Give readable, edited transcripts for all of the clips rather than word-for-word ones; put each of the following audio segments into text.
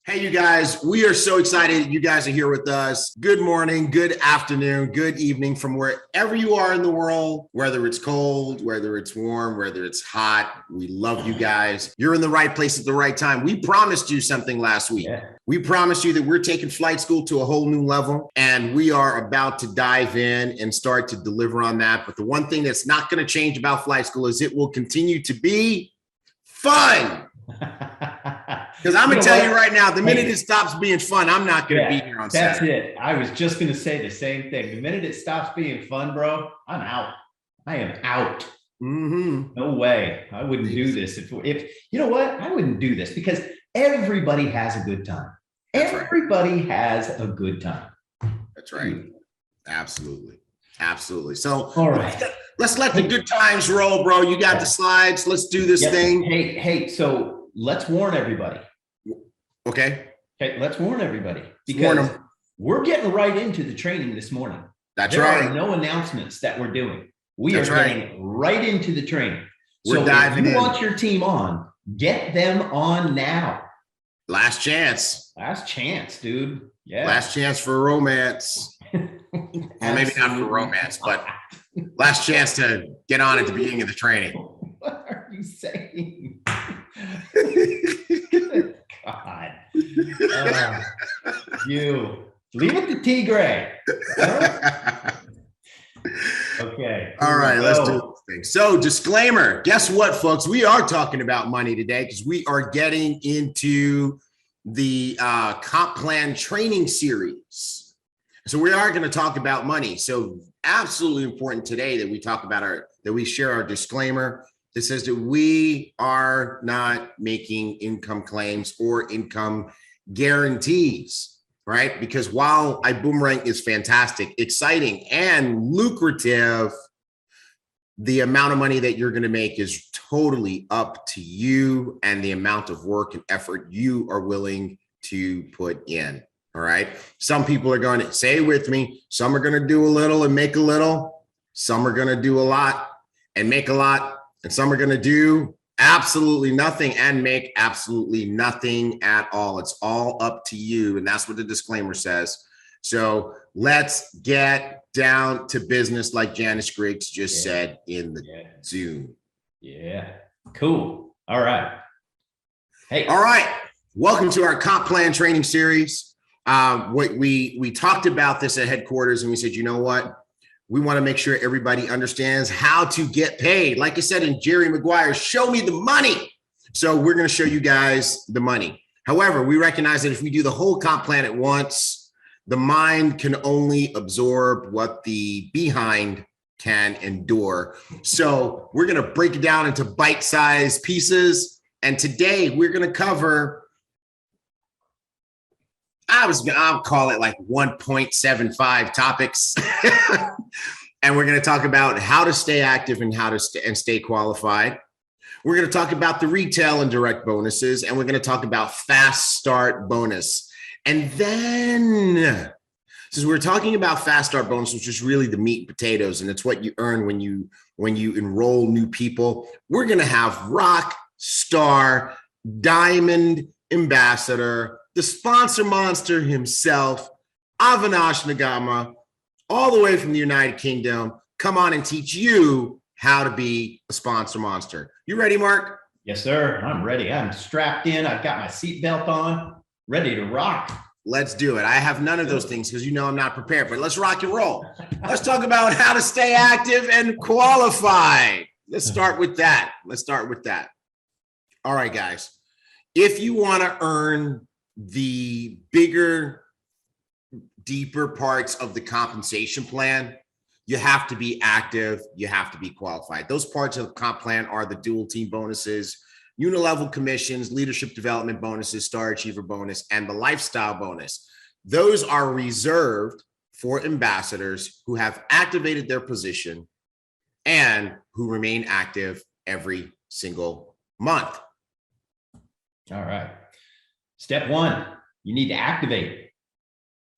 Hey, you guys, we are so excited you guys are here with us. Good morning, good afternoon, good evening from wherever you are in the world, whether it's cold, whether it's warm, whether it's hot. We love you guys. You're in the right place at the right time. We promised you something last week. We promised you that we're taking flight school to a whole new level, and we are about to dive in and start to deliver on that. But the one thing that's not going to change about flight school is it will continue to be fun. Because I'm going to tell you right now, the minute it stops being fun, I'm not going to be here on Saturday. That's it. I was just going to say the same thing. The minute it stops being fun, bro, I'm out. I am out. No way. I wouldn't do this. If you know what? I wouldn't do this because everybody has a good time. Everybody has a good time. That's right. Absolutely. Absolutely. So all right. Let's let the good times roll, bro. You got the slides. Let's do this thing. Hey, so let's warn everybody. Okay, let's warn everybody because we're getting right into the training this morning. There are no announcements that we're doing. We are getting right into the training. We're diving in. If you want your team on, get them on now. Last chance. Last chance, dude. Yeah. Last chance for romance. Well, maybe not for romance, but last chance to get on at the beginning of the training. What are you saying? God. You leave it to Tigray. Okay. All right, let's do this thing. So, disclaimer. Guess what, folks? We are talking about money today because we are getting into the comp plan training series. So we are going to talk about money. So absolutely important today that we talk about that we share our disclaimer that says that we are not making income claims or income guarantees, right? Because while iBuumerang is fantastic, exciting, and lucrative, the amount of money that you're going to make is totally up to you and the amount of work and effort you are willing to put in. All right. Some people are going to say with me, some are going to do a little and make a little. Some are going to do a lot and make a lot. And some are going to do absolutely nothing and make absolutely nothing at all. It's all up to you. And that's what the disclaimer says. So let's get down to business, like Janice Griggs just said in the Zoom. Yeah. Cool. All right. Hey. All right. Welcome to our comp plan training series. We talked about this at headquarters and we said, you know what? We want to make sure everybody understands how to get paid. Like I said in Jerry Maguire, show me the money. So we're going to show you guys the money. However, we recognize that if we do the whole comp plan at once, the mind can only absorb what the behind can endure. So we're going to break it down into bite-sized pieces. And today we're going to cover, I'll call it like 1.75 topics. And we're going to talk about how to stay active and how to stay qualified. We're going to talk about the retail and direct bonuses, and we're going to talk about fast start bonus. And then, since we're talking about fast start bonus, which is really the meat and potatoes, and it's what you earn when you enroll new people, we're going to have rock star diamond ambassador, the sponsor monster himself, Avinash Nagama, all the way from the United Kingdom, come on and teach you how to be a sponsor monster. You ready, Mark? Yes, sir. I'm ready. I'm strapped in. I've got my seatbelt on, ready to rock. Let's do it. I have none of those things because you know I'm not prepared, but let's rock and roll. Let's talk about how to stay active and qualified. Let's start with that. All right, guys. If you want to earn the bigger, deeper parts of the compensation plan, you have to be active. You have to be qualified. Those parts of the comp plan are the dual team bonuses, Unilevel commissions, leadership development bonuses, star achiever bonus, and the lifestyle bonus. Those are reserved for ambassadors who have activated their position and who remain active every single month. All right. Step one, you need to activate.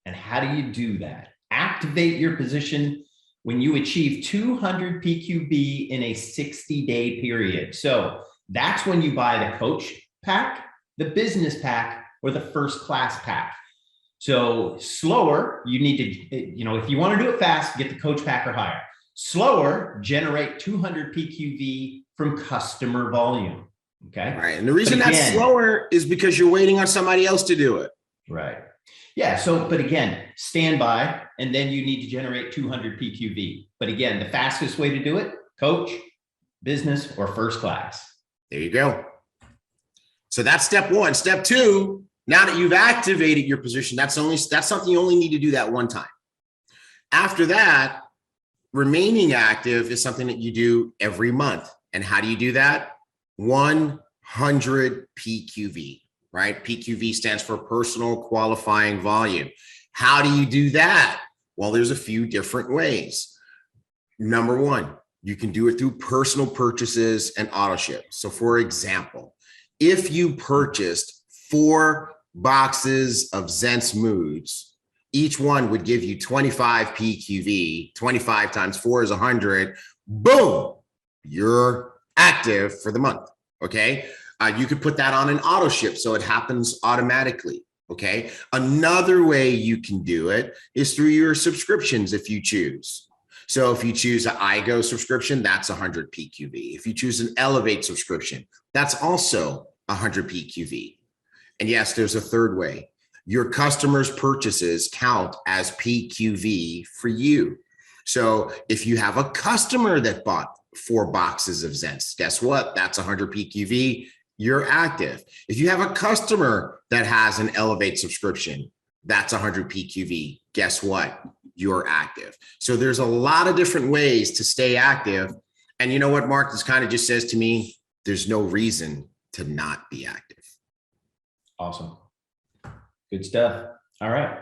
And how do you do that? Activate your position when you achieve 200 PQB in a 60-day period. So that's when you buy the coach pack, the business pack, or the first class pack. So slower, you need to, if you want to do it fast, get the coach pack or higher. Slower, generate 200 PQV from customer volume. Okay. Right. And the reason that's slower is because you're waiting on somebody else to do it. Right. Yeah. So, but again, standby, and then you need to generate 200 PQV. But again, the fastest way to do it, coach, business, or first class. There you go. So that's step one. Step two, now that you've activated your position, that's something you only need to do that one time. After that, remaining active is something that you do every month. And how do you do that? 100 PQV, right? PQV stands for personal qualifying volume. How do you do that? Well, there's a few different ways. Number one, you can do it through personal purchases and auto ship. So for example, if you purchased 4 boxes of Zent's Moods, each one would give you 25 PQV. 25 times 4 is 100. Boom, you're active for the month. Okay. You could put that on an auto ship so it happens automatically. Okay. Another way you can do it is through your subscriptions if you choose. So if you choose an iGo subscription, that's 100 PQV. If you choose an Elevate subscription, that's also 100 PQV. And yes, there's a third way. Your customers' purchases count as PQV for you. So if you have a customer that bought 4 boxes of Zents, guess what? That's 100 PQV. You're active. If you have a customer that has an Elevate subscription, that's 100 PQV. Guess what? You're active. So there's a lot of different ways to stay active. And you know what, Mark? This kind of just says to me, there's no reason to not be active. Awesome. Good stuff. All right.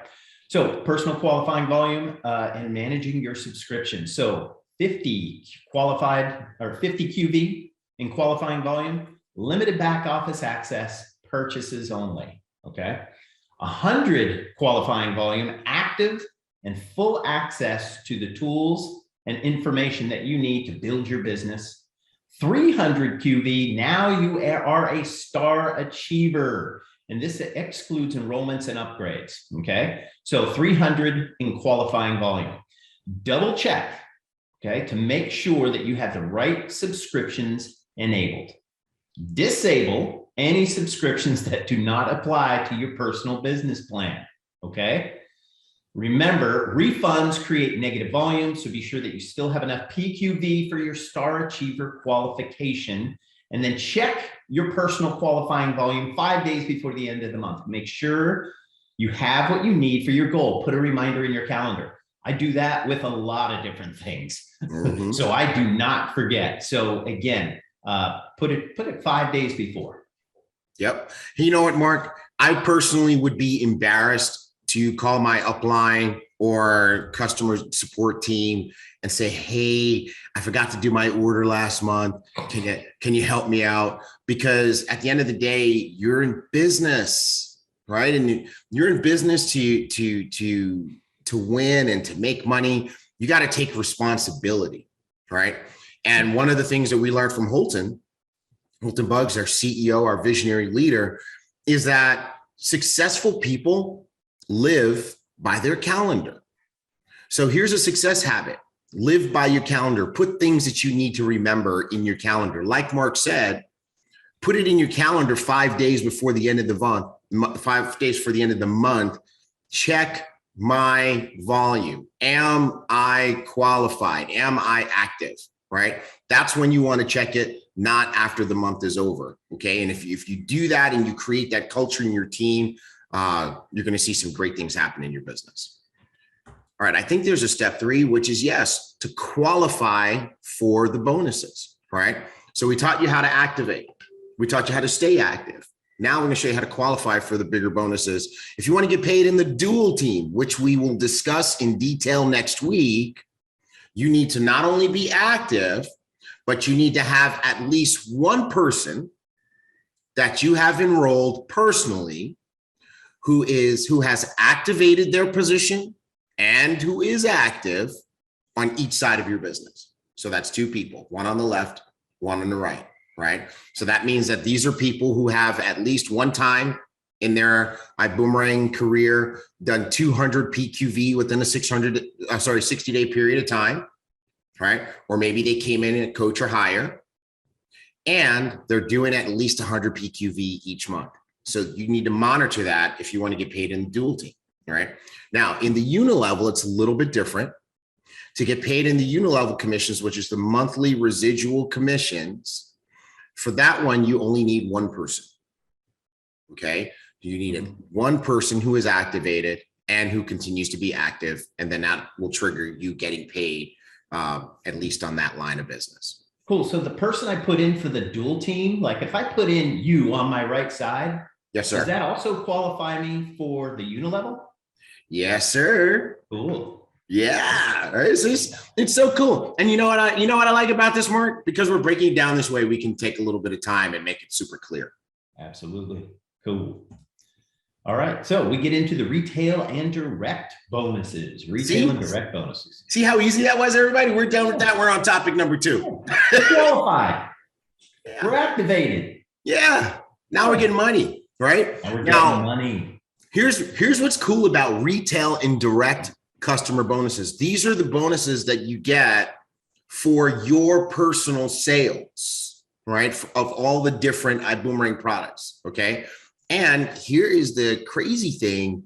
So personal qualifying volume and managing your subscription. So 50 qualified or 50 QV in qualifying volume, limited back office access, purchases only. Okay. 100 qualifying volume, active and full access to the tools and information that you need to build your business. 300 QV, now you are a star achiever. And this excludes enrollments and upgrades, okay? So 300 in qualifying volume. Double check, okay, to make sure that you have the right subscriptions enabled. Disable any subscriptions that do not apply to your personal business plan, okay? Remember, refunds create negative volume, so be sure that you still have enough PQV for your Star Achiever qualification. And then check your personal qualifying volume 5 days before the end of the month. Make sure you have what you need for your goal. Put a reminder in your calendar. I do that with a lot of different things. Mm-hmm. So I do not forget. So again, put it 5 days before. Yep. You know what, Mark? I personally would be embarrassed to call my upline or customer support team and say, hey, I forgot to do my order last month. Can you help me out? Because at the end of the day, you're in business, right? And you're in business to win and to make money. You got to take responsibility, right? And one of the things that we learned from Holton Buggs, our CEO, our visionary leader, is that successful people live by their calendar. So here's a success habit. Live by your calendar. Put things that you need to remember in your calendar. Like Mark said, put it in your calendar 5 days before the end of the month, 5 days for the end of the month. Check my volume. Am I qualified? Am I active? Right? That's when you want to check it, not after the month is over. Okay. And if you do that and you create that culture in your team, you're going to see some great things happen in your business. All right. I think there's a step 3, which is yes, to qualify for the bonuses. Right. So we taught you how to activate. We taught you how to stay active. Now we're going to show you how to qualify for the bigger bonuses. If you want to get paid in the dual team, which we will discuss in detail next week, you need to not only be active, but you need to have at least one person that you have enrolled personally who has activated their position and who is active on each side of your business. So that's 2 people, one on the left, one on the right, right? So that means that these are people who have at least one time in their iBuumerang career, done 200 PQV within a 60-day period of time, right? Or maybe they came in at coach or higher, and they're doing at least 100 PQV each month. So you need to monitor that if you want to get paid in the dual team, right? Now, in the Unilevel, it's a little bit different. To get paid in the Unilevel commissions, which is the monthly residual commissions, for that one, you only need one person, okay? You need one person who is activated and who continues to be active, and then that will trigger you getting paid at least on that line of business. Cool. So the person I put in for the dual team, like if I put in you on my right side, yes, sir. Does that also qualify me for the Unilevel? Yes, sir. Cool. Yeah, it's so cool. And you know what I like about this, Mark? Because we're breaking it down this way, we can take a little bit of time and make it super clear. Absolutely. Cool. All right. So we get into the retail and direct bonuses. And direct bonuses. See how easy that was, everybody? We're done with that. We're on topic number 2. We're qualified. Yeah. We're activated. Yeah. Now we're getting money, right? Now we're getting money. Here's what's cool about retail and direct customer bonuses. These are the bonuses that you get for your personal sales, right? Of all the different iBuumerang products, okay? And here is the crazy thing.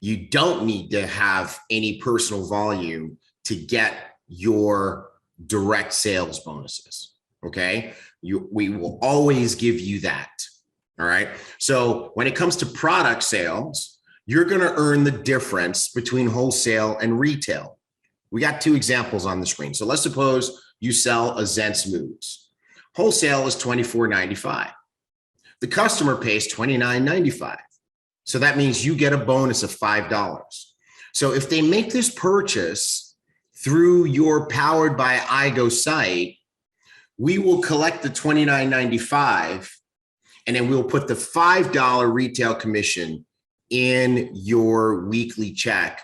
You don't need to have any personal volume to get your direct sales bonuses, okay? We will always give you that, all right? So when it comes to product sales, you're going to earn the difference between wholesale and retail. We got 2 examples on the screen. So let's suppose you sell a Zen Smooths. Wholesale is $24.95. The customer pays $29.95. So that means you get a bonus of $5. So if they make this purchase through your Powered by iGo site, we will collect the $29.95, and then we'll put the $5 retail commission in your weekly check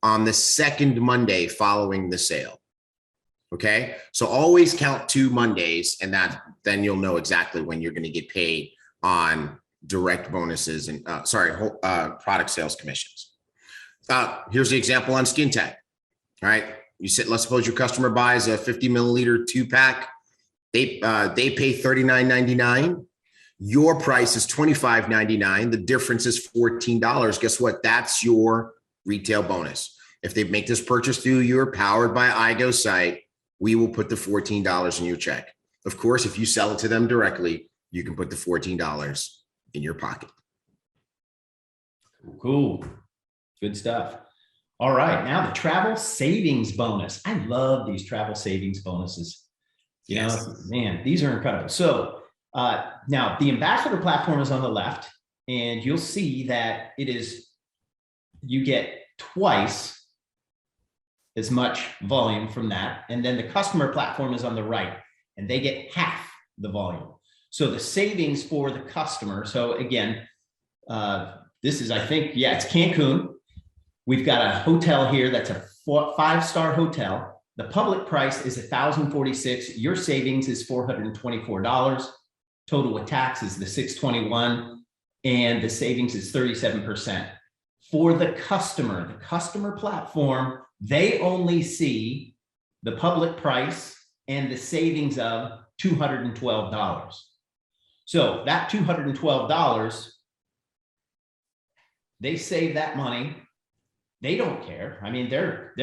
on the second Monday following the sale. Okay, so always count 2 Mondays, and then you'll know exactly when you're going to get paid on direct bonuses and product sales commissions. Here's the example on Skin Tech. All right, let's suppose your customer buys a 50 milliliter 2-pack. They pay $39.99. Your price is $25.99. The difference is $14. Guess what? That's your retail bonus. If they make this purchase through your Powered by iGo site, we will put the $14 in your check. Of course, if you sell it to them directly, you can put the $14 in your pocket. Cool. Good stuff. All right. Now the travel savings bonus. I love these travel savings bonuses. You know, man, these are incredible. So now the ambassador platform is on the left, and you'll see that you get twice as much volume from that. And then the customer platform is on the right, and they get half the volume. So the savings for the customer. So again, this is, I think, it's Cancun. We've got a hotel here that's a 5-star hotel. The public price is $1,046. Your savings is $424. Total with tax is the $621, and the savings is 37%. For the customer platform, they only see the public price and the savings of $212. So that $212, they save that money. They don't care. I mean, they're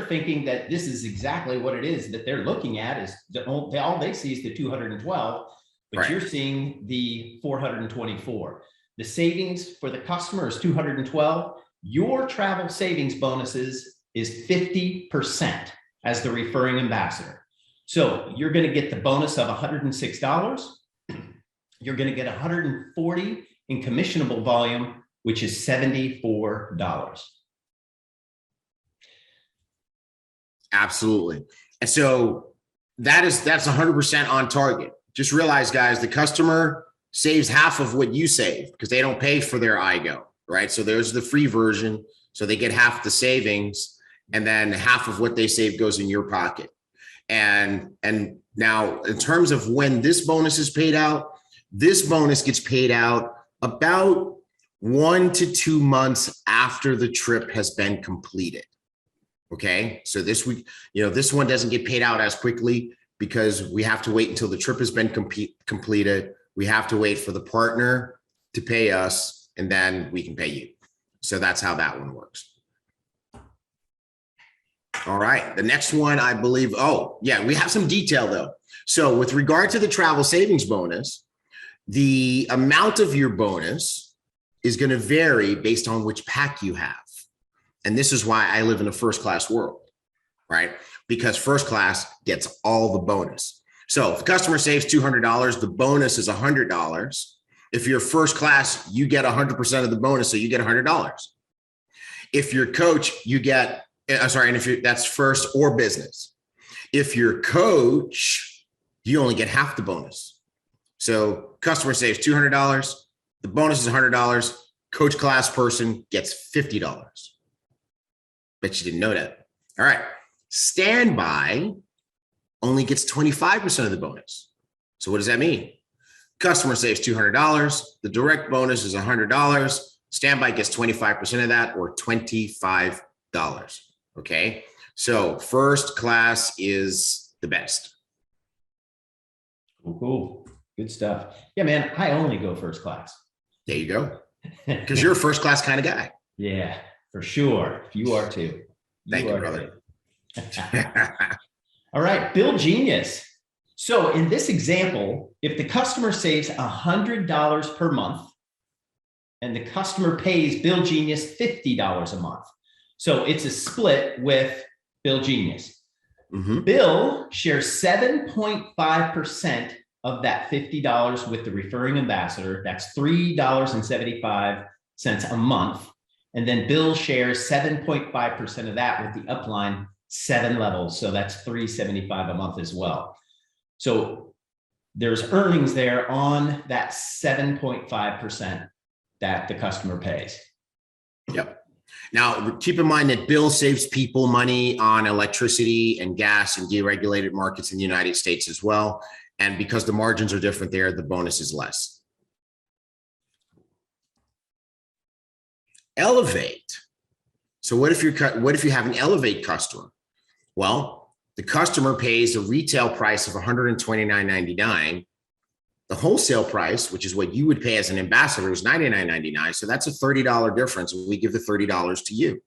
thinking that this is exactly what it is that they're looking at, is all they see is the 212. But right, you're seeing the 424. The savings for the customer is 212. Your travel savings bonuses is 50% as the referring ambassador. So you're going to get the bonus of $106. You're going to get 140 in commissionable volume, which is $74. Absolutely. And so that's 100% on target. Just realize, guys, the customer saves half of what you save because they don't pay for their iGo, right? So there's the free version. So they get half the savings, and then half of what they save goes in your pocket. And now in terms of when this bonus is paid out, this bonus gets paid out about 1 to 2 months after the trip has been completed. Okay. So this week, this one doesn't get paid out as quickly because we have to wait until the trip has been completed. We have to wait for the partner to pay us, and then we can pay you. So that's how that one works. All right. The next one, I believe, we have some detail though. So with regard to the travel savings bonus, the amount of your bonus is going to vary based on which pack you have. And this is why I live in a first class world, right? Because first class gets all the bonus. So if the customer saves $200, the bonus is $100. If you're first class, you get 100% of the bonus, so you get $100. If you're coach, you get, and that's first or business. If you're coach, you only get half the bonus. So customer saves $200, the bonus is $100, coach class person gets $50. Bet you didn't know that. All right. Standby only gets 25% of the bonus. So what does that mean? Customer saves $200. The direct bonus is $100. Standby gets 25% of that, or $25. Okay. So first class is the best. Cool. Good stuff. Yeah, man. I only go first class. There you go. Because you're a first class kind of guy. Yeah, for sure. You are too. Thank you, brother. All right, Bill Genius. So in this example, if the customer saves $100 per month and the customer pays Bill Genius $50 a month, so it's a split with Bill Genius. Mm-hmm. Bill shares 7.5% of that $50 with the referring ambassador. That's $3.75 a month. And then Bill shares 7.5% of that with the upline 7 levels. So that's $3.75 a month as well. So there's earnings there on that 7.5% that the customer pays. Yep. Now, keep in mind that Bill saves people money on electricity and gas and deregulated markets in the United States as well. And because the margins are different there, the bonus is less. Elevate. So what if you have an Elevate customer? Well, the customer pays a retail price of $129.99. The wholesale price, which is what you would pay as an ambassador, is $99.99. So that's a $30 difference. We give the $30 to you.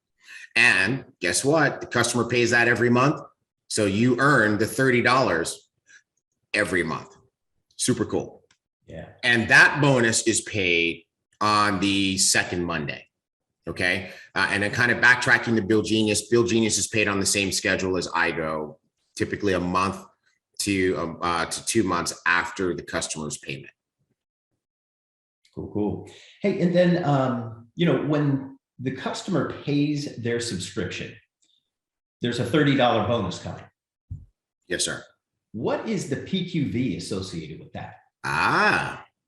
And guess what? The customer pays that every month. So you earn the $30 every month. Super cool. Yeah. And that bonus is paid on the second Monday. Okay. And then kind of backtracking to Bill Genius. Bill Genius is paid on the same schedule as I go, typically a month to 2 months after the customer's payment. Cool. Hey, and then, when the customer pays their subscription, there's a $30 bonus coming. Yes, sir. What is the PQV associated with that?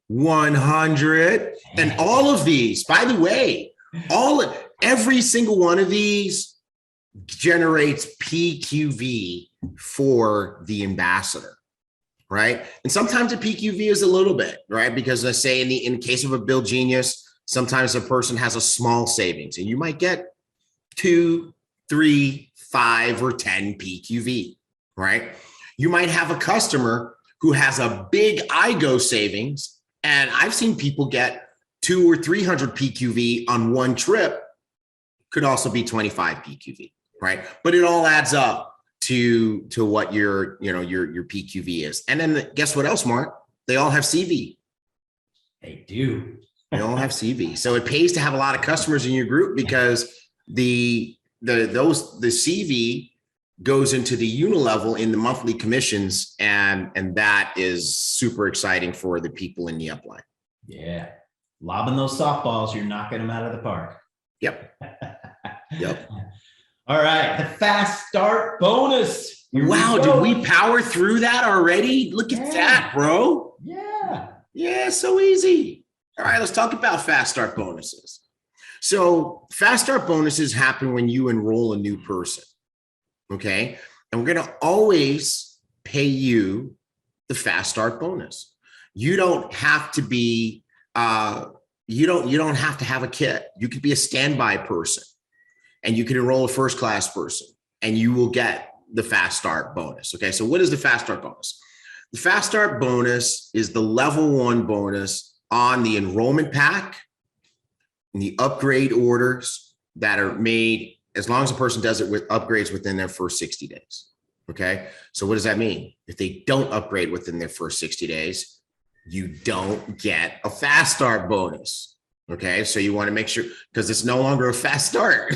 100. And all of these, by the way, every single one of these generates PQV for the ambassador, right? And sometimes the PQV is a little bit, right? Because let's say in the case of a Bill Genius, sometimes a person has a small savings and you might get 2, 3, 5, or 10 PQV, right? You might have a customer who has a big iGo savings, and I've seen people get 200 or 300 PQV on one trip. Could also be 25 PQV, right? But it all adds up to what your PQV is. And then guess what else, Mark? They all have CV. They do. They all have CV. So it pays to have a lot of customers in your group because the CV goes into the Unilevel in the monthly commissions, and that is super exciting for the people in the upline. Yeah. Lobbing those softballs, you're knocking them out of the park. Yep. Yep. All right. The fast start bonus. Wow. Did we power through that already? Look at that, bro. Yeah. Yeah. So easy. All right. Let's talk about fast start bonuses. So fast start bonuses happen when you enroll a new person. Okay. And we're going to always pay you the fast start bonus. You don't have to be you don't have to have a kit. You could be a standby person and you can enroll a first class person and you will get the fast start bonus. Okay. So what is the fast start bonus? The fast start bonus is the level 1 bonus on the enrollment pack and the upgrade orders that are made as long as a person does it with upgrades within their first 60 days. Okay. So what does that mean? If they don't upgrade within their first 60 days, you don't get a fast start bonus. Okay. So you want to make sure, because it's no longer a fast start.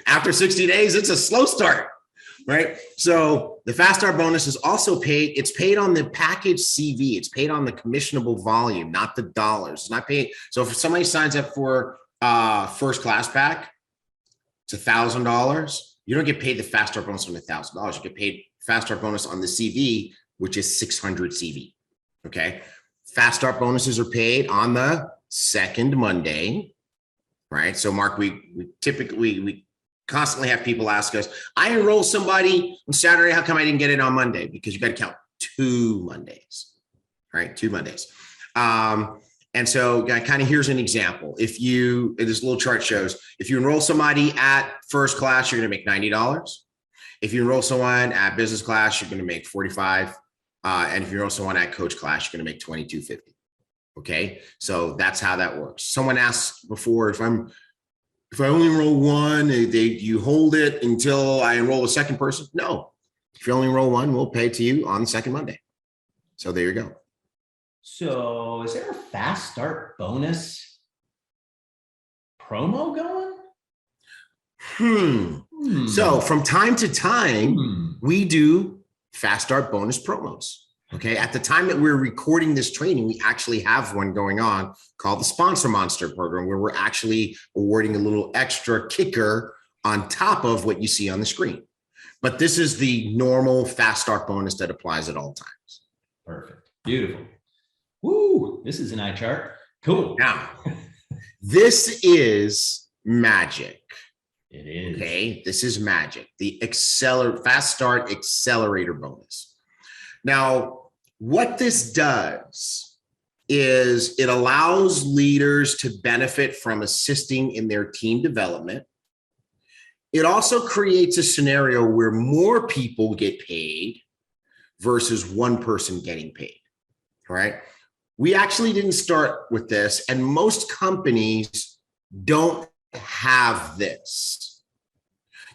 After 60 days, it's a slow start, right? So the fast start bonus is also paid. It's paid on the package CV. It's paid on the commissionable volume, not the dollars. It's not paid. So if somebody signs up for first class pack, it's $1,000. You don't get paid the fast start bonus on $1,000. You get paid fast start bonus on the CV, which is 600 CV. Okay. Fast start bonuses are paid on the second Monday, right? So Mark, we typically constantly have people ask us, I enroll somebody on Saturday. How come I didn't get it on Monday? Because you got to count 2 Mondays, right? 2 Mondays. And so kind of here's an example. If this little chart shows, if you enroll somebody at first class, you're going to make $90. If you enroll someone at business class, you're going to make $45. And if you enroll someone at coach class, you're going to make $22.50. Okay. So that's how that works. Someone asked before, if I only enroll one, you hold it until I enroll a second person. No, if you only enroll one, we'll pay to you on the second Monday. So there you go. So is there a fast start bonus promo going? So from time to time, we do fast start bonus promos. Okay. At the time that we're recording this training, we actually have one going on called the Sponsor Monster program, where we're actually awarding a little extra kicker on top of what you see on the screen. But this is the normal fast start bonus that applies at all times. Perfect. Beautiful. Woo, this is an eye chart. Cool. Now, this is magic. It is. Okay, this is magic. The fast start accelerator bonus. Now, what this does is it allows leaders to benefit from assisting in their team development. It also creates a scenario where more people get paid versus one person getting paid. All right. We actually didn't start with this, and most companies don't have this.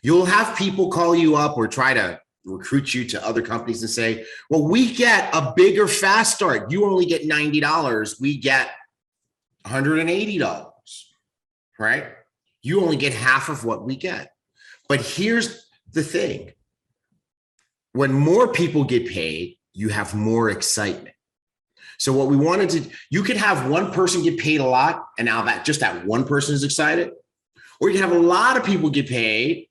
You'll have people call you up or try to recruit you to other companies and say, well, we get a bigger fast start. You only get $90. We get $180, right? You only get half of what we get. But here's the thing. When more people get paid, you have more excitement. So what we wanted to, you could have one person get paid a lot, and now that one person is excited, or you can have a lot of people get paid,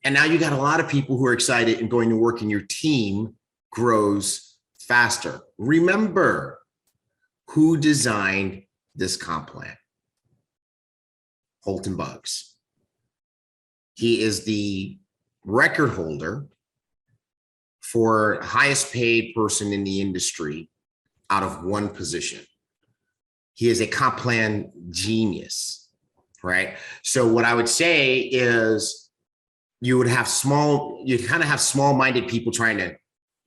and now you got a lot of people who are excited and going to work, and your team grows faster. Remember who designed this comp plan? Holton Buggs. He is the record holder for highest paid person in the industry out of one position. He is a comp plan genius, right? So what I would say is you'd kind of have small-minded people trying to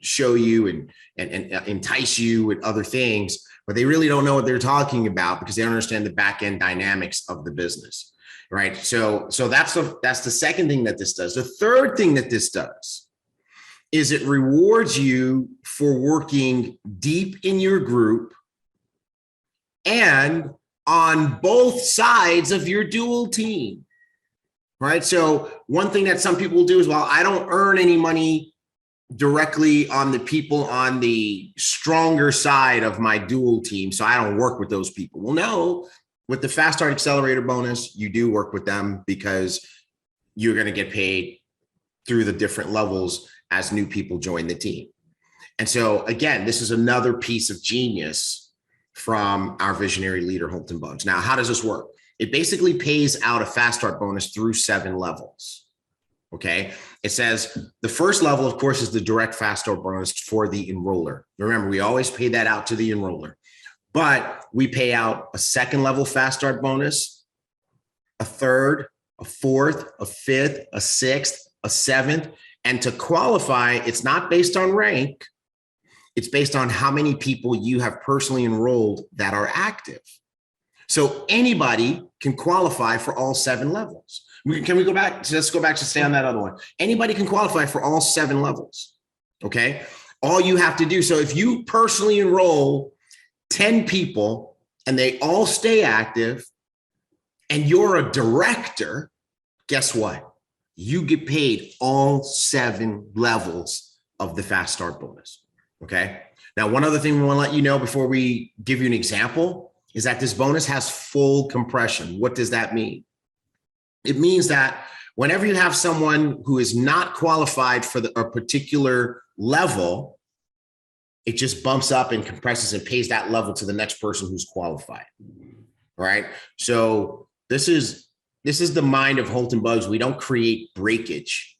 show you and entice you with other things, but they really don't know what they're talking about because they don't understand the back-end dynamics of the business, right? So that's the second thing that this does. The third thing that this does is it rewards you for working deep in your group and on both sides of your dual team, right? So one thing that some people do is, well, I don't earn any money directly on the people on the stronger side of my dual team, so I don't work with those people. Well, no, with the Fast Start Accelerator bonus, you do work with them because you're going to get paid through the different levels as new people join the team. And so again, this is another piece of genius from our visionary leader, Holton Buggs. Now, how does this work? It basically pays out a fast start bonus through 7 levels. Okay. It says the first level, of course, is the direct fast start bonus for the enroller. Remember, we always pay that out to the enroller. But we pay out a second level fast start bonus, a third, a fourth, a fifth, a sixth, a seventh. And to qualify, it's not based on rank. It's based on how many people you have personally enrolled that are active. So anybody can qualify for all 7 levels. Can we go back? Let's go back to stay on that other one. Anybody can qualify for all 7 levels. Okay. All you have to do. So if you personally enroll 10 people and they all stay active and you're a director, guess what? You get paid all 7 levels of the fast start bonus. Okay. Now, one other thing we want to let you know before we give you an example is that this bonus has full compression. What does that mean? It means that whenever you have someone who is not qualified for a particular level, it just bumps up and compresses and pays that level to the next person who's qualified. All right. So this is the mind of Holt and Bugs. We don't create breakage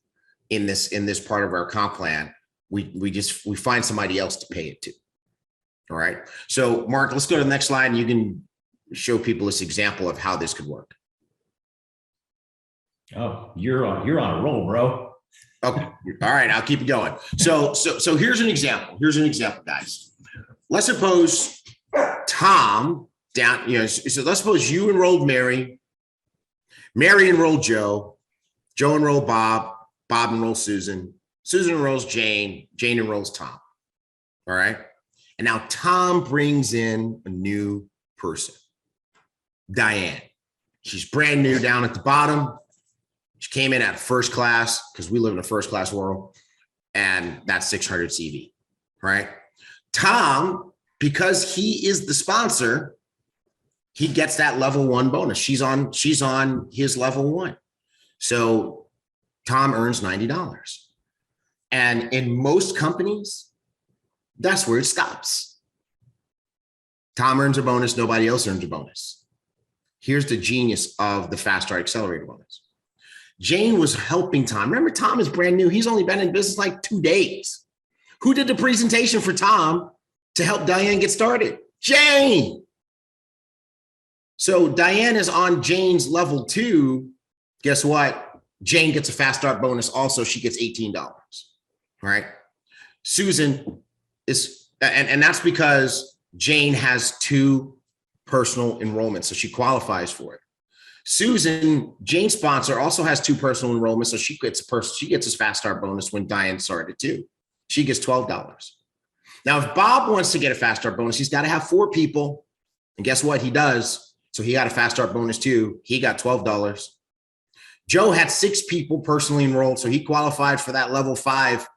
in this part of our comp plan. We find somebody else to pay it to. All right. So Mark, let's go to the next slide and you can show people this example of how this could work. Oh, you're on a roll, bro. Okay. All right. I'll keep it going. So here's an example. Here's an example, guys. Let's suppose Tom so let's suppose you enrolled Mary enrolled Joe enrolled Bob enrolls Susan enrolls Jane enrolls Tom. All right. And now Tom brings in a new person, Diane. She's brand new down at the bottom. She came in at first class because we live in a first class world, and that's 600 CV, right? Tom, because he is the sponsor, he gets that level 1 bonus. She's on his level 1. So Tom earns $90. And in most companies, that's where it stops. Tom earns a bonus. Nobody else earns a bonus. Here's the genius of the Fast Start Accelerator bonus. Jane was helping Tom. Remember, Tom is brand new. He's only been in business like 2 days. Who did the presentation for Tom to help Diane get started? Jane. So Diane is on Jane's level 2. Guess what? Jane gets a Fast Start bonus. Also, she gets $18. Right? Susan is, and that's because Jane has 2 personal enrollments, so she qualifies for it. Susan, Jane's sponsor, also has 2 personal enrollments, so she gets his Fast Start bonus when Diane started too. She gets $12. Now, if Bob wants to get a Fast Start bonus, he's got to have 4 people, and guess what? He does. So he got a Fast Start bonus too. He got $12. Joe had 6 people personally enrolled, so he qualified for that level 5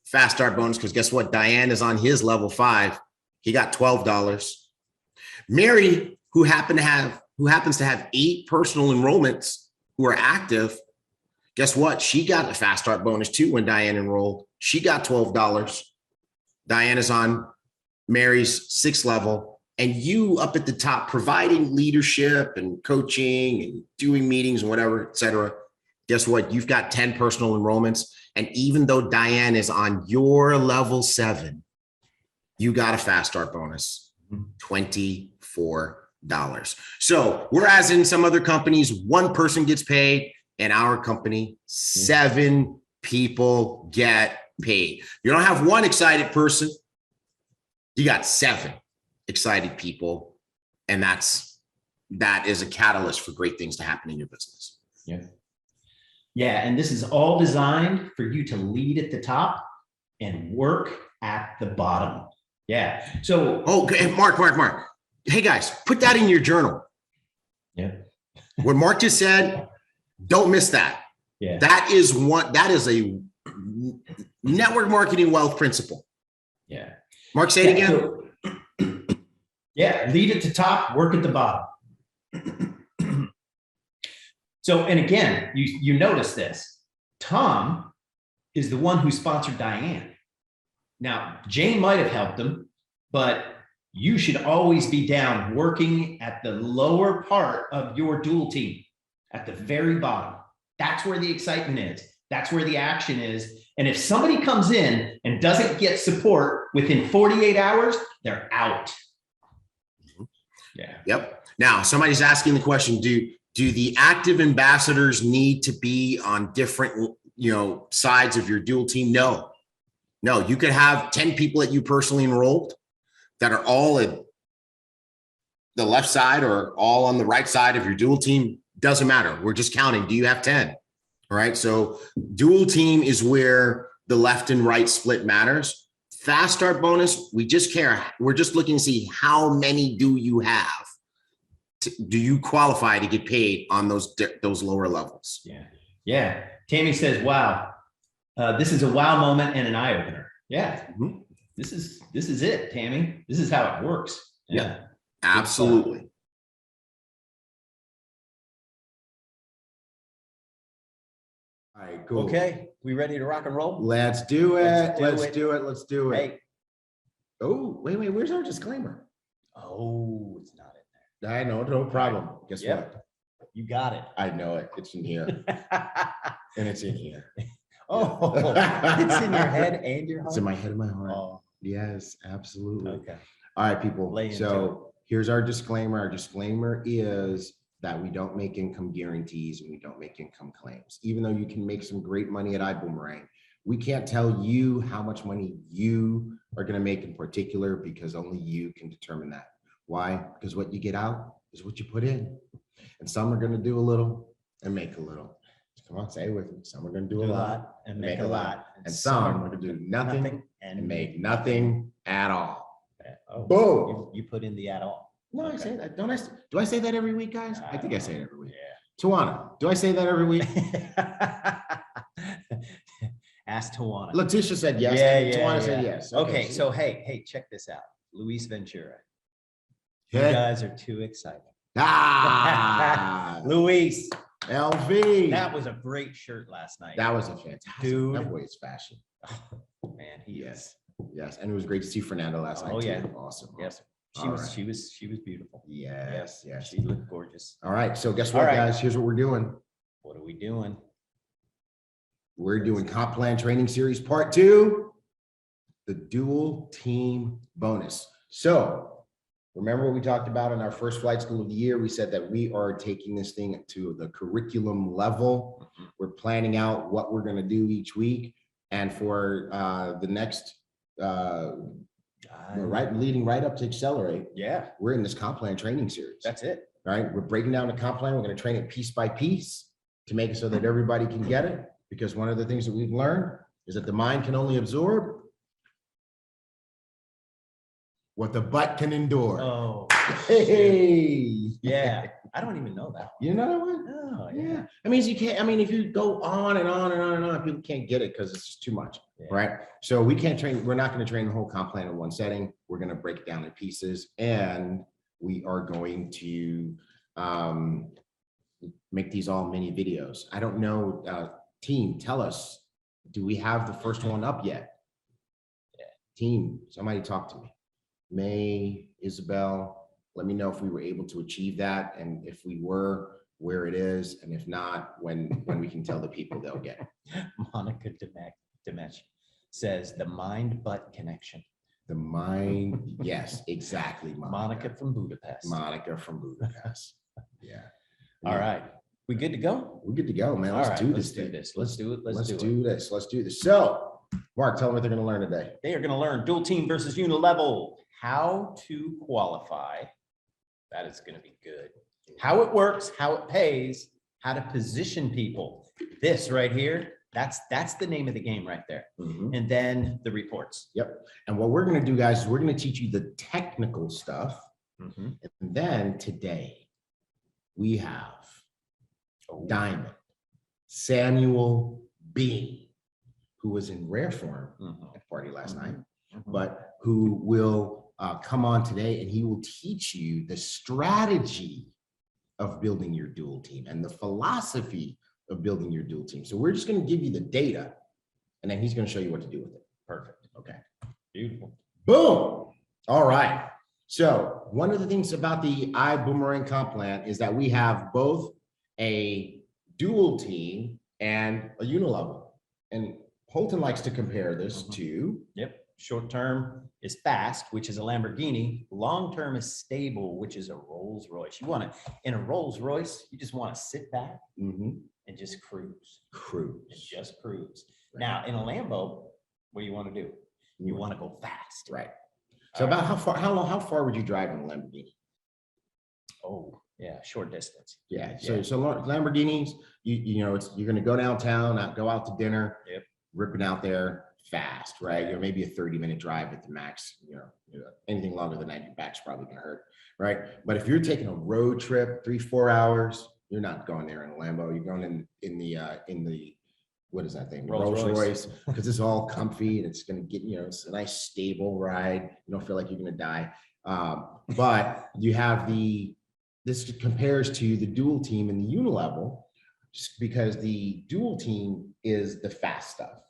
Fast Start bonus because guess what? Diane is on his level 5. He got $12. Mary, who happens to have 8 personal enrollments who are active, guess what? She got a Fast Start bonus too when Diane enrolled. She got $12. Diane is on Mary's 6th level, and you up at the top providing leadership and coaching and doing meetings and whatever, et cetera. Guess what? You've got 10 personal enrollments. And even though Diane is on your level 7, you got a Fast Start bonus, $24. So whereas in some other companies, 1 person gets paid, in our company, 7 people get paid. You don't have 1 excited person. You got 7 excited people. And that is a catalyst for great things to happen in your business. Yeah. Yeah. And this is all designed for you to lead at the top and work at the bottom. Yeah. So, okay, Mark. Hey guys, put that in your journal. Yeah. What Mark just said, don't miss that. Yeah. That is a network marketing wealth principle. Yeah. Mark, say it again. So, yeah. Lead at the top, work at the bottom. So, and again, you notice this. Tom is the one who sponsored Diane. Now, Jane might have helped him, but you should always be down working at the lower part of your dual team, at the very bottom. That's where the excitement is. That's where the action is. And if somebody comes in and doesn't get support within 48 hours, they're out. Yeah. Yep. Now somebody's asking the question, do the active ambassadors need to be on different, sides of your dual team? No, you could have 10 people that you personally enrolled that are all at the left side or all on the right side of your dual team. Doesn't matter. We're just counting. Do you have 10? All right. So dual team is where the left and right split matters. Fast start bonus, we just care. We're just looking to see how many do you have? Do you qualify to get paid on those lower levels? Yeah. Yeah. Tammy says, wow, this is a wow moment and an eye opener. Yeah. Mm-hmm. This is it, Tammy. This is how it works. Yeah, absolutely. All right, cool. Okay, we ready to rock and roll? Let's do it. Let's do it. Hey. Oh, wait. Where's our disclaimer? Oh, it's not in there. I know, no problem. Guess what? You got it. I know it. It's in here. And it's in here. Oh, it's in your head and your heart? It's in my head and my heart. Oh. Yes, absolutely. Okay. All right, people. So here's our disclaimer. Our disclaimer is that we don't make income guarantees and we don't make income claims. Even though you can make some great money at iBuumerang, we can't tell you how much money you are going to make in particular, because only you can determine that. Why? Because what you get out is what you put in. And some are going to do a little and make a little. Come on, say it with me. Some are going to do a lot and make a lot. And some are going to do nothing and make nothing at all. Oh, boom. You put in the at all. No, okay. I say that. Don't I? Do I say that every week, guys? I think I say it every week. Yeah. Tawana, do I say that every week? Ask Tawana. Letitia said yes. Yeah, Tawana said yes. Okay, so hey, check this out. Luis Ventura. You guys are too excited. Luis. LV. That was a great shirt last night. That was a fantastic. Dude. That boy is fashion. Oh, man, he is. Yes, and it was great to see Fernando last night. Oh yeah, too. Awesome. Yes, she was beautiful. Yes. She looked gorgeous. All right, so guess what, guys? Here's what we're doing. What are we doing? We're doing Comp Plan Training Series Part 2, the dual team bonus. So remember what we talked about in our first flight school of the year? We said that we are taking this thing to the curriculum level. We're planning out what we're going to do each week. And for the next, leading right up to Accelerate. Yeah. We're in this Comp Plan Training Series. That's it. All right. We're breaking down the comp plan. We're going to train it piece by piece to make it so that everybody can get it. Because one of the things that we've learned is that the mind can only absorb what the butt can endure. Oh, hey. Yeah. I don't even know that. You know that one? Oh, yeah. I mean, if you go on and on and on and on, people can't get it because it's just too much, right? So we can't train. We're not going to train the whole comp plan in one setting. We're going to break it down in pieces, and we are going to make these all mini videos. I don't know. Team, tell us, do we have the first one up yet? Yeah. Team, somebody talk to me. May, Isabel, let me know if we were able to achieve that, and if we were, where it is, and if not, when we can tell the people they'll get it. Monica Demesh says the mind-butt connection. The mind, yes, exactly. Monica from Budapest. Monica from Budapest. Yeah. All right. We good to go? We're good to go, man. Let's do this. Let's do it. Let's do this. So, Mark, tell them what they're going to learn today. They are going to learn dual team versus Unilevel, how to qualify. That is going to be good. How it works, how it pays, how to position people. This right here, that's the name of the game right there. Mm-hmm. And then the reports. Yep. And what we're going to do, guys, is we're going to teach you the technical stuff. Mm-hmm. And then today we have Diamond Samuel Bean, who was in rare form at the party last night, but who will come on today, and he will teach you the strategy of building your dual team and the philosophy of building your dual team. So we're just going to give you the data, and then he's going to show you what to do with it. Perfect. Okay. Beautiful. Boom. All right. So one of the things about the iBuumerang comp plan is that we have both a dual team and a unilevel. And Holton likes to compare this to Short term is fast, which is a Lamborghini. Long term is stable, which is a Rolls Royce. You want to, in a Rolls Royce, you just want to sit back and just cruise. And just cruise. Right. Now, in a Lambo, what do you want to do? You want to go fast. Right. So about how far would you drive in a Lamborghini? Oh, yeah, short distance. Yeah. So Lamborghinis, you know, you're going to go downtown, go out to dinner, ripping out there fast, right? You know, maybe a 30-minute drive at the max. You know, anything longer than that, your back's probably going to hurt, right? But if you're taking a road trip, 3-4 hours, you're not going there in a Lambo. You're going in the what is that thing? Rolls Royce, because it's all comfy and it's going to get, you know, it's a nice stable ride. You don't feel like you're going to die. But you have this compares to the dual team and the Unilevel, just because the dual team is the fast stuff,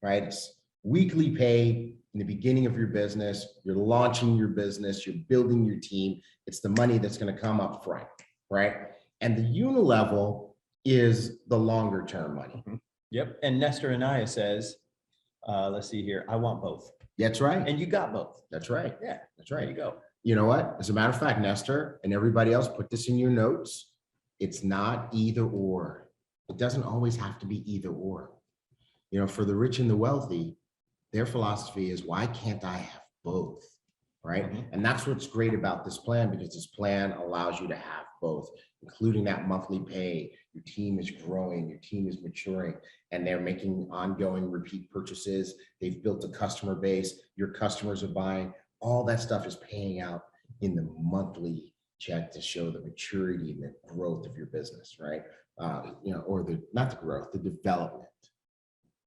right? It's weekly pay in the beginning of your business. You're launching your business. You're building your team. It's the money that's going to come up front, right? And the Unilevel is the longer term money. Yep. And Nestor Anaya says, let's see here, I want both. That's right. And you got both. That's right. Yeah, that's right. There you go. You know what? As a matter of fact, Nestor and everybody else, put this in your notes. It's not either or. It doesn't always have to be either or. You know, for the rich and the wealthy, their philosophy is, why can't I have both? Right. And that's what's great about this plan, because this plan allows you to have both, including that monthly pay. Your team is growing, your team is maturing, and they're making ongoing repeat purchases. They've built a customer base. Your customers are buying. All that stuff is paying out in the monthly check to show the maturity and the growth of your business, right? You know, or not the growth, the development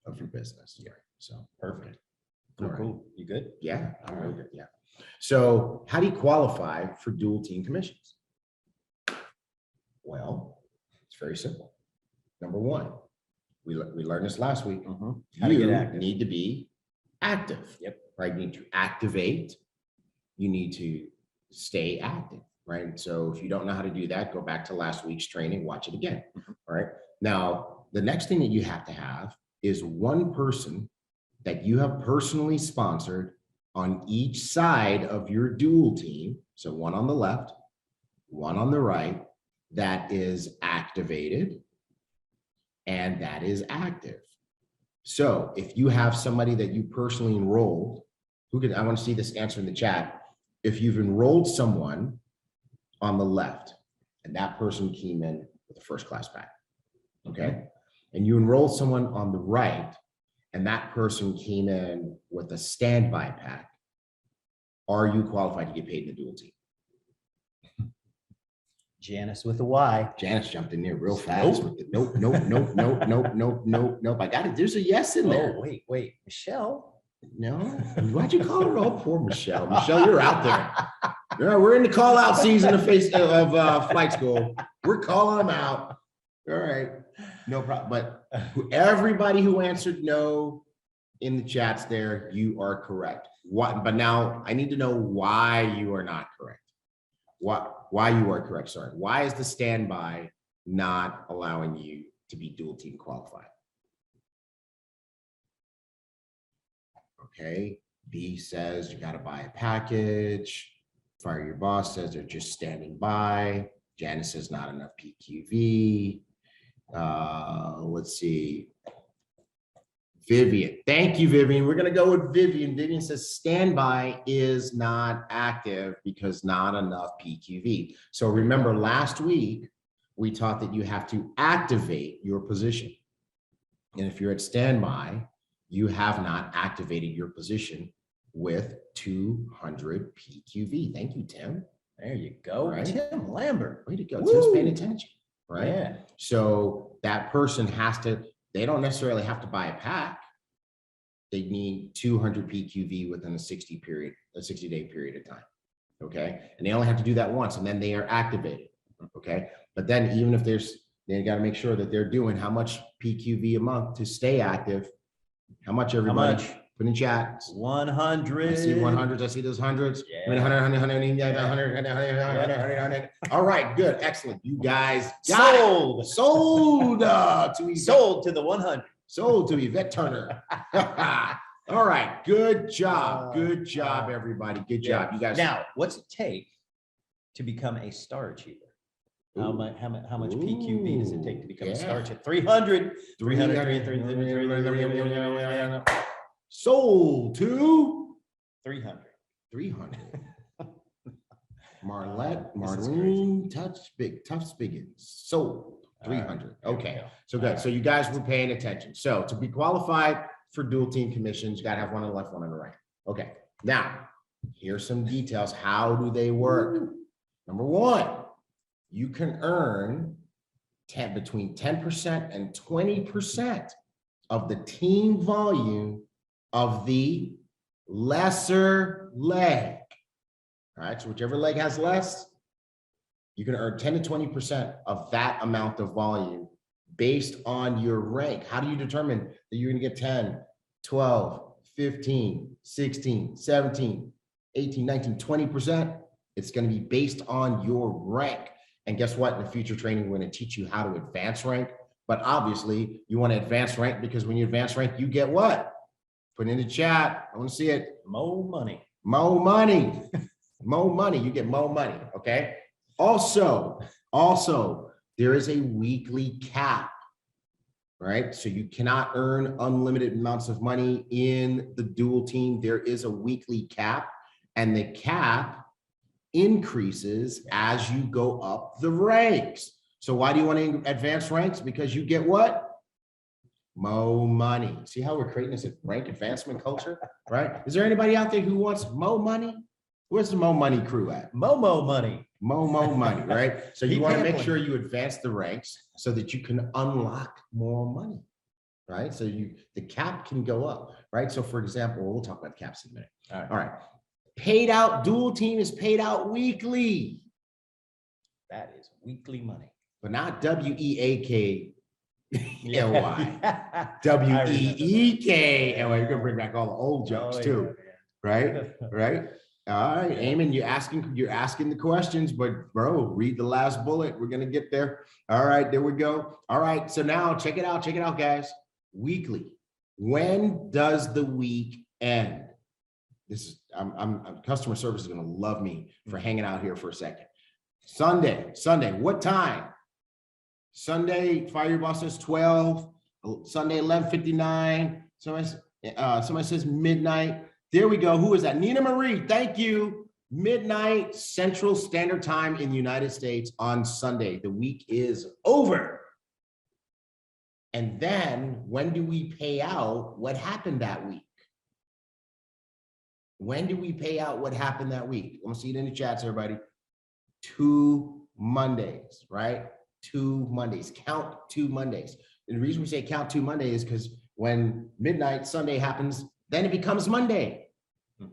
of your business. Yeah. So perfect. Cool. You good? Yeah, I'm really good. Yeah. So how do you qualify for dual team commissions? Well, it's very simple. Number one, we learned this last week. How to get active. Need to be active. Yep. Right. You need to activate. You need to stay active. Right. So if you don't know how to do that, go back to last week's training, watch it again. All right. Now, the next thing that you have to have is one person that you have personally sponsored on each side of your dual team. So one on the left, one on the right, that is activated and that is active. So if you have somebody that you personally enrolled, I want to see this answer in the chat. If you've enrolled someone on the left and that person came in with a first class pack, okay? And you enrolled someone on the right and that person came in with a standby pack, are you qualified to get paid in the dual team? Janice with a Y. Janice jumped in there real fast. With the nope. I got it. There's a yes in there. Oh, wait. Michelle? No. Why'd you call her? Oh, poor Michelle. Michelle, you're out there. Yeah, we're in the call out season of flight school. We're calling them out. All right. No problem. But everybody who answered no in the chats there, you are correct. But now I need to know why you are not correct. Why you are correct, sorry. Why is the standby not allowing you to be dual team qualified? Okay, B says you gotta buy a package. Fire Your Boss says they're just standing by. Janice says not enough PQV. Let's see. Vivian, thank you, Vivian. We're gonna go with Vivian. Vivian says standby is not active because not enough PQV. So remember last week, we taught that you have to activate your position. And if you're at standby, you have not activated your position with 200 PQV. Thank you, Tim. There you go. Right? Tim Lambert. Way to go. Woo. Tim's paying attention, right? Yeah. So that person has to, they don't necessarily have to buy a pack. They need 200 PQV within a 60-day period of time. Okay. And they only have to do that once and then they are activated. Okay. But then even if they got to make sure that they're doing how much PQV a month to stay active. How much, everybody? How much? Put in chat. 100. I see 100s. I see those hundreds. Yeah. 100. All right, good, excellent. You guys sold to Sold to the 100. Sold to Yvette Turner. All right. Good job. Good job, everybody. Good job. You guys. Now, what's it take to become a star achiever? How much PQV does it take to become a star achiever? 300. 300. Sold to 300. 300. Marlene Tough Spiggins. Sold 300. Okay. So good. So you guys were paying attention. So to be qualified for dual team commissions, you got to have one on the left, one on the right. Okay. Now, here's some details. How do they work? Number one, you can earn between 10% and 20% of the team volume of the lesser leg. All right, so whichever leg has less, you can earn 10 to 20% of that amount of volume based on your rank. How do you determine that you're gonna get 10, 12, 15, 16, 17, 18, 19, 20%? It's gonna be based on your rank. And guess what? In the future training, we're gonna teach you how to advance rank. But obviously, you wanna advance rank because when you advance rank, you get what? Put it in the chat. I wanna see it. More money. More money. More money. You get more money, okay? Also, there is a weekly cap, right? So you cannot earn unlimited amounts of money in the dual team. There is a weekly cap, and the cap increases as you go up the ranks. So why do you want to advance ranks? Because you get what? More money. See how we're creating this rank advancement culture, right? Is there anybody out there who wants more money? Where's the Mo Money crew at? Mo money. Mo money, right? So you want to make sure you advance the ranks so that you can unlock more money, right? So the cap can go up, right? So for example, we'll talk about caps in a minute. All right. Paid out, dual team is paid out weekly. That is weekly money. But not W-E-A-K-L-Y. Yeah. W-E-E-K-L-Y. You're going to bring back all the old jokes too, right? Right? All right, Eamon, you're asking the questions, but bro, read the last bullet. We're gonna get there. All right, there we go. All right, so now check it out, guys. Weekly. When does the week end? This is customer service is gonna love me for hanging out here for a second. Sunday. What time? Sunday, Fire Your Boss says 12. Sunday, 11:59. Somebody says midnight. There we go. Who is that? Nina Marie. Thank you. Midnight Central Standard Time in the United States on Sunday. The week is over. And then when do we pay out what happened that week? When do we pay out what happened that week? I want to see it in the chats, everybody. 2 Mondays, right? 2 Mondays. Count 2 Mondays. And the reason we say count 2 Mondays is because when midnight Sunday happens, then it becomes Monday.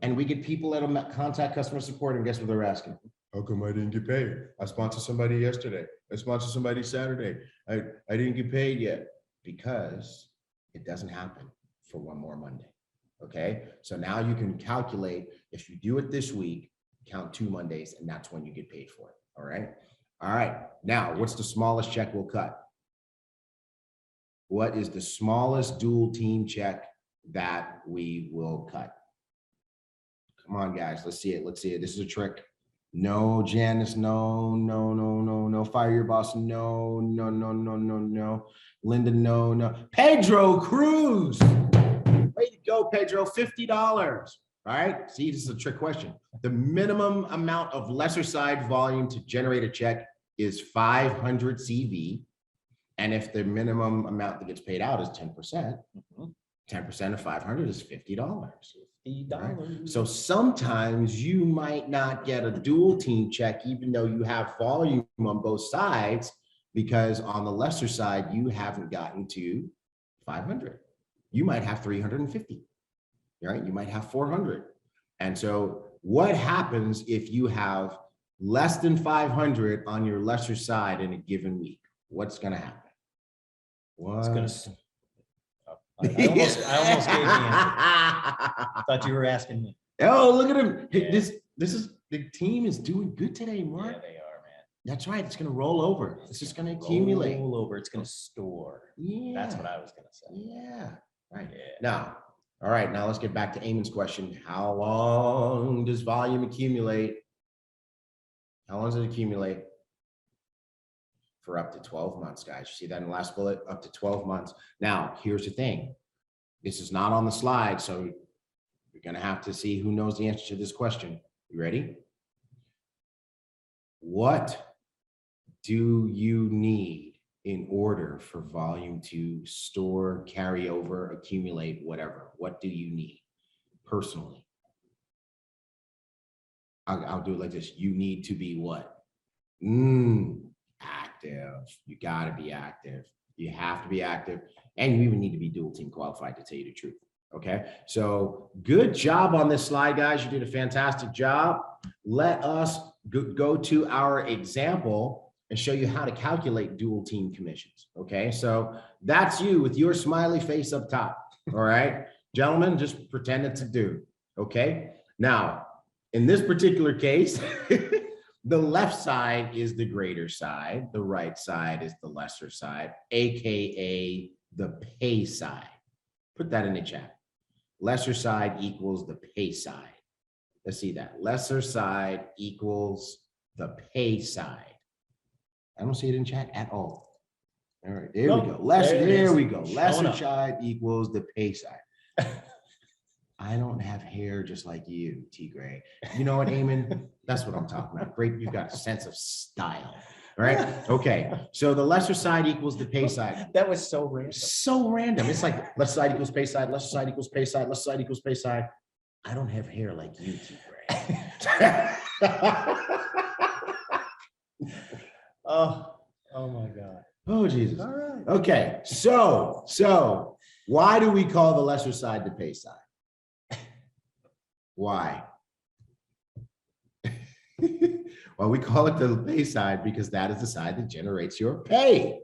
And we get people that'll contact customer support, and guess what they're asking? How come I didn't get paid? I sponsored somebody yesterday. I sponsored somebody Saturday. I didn't get paid yet because it doesn't happen for one more Monday. Okay. So now you can calculate if you do it this week, count 2 Mondays, and that's when you get paid for it. All right. All right. Now, what's the smallest check we'll cut? What is the smallest dual team check that we will cut? Come on, guys. Let's see it. Let's see it. This is a trick. No, Janice. No. Fire Your Boss. No. Linda. No. Pedro Cruz. Way to go, Pedro. $50. All right. See, this is a trick question. The minimum amount of lesser side volume to generate a check is 500 CV. And if the minimum amount that gets paid out is 10%, 10% of 500 is $50. Right? So sometimes you might not get a dual team check, even though you have volume on both sides, because on the lesser side, you haven't gotten to 500. You might have 350, right? You might have 400. And so what happens if you have less than 500 on your lesser side in a given week? What's going to happen? It's going to... I almost gave the answer. I thought you were asking me. Oh, look at him. Yeah. This is the team is doing good today, Mark. Yeah, they are, man. That's right. It's going to roll over. It's just going to accumulate. Roll over. It's going to store. Yeah. That's what I was going to say. Yeah. Right. Yeah. Now, All right, now let's get back to Eamon's question. How long does volume accumulate? How long does it accumulate? For up to 12 months, guys. You see that in the last bullet, up to 12 months. Now, here's the thing. This is not on the slide, so you're going to have to see who knows the answer to this question. You ready? What do you need in order for volume to store, carry over, accumulate, whatever? What do you need personally? I'll do it like this. You need to be what? Active. You got to be active. You have to be active. And you even need to be dual team qualified, to tell you the truth. Okay. So good job on this slide, guys. You did a fantastic job. Let us go to our example and show you how to calculate dual team commissions. Okay. So that's you with your smiley face up top. All right. Gentlemen, just pretend it's a dude. Okay. Now, in this particular case, the left side is the greater side. The right side is the lesser side, AKA the pay side. Put that in the chat. Lesser side equals the pay side. Let's see that. Lesser side equals the pay side. I don't see it in chat at all. All right, there we go. There we go. Lesser side equals the pay side. I don't have hair just like you, T. Gray. You know what, Eamon? That's what I'm talking about. Great, you've got a sense of style. All right. Okay. So the lesser side equals the pay side. That was so random. So random. It's like lesser side equals pay side, lesser side equals pay side, lesser side equals pay side. I don't have hair like you, T. Gray. Oh my God. Oh, Jesus. All right. Okay. So why do we call the lesser side the pay side? Why? Well, we call it the pay side because that is the side that generates your pay.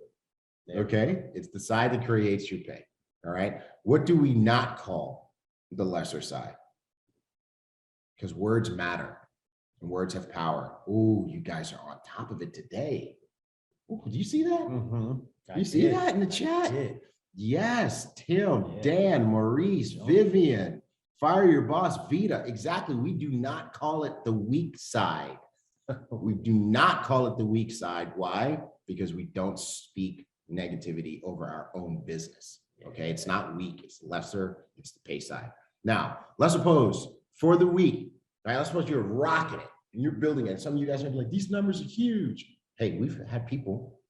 Okay, it's the side that creates your pay. All right. What do we not call the lesser side? Because words matter and words have power. Oh, you guys are on top of it today. Ooh, do you see that? Mm-hmm. You see that in the chat? Yes, Tim, Dan, Maurice, Vivian. Fire your boss, Vita. Exactly. We do not call it the weak side. We do not call it the weak side. Why? Because we don't speak negativity over our own business. Okay. It's not weak. It's lesser. It's the pay side. Now, let's suppose for the week, right? Let's suppose you're rocking it and you're building it. And some of you guys are like, these numbers are huge. Hey, we've had people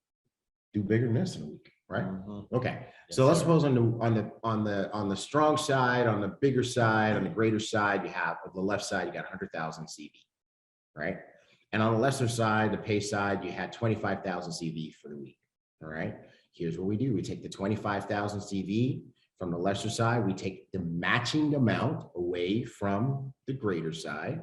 do bigger than this in a week. Right. Okay. So let's suppose on the strong side, on the bigger side, on the greater side, you have on the left side, you got 100,000 CV, right? And on the lesser side, the pay side, you had 25,000 CV for the week. All right. Here's what we do. We take the 25,000 CV from the lesser side. We take the matching amount away from the greater side.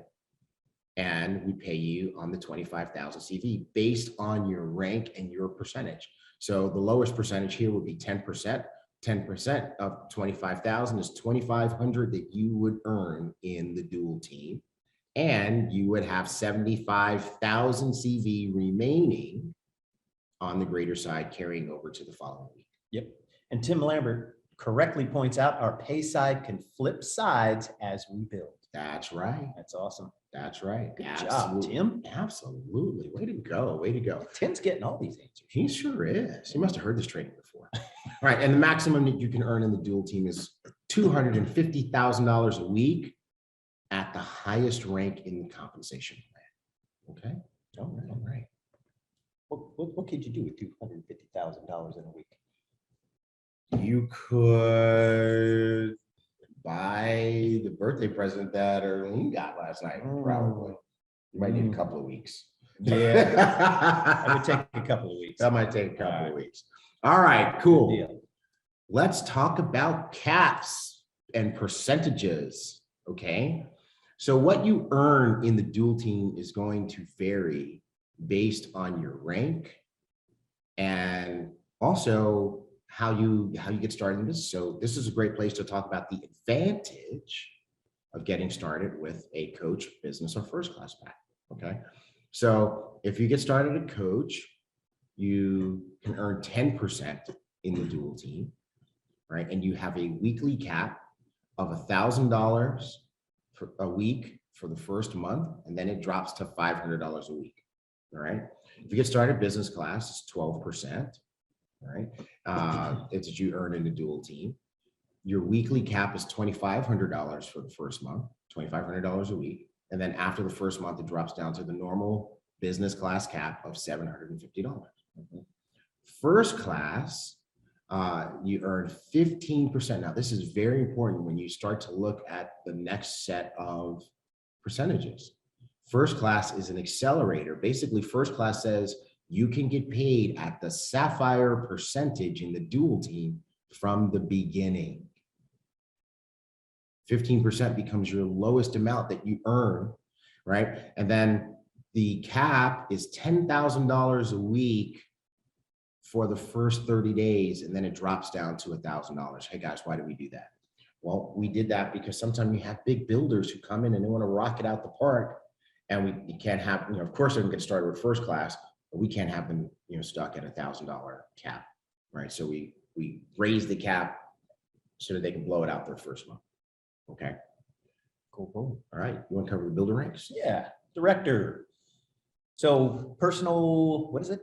And we pay you on the 25,000 CV based on your rank and your percentage. So the lowest percentage here would be 10%. 10% of 25,000 is 2,500 that you would earn in the dual team. And you would have 75,000 CV remaining on the greater side carrying over to the following week. Yep. And Tim Lambert correctly points out our pay side can flip sides as we build. That's right. That's awesome. That's right. Good job, Tim. Absolutely. Way to go. Way to go. Tim's getting all these answers. He sure is. He must have heard this training before. All right. And the maximum that you can earn in the dual team is $250,000 a week at the highest rank in the compensation plan. Okay. All right. All right. What could you do with $250,000 in a week? You could buy the birthday present that Erlene got last night, probably. You might need a couple of weeks. Yeah, that would take a couple of weeks. That might take a couple of weeks. All right, cool. Let's talk about caps and percentages, okay? So what you earn in the dual team is going to vary based on your rank and also how you get started in this. So this is a great place to talk about the advantage of getting started with a coach, business, or first class pack. Okay. So if you get started at coach, you can earn 10% in the dual team, right? And you have a weekly cap of $1,000 for a week for the first month, and then it drops to $500 a week. All right. If you get started business class, it's 12%. All right. It's what you earn in the dual team. Your weekly cap is $2,500 for the first month, $2,500 a week. And then after the first month, it drops down to the normal business class cap of $750. First class, you earn 15%. Now, this is very important when you start to look at the next set of percentages. First class is an accelerator. Basically, first class says you can get paid at the Sapphire percentage in the dual team from the beginning. 15% becomes your lowest amount that you earn, right? And then the cap is $10,000 a week for the first 30 days, and then it drops down to $1,000. Hey guys, why do we do that? Well, we did that because sometimes you have big builders who come in and they want to rock it out the park, and you can't have, of course, they can get started with first class, but we can't have them, stuck at $1,000 cap, right? So we raise the cap so that they can blow it out their first month. Okay. Cool. All right. You want to cover the builder ranks? Yeah. Director. So personal, what is it?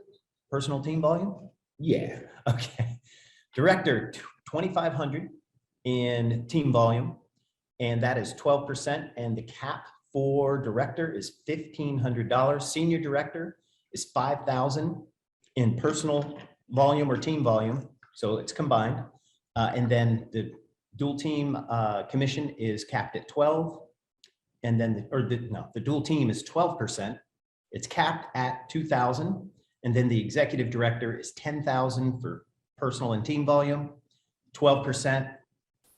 Personal team volume? Yeah. Okay. Director, 2,500 in team volume, and that is 12%. And the cap for director is $1,500. Senior director is 5,000 in personal volume or team volume. So it's combined. And then the dual team commission is capped at 12. And then the dual team is 12%. It's capped at 2,000. And then the executive director is 10,000 for personal and team volume, 12%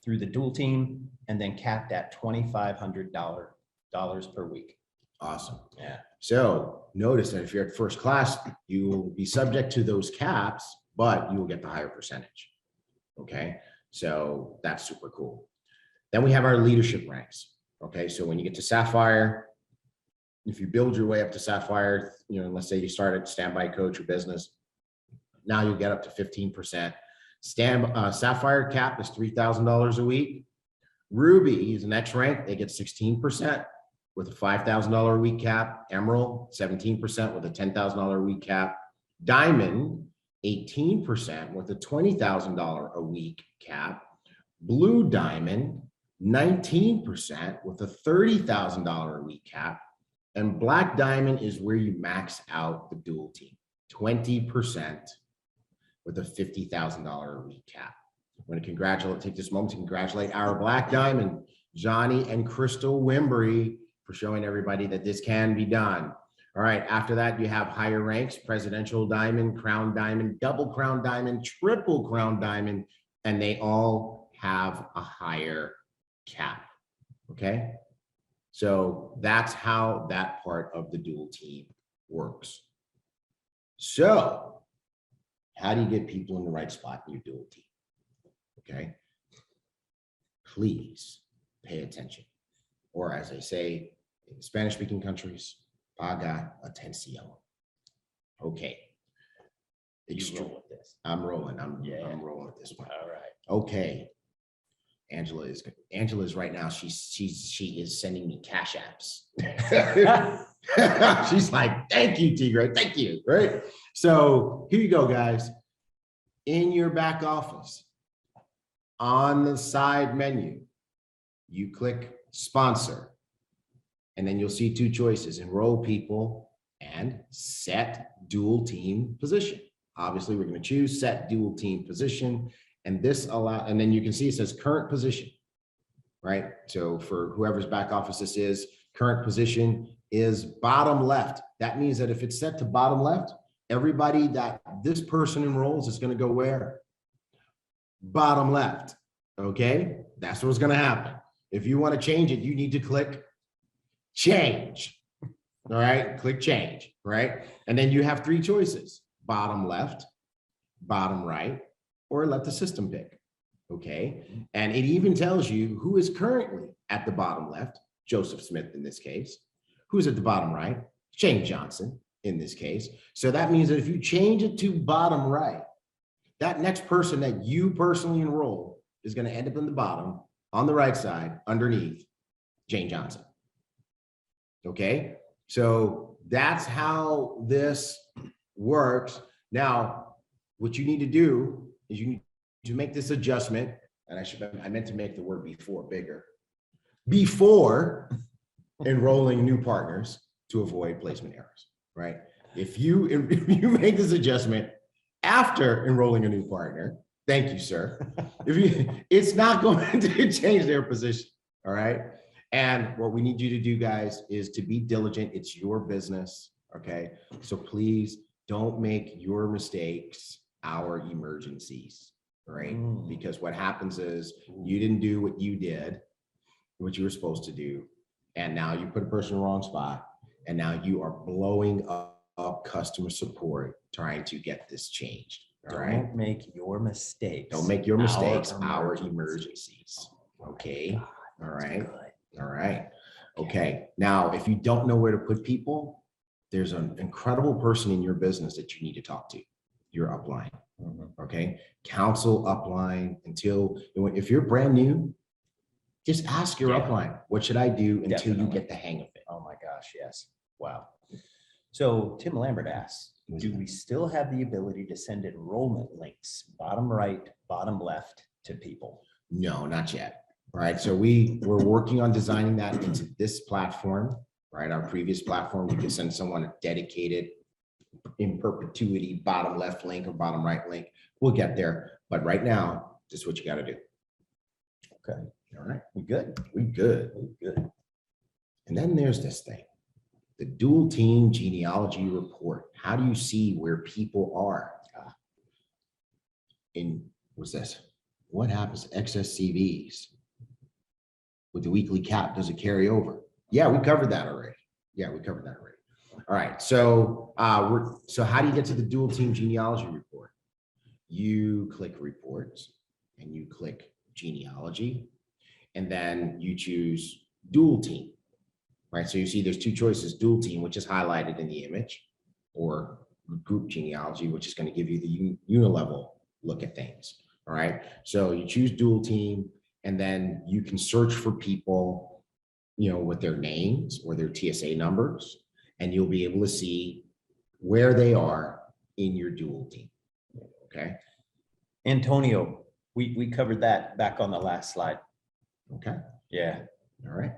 through the dual team, and then capped at $2,500 per week. Awesome. Yeah. So notice that if you're at first class, you will be subject to those caps, but you will get the higher percentage. Okay. So that's super cool. Then we have our leadership ranks. Okay. So when you get to Sapphire, if you build your way up to Sapphire, let's say you start at standby coach or business, now you'll get up to 15%. Sapphire cap is $3,000 a week. Ruby is the next rank. They get 16% with a $5,000 a week cap. Emerald, 17% with a $10,000 a week cap. Diamond, 18% with a $20,000 a week cap. Blue Diamond, 19% with a $30,000 a week cap. And Black Diamond is where you max out the dual team, 20% with a $50,000 a week cap. I want to take this moment to congratulate our Black Diamond, Johnny and Crystal Wimbury, for showing everybody that this can be done. All right, after that, you have higher ranks: Presidential Diamond, Crown Diamond, Double Crown Diamond, Triple Crown Diamond, and they all have a higher cap, okay? So that's how that part of the dual team works. So how do you get people in the right spot in your dual team? Okay. Please pay attention. Or as they say in Spanish speaking countries, paga atención. Okay. You roll with this. I'm rolling. I'm rolling with this one. All right. Okay. Angela is right now. She is sending me cash apps. She's like, thank you, Tigre. Thank you. Right. So here you go, guys. In your back office, on the side menu, you click sponsor, and then you'll see two choices: enroll people and set dual team position. Obviously, we're going to choose set dual team position. And and then you can see it says current position, right? So for whoever's back office this is, current position is bottom left. That means that if it's set to bottom left, everybody that this person enrolls is going to go where? Bottom left. Okay, that's what's going to happen. If you want to change it, you need to click change. All right, click change, right? And then you have three choices: bottom left, bottom right, or let the system pick. Okay. And it even tells you who is currently at the bottom left, Joseph Smith in this case, who's at the bottom right, Shane Johnson in this case. So that means that if you change it to bottom right, that next person that you personally enroll is going to end up in the bottom, on the right side, underneath Jane Johnson. Okay, so that's how this works. Now, what you need to do is you need to make this adjustment, and I meant to make the word before bigger. Before enrolling new partners to avoid placement errors, right? If you make this adjustment after enrolling a new partner, thank you, sir. It's not going to change their position, all right? And what we need you to do, guys, is to be diligent. It's your business, okay? So please don't make your mistakes our emergencies, right? Because what happens is you didn't do what you did, what you were supposed to do, and now you put a person in the wrong spot, and now you are blowing up customer support trying to get this changed. All right. Don't make your mistakes. Don't make your mistakes our emergencies. Okay. All right. All right. Okay. Now, if you don't know where to put people, there's an incredible person in your business that you need to talk to, your upline. Okay. Counsel upline until, if you're brand new, just ask your upline, what should I do until you get the hang of it? Oh my gosh, yes. Wow. So Tim Lambert asks, do we still have the ability to send enrollment links, bottom right, bottom left, to people? No, not yet. All right. So we're working on designing that into this platform, right? Our previous platform, we can send someone a dedicated in perpetuity bottom left link or bottom right link. We'll get there. But right now, this is what you got to do. Okay. All right. We good? We good. We good. And then there's this thing, the dual team genealogy report. How do you see where people are? What's this? What happens to excess CVs? With the weekly cap, does it carry over? Yeah, we covered that already. All right. So so how do you get to the dual team genealogy report? You click reports and you click genealogy, and then you choose dual team, right? So you see there's two choices, dual team, which is highlighted in the image, or group genealogy, which is going to give you the Unilevel look at things. All right. So you choose dual team, and then you can search for people, with their names or their TSA numbers, and you'll be able to see where they are in your dual team. Okay. Antonio, we covered that back on the last slide. Okay. Yeah. All right.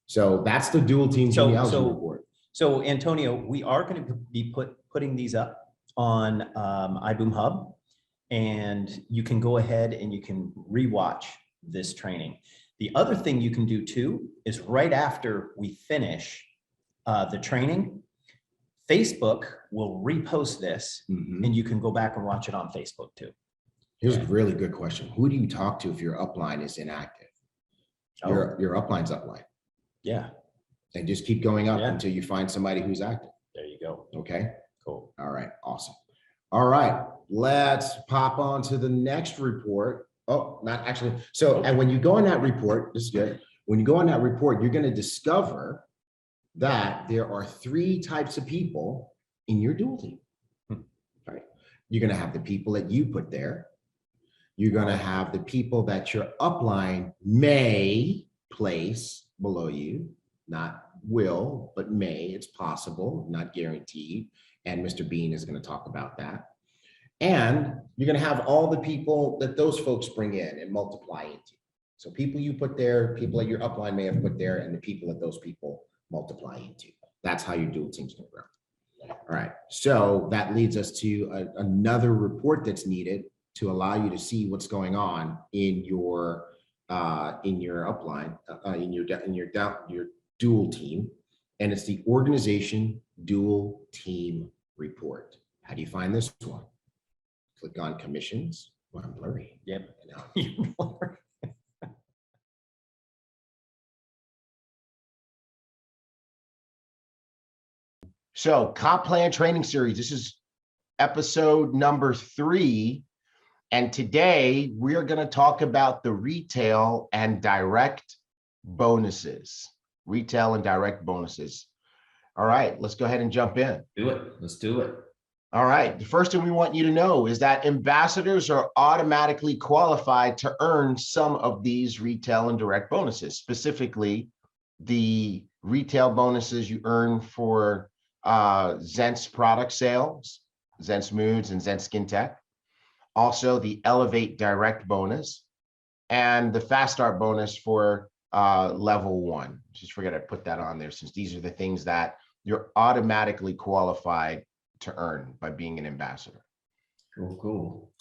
So that's the dual team genealogy report. So Antonio, we are going to be putting these up on iBoom Hub, and you can go ahead and you can rewatch this training. The other thing you can do too is right after we finish the training, Facebook will repost this, and you can go back and watch it on Facebook too. Here's a really good question. Who do you talk to if your upline is inactive? Your upline's upline. Yeah. And just keep going up until you find somebody who's active. There you go. Okay. Cool. All right. Awesome. All right. Let's pop on to the next report. Oh, not actually. So, and when you go on that report, this is good. When you go on that report, you're going to discover that there are 3 types of people in your dual team. Right. You're going to have the people that you put there. You're going to have the people that your upline may place below you, not will, but may. It's possible, not guaranteed. And Mr. Bean is going to talk about that. And you're going to have all the people that those folks bring in and multiply into. So people you put there, people that your upline may have put there, and the people that those people multiply into. That's how your dual team's going to grow. All right. So that leads us to another report that's needed to allow you to see what's going on in your upline, in your dual team, and it's the organization dual team report. How do you find this one? Click on commissions. Well, I'm blurry. Yep. So comp plan training series. This is episode number 3. And today we're going to talk about the retail and direct bonuses. Retail and direct bonuses. All right, let's go ahead and jump in. Do it. Let's do it. All right. The first thing we want you to know is that ambassadors are automatically qualified to earn some of these retail and direct bonuses, specifically the retail bonuses you earn for Zent's product sales, Zent's Moods and Zent Skin Tech. Also the Elevate Direct bonus and the Fast Start bonus for level 1. Just forget I put that on there, since these are the things that you're automatically qualified to earn by being an ambassador. Cool, cool.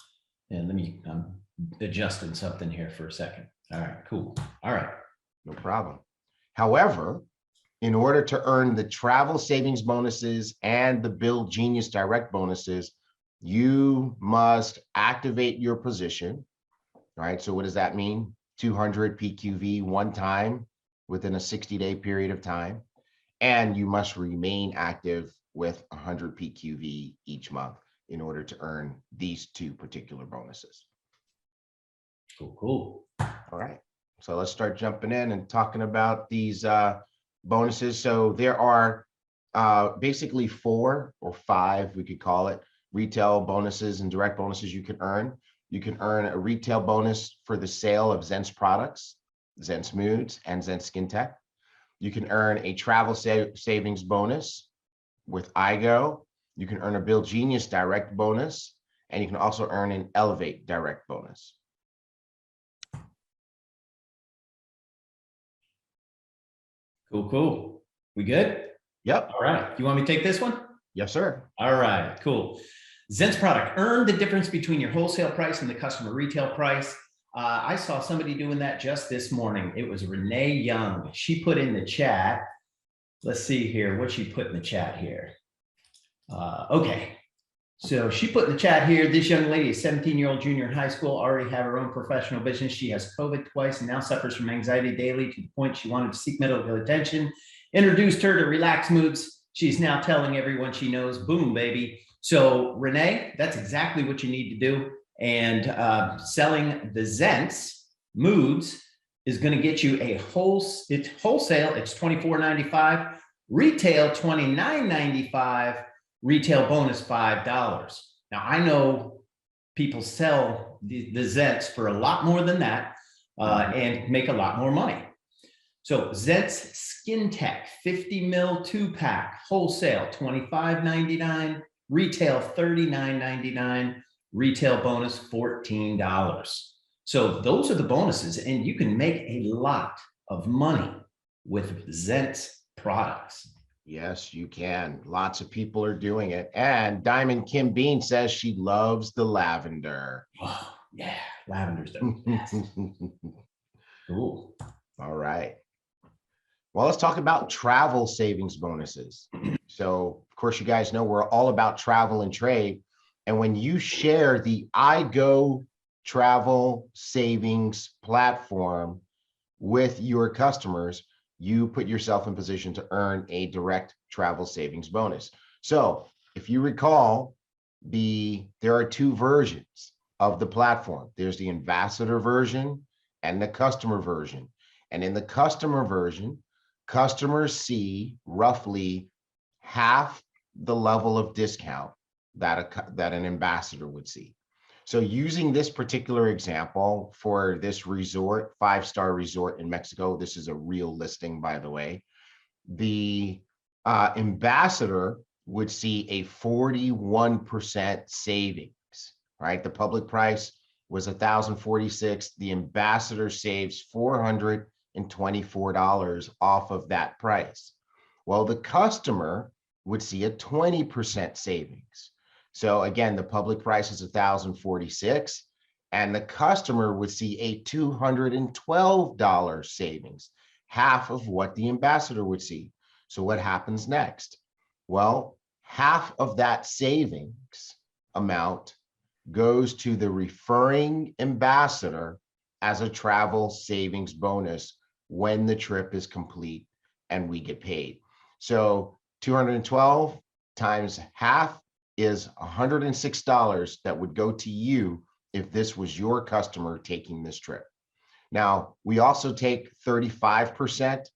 And I'm adjusting something here for a second. All right, cool. All right. No problem. However, in order to earn the travel savings bonuses and the Build Genius Direct bonuses, you must activate your position. All right, so what does that mean? 200 PQV one time within a 60-day period of time. And you must remain active with 100 PQV each month in order to earn these two particular bonuses. Cool, cool. All right, so let's start jumping in and talking about these bonuses. So there are basically 4 or 5, we could call it, retail bonuses and direct bonuses you can earn. You can earn a retail bonus for the sale of Zent's products, Zent's Moods, and Zent Skin Tech. You can earn a travel savings bonus with iGo. You can earn a Build Genius Direct bonus, and you can also earn an Elevate Direct bonus. Cool, cool. We good? Yep. All right. You want me to take this one? Yes, sir. All right, cool. Zent's product, earn the difference between your wholesale price and the customer retail price. I saw somebody doing that just this morning. It was Renee Young. She put in the chat. Let's see here what she put in the chat here. Okay. So she put in the chat here, this young lady is 17-year-old junior in high school, already had her own professional business. She has COVID twice and now suffers from anxiety daily to the point she wanted to seek medical attention. Introduced her to Relax Moods. She's now telling everyone she knows, boom, baby. So Renee, that's exactly what you need to do. And selling the Zent's Moods is going to get you a wholesale. It's $24.95, retail $29.95, retail bonus $5. Now I know people sell the Zent's for a lot more than that and make a lot more money. So Zent's Skin Tech 50 mil 2-pack wholesale $25.99, retail $39.99. Retail bonus $14. So those are the bonuses, and you can make a lot of money with Zent's products. Yes, you can. Lots of people are doing it. And Diamond Kim Bean says she loves the lavender. Oh, yeah, lavender's the best. Cool. All right. Well, let's talk about travel savings bonuses. So, of course, you guys know we're all about travel and trade. And when you share the iGo travel savings platform with your customers, you put yourself in position to earn a direct travel savings bonus. So if you recall, there are 2 versions of the platform. There's the ambassador version and the customer version. And in the customer version, customers see roughly half the level of discount that an ambassador would see. So using this particular example for this resort, 5-star resort in Mexico, this is a real listing, by the way, the ambassador would see a 41% savings, right? The public price was $1,046. The ambassador saves $424 off of that price. Well, the customer would see a 20% savings. So again, the public price is $1,046, and the customer would see a $212 savings, half of what the ambassador would see. So what happens next? Well, half of that savings amount goes to the referring ambassador as a travel savings bonus when the trip is complete and we get paid. So 212 times half is $106 that would go to you if this was your customer taking this trip. Now, we also take 35%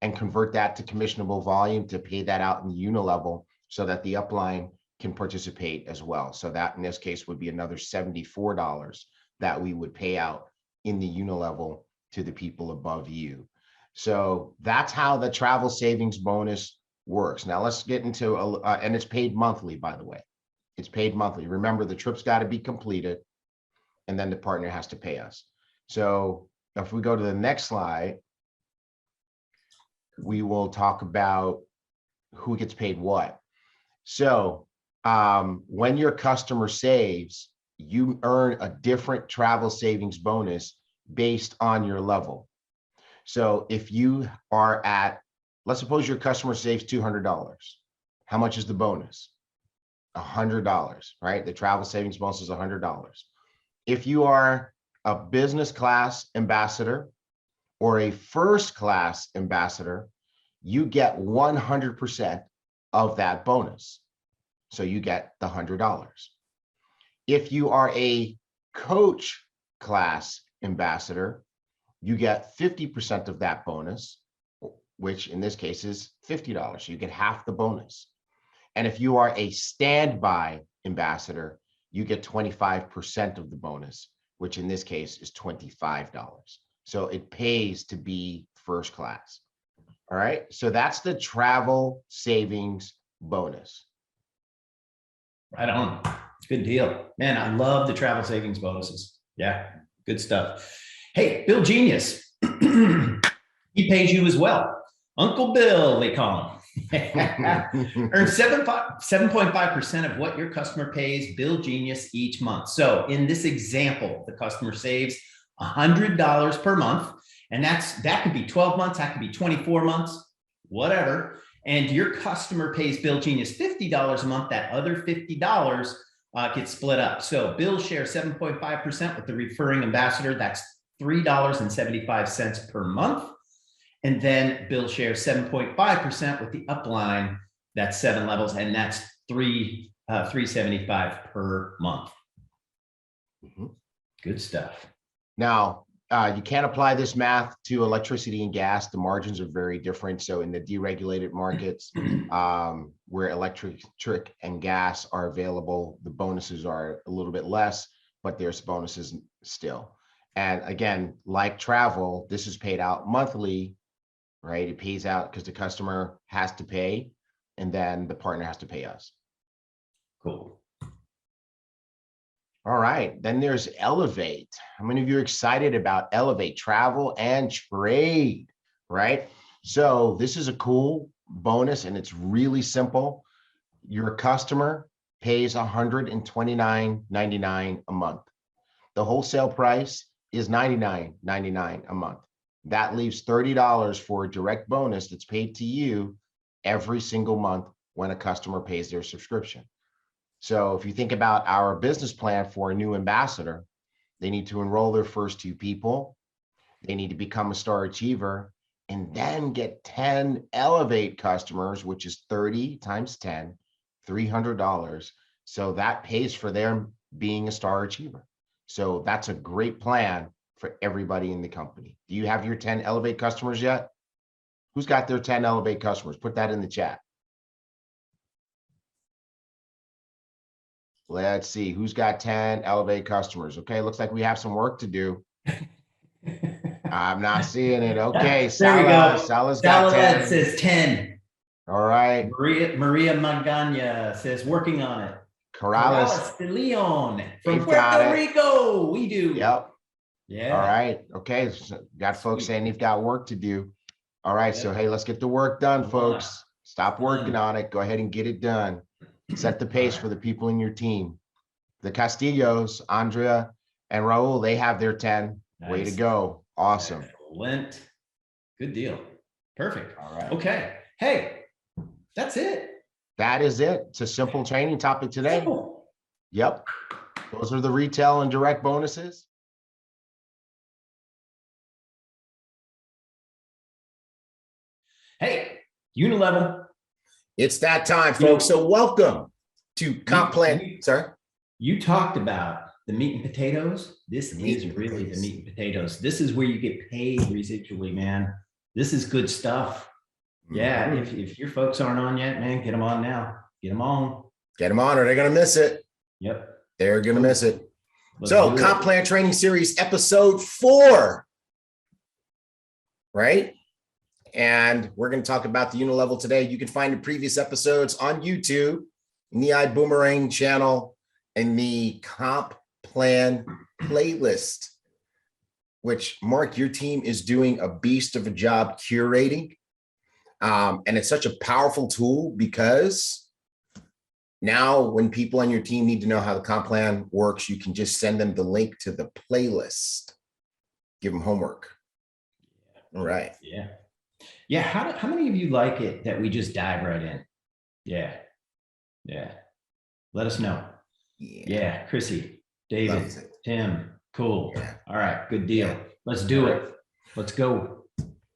and convert that to commissionable volume to pay that out in the Unilevel so that the upline can participate as well. So that in this case would be another $74 that we would pay out in the Unilevel to the people above you. So that's how the travel savings bonus works. Now let's get into, and it's paid monthly, by the way. It's paid monthly. Remember, the trip's got to be completed, and then the partner has to pay us. So if we go to the next slide, we will talk about who gets paid what. So when your customer saves, you earn a different travel savings bonus based on your level. So if you are at, let's suppose your customer saves $200. How much is the bonus? $100, right? The travel savings bonus is $100. If you are a business class ambassador or a first class ambassador, you get 100% of that bonus. So you get the $100. If you are a coach class ambassador, you get 50% of that bonus, which in this case is $50. So you get half the bonus. And if you are a standby ambassador, you get 25% of the bonus, which in this case is $25. So it pays to be first class. All right. So that's the travel savings bonus. Right on. Good deal. Man, I love the travel savings bonuses. Yeah, good stuff. Hey, Bill Genius. He pays you as well. Uncle Bill, they call him. Earn 7.5% of what your customer pays Bill Genius each month. So in this example, the customer saves $100 per month. And that could be 12 months, that could be 24 months, whatever. And your customer pays Bill Genius $50 a month. That other $50 gets split up. So Bill shares 7.5% with the referring ambassador. That's $3.75 per month. And then Bill shares 7.5% with the upline. That's 7 levels, and that's $3.75 per month. Mm-hmm. Good stuff. Now, you can't apply this math to electricity and gas. The margins are very different. So in the deregulated markets, where electric and gas are available, the bonuses are a little bit less, but there's bonuses still. And again, like travel, this is paid out monthly, right? It pays out because the customer has to pay, and then the partner has to pay us. Cool. All right, then there's Elevate. How many of you are excited about Elevate travel and trade, right? So this is a cool bonus, and it's really simple. Your customer pays $129.99 a month. The wholesale price is $99.99 a month. That leaves $30 for a direct bonus that's paid to you every single month when a customer pays their subscription. So if you think about our business plan for a new ambassador, they need to enroll their first 2 people. They need to become a star achiever and then get 10 Elevate customers, which is 30 times 10, $300. So that pays for them being a star achiever. So that's a great plan for everybody in the company. Do you have your 10 Elevate customers yet? Who's got their 10 Elevate customers? Put that in the chat. Let's see who's got 10 Elevate customers. Okay, looks like we have some work to do. I'm not seeing it. Okay, there we go. Salah's got 10. Says 10. All right. Maria Magana says working on it. Corrales de Leon from They've got Puerto it. Rico. We do. Yep. Yeah. All right. Okay. So got folks saying you've got work to do. All right. So, hey, let's get the work done, folks. Stop working on it. Go ahead and get it done. Set the pace for the people in your team. The Castillos, Andrea and Raul, they have their 10. Nice. Way to go. Awesome. Excellent. Good deal. Perfect. All right. Okay. Hey, that's it. That is it. It's a simple training topic today. Simple. Yep. Those are the retail and direct bonuses. Hey, Unilevel. It's that time, folks. So welcome to Comp Plan. Sorry. You talked about the meat and potatoes. This is really the meat and potatoes. This is where you get paid residually, man. This is good stuff. Yeah. If your folks aren't on yet, man, get them on now. Get them on. Get them on or they're going to miss it. Yep. They're going to miss it. Let's So do Comp it. Plan Training Series, episode 4, right? And we're going to talk about the Unilevel today. You can find the previous episodes on YouTube, in the iBuumerang channel, and the Comp Plan playlist, which, Mark, your team is doing a beast of a job curating. And it's such a powerful tool because now when people on your team need to know how the comp plan works, you can just send them the link to the playlist, give them homework. All right. Yeah. Yeah. How many of you like it that we just dive right in? Yeah. Yeah. Let us know. Yeah. Chrissy, David, Tim. Cool. Yeah. All right. Good deal. Yeah. Let's do it. Let's go.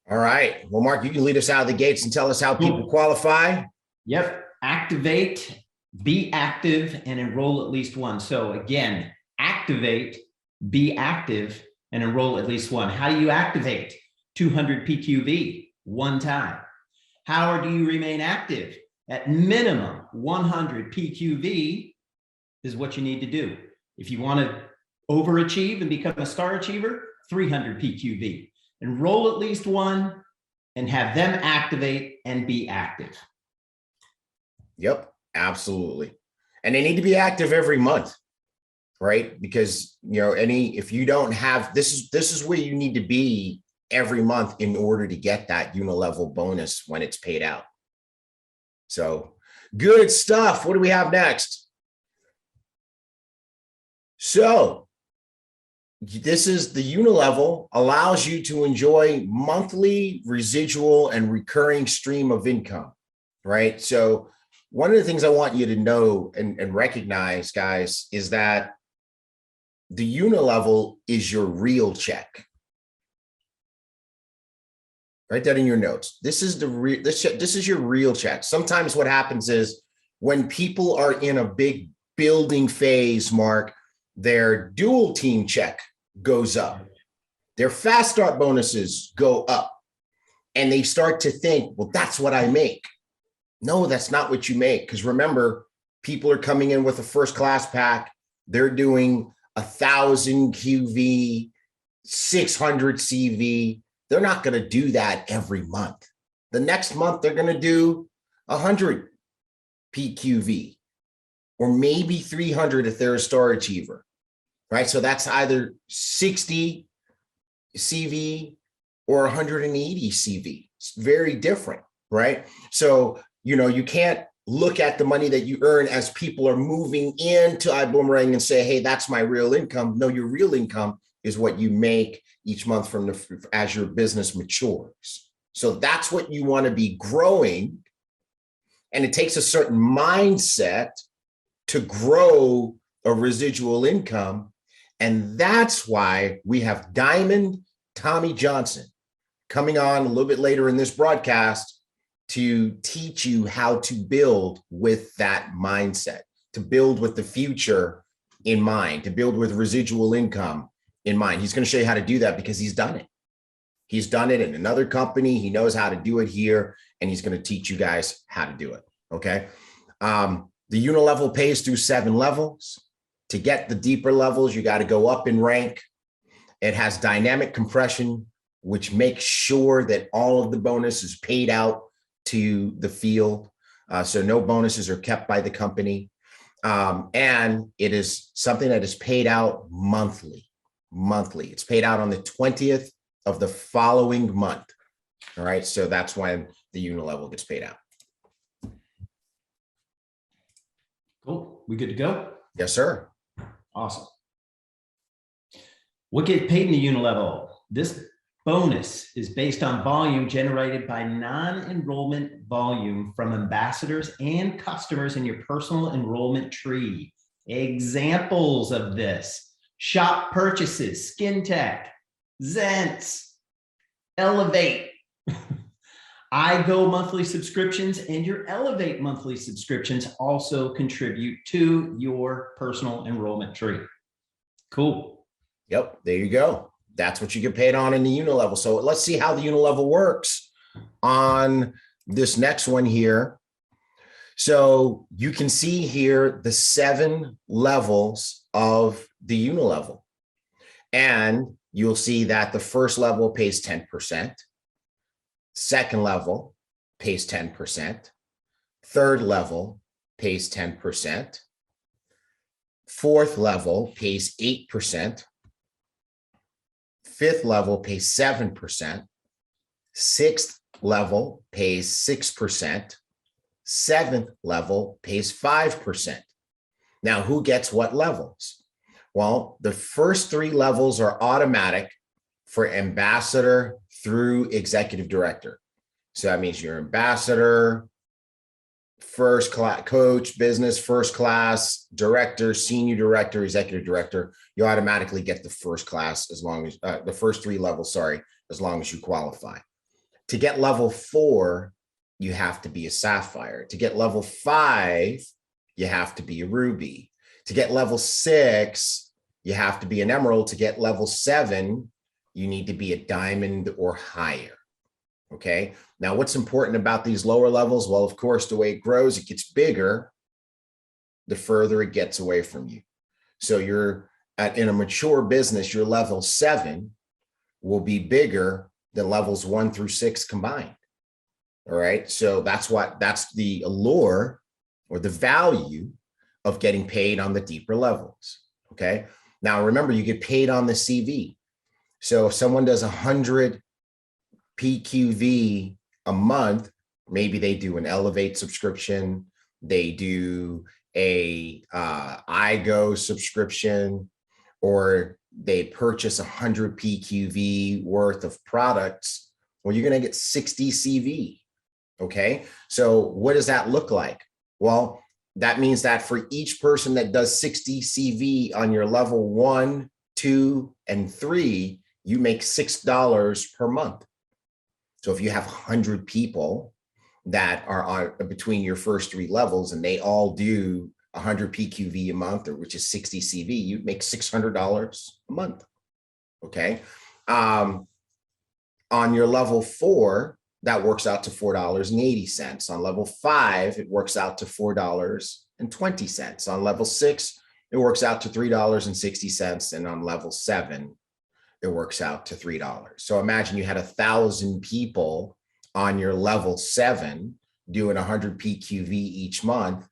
All right. Well, Mark, you can lead us out of the gates and tell us how people qualify. Yep. Activate, be active, and enroll at least one. So again, activate, be active, and enroll at least one. How do you activate? 200 PQV, one time. How do you remain active? At minimum, 100 PQV is what you need to do. If you want to overachieve and become a star achiever, 300 PQV. Enroll at least one and have them activate and be active. Yep, absolutely. And they need to be active every month, right? Because, if you don't have, this is where you need to be every month in order to get that Unilevel bonus when it's paid out. So good stuff. What do we have next? So this is the Unilevel allows you to enjoy monthly residual and recurring stream of income, right? So one of the things I want you to know and recognize, guys, is that the Unilevel is your real check. Write that in your notes. This is this is your real check. Sometimes what happens is when people are in a big building phase, Mark, their dual team check goes up. Their fast start bonuses go up. And they start to think, well, that's what I make. No, that's not what you make. Because remember, people are coming in with a first class pack. They're doing 1,000 QV, 600 CV. They're not going to do that every month. The next month, they're going to do 100 PQV or maybe 300 if they're a star achiever, right? So that's either 60 CV or 180 CV. It's very different, right? So, you can't look at the money that you earn as people are moving into iBuumerang and say, hey, that's my real income. No, your real income is what you make each month as your business matures. So that's what you want to be growing. And it takes a certain mindset to grow a residual income. And that's why we have Diamond Tommy Johnson coming on a little bit later in this broadcast to teach you how to build with that mindset, to build with the future in mind, to build with residual income in mind. He's going to show you how to do that because he's done it. He's done it in another company. He knows how to do it here, and he's going to teach you guys how to do it. Okay. The Unilevel pays through 7 levels. To get the deeper levels, you got to go up in rank. It has dynamic compression, which makes sure that all of the bonus is paid out to the field. So no bonuses are kept by the company. And it is something that is paid out monthly. It's paid out on the 20th of the following month. All right. So that's when the Unilevel gets paid out. Cool. We good to go? Yes, sir. Awesome. What gets paid in the Unilevel? This bonus is based on volume generated by non-enrollment volume from ambassadors and customers in your personal enrollment tree. Examples of this: shop purchases, Skin Tech, Zents, Elevate, iGo monthly subscriptions, and your Elevate monthly subscriptions also contribute to your personal enrollment tree. Cool. Yep, there you go. That's what you get paid on in the Unilevel. So let's see how the Unilevel works on this next one here. So you can see here the 7 levels of the Unilevel. And you'll see that the first level pays 10%. Second level pays 10%. Third level pays 10%. Fourth level pays 8%. Fifth level pays 7%. Sixth level pays 6%. Seventh level pays 5%. Now, who gets what levels? Well, the first 3 levels are automatic for ambassador through executive director. So that means you're ambassador, first class coach, business, first class, director, senior director, executive director. You automatically get the first class as long as the first 3 levels, as long as you qualify. To get level 4, you have to be a sapphire. To get level 5, you have to be a ruby. To get level 6, you have to be an emerald. To get level 7, you need to be a diamond or higher. Okay. Now, what's important about these lower levels? Well, of course, the way it grows, it gets bigger the further it gets away from you. So in a mature business, your level 7 will be bigger than levels 1 through 6 combined. All right. So that's the allure or the value of getting paid on the deeper levels. Okay. Now, remember, you get paid on the CV. So if someone does 100 PQV a month, maybe they do an Elevate subscription, they do a iGo subscription, or they purchase 100 PQV worth of products, well, you're going to get 60 CV. Okay. So what does that look like? Well, that means that for each person that does 60 CV on your level 1, 2, and 3, you make $6 per month. So if you have 100 people that are between your first 3 levels and they all do 100 PQV a month, or which is 60 CV, you make $600 a month. Okay. On your level 4, that works out to $4.80. On level 5, it works out to $4.20. On level 6, it works out to $3.60. And on level 7, it works out to $3. So imagine you had 1,000 people on your level 7 doing 100 PQV each month,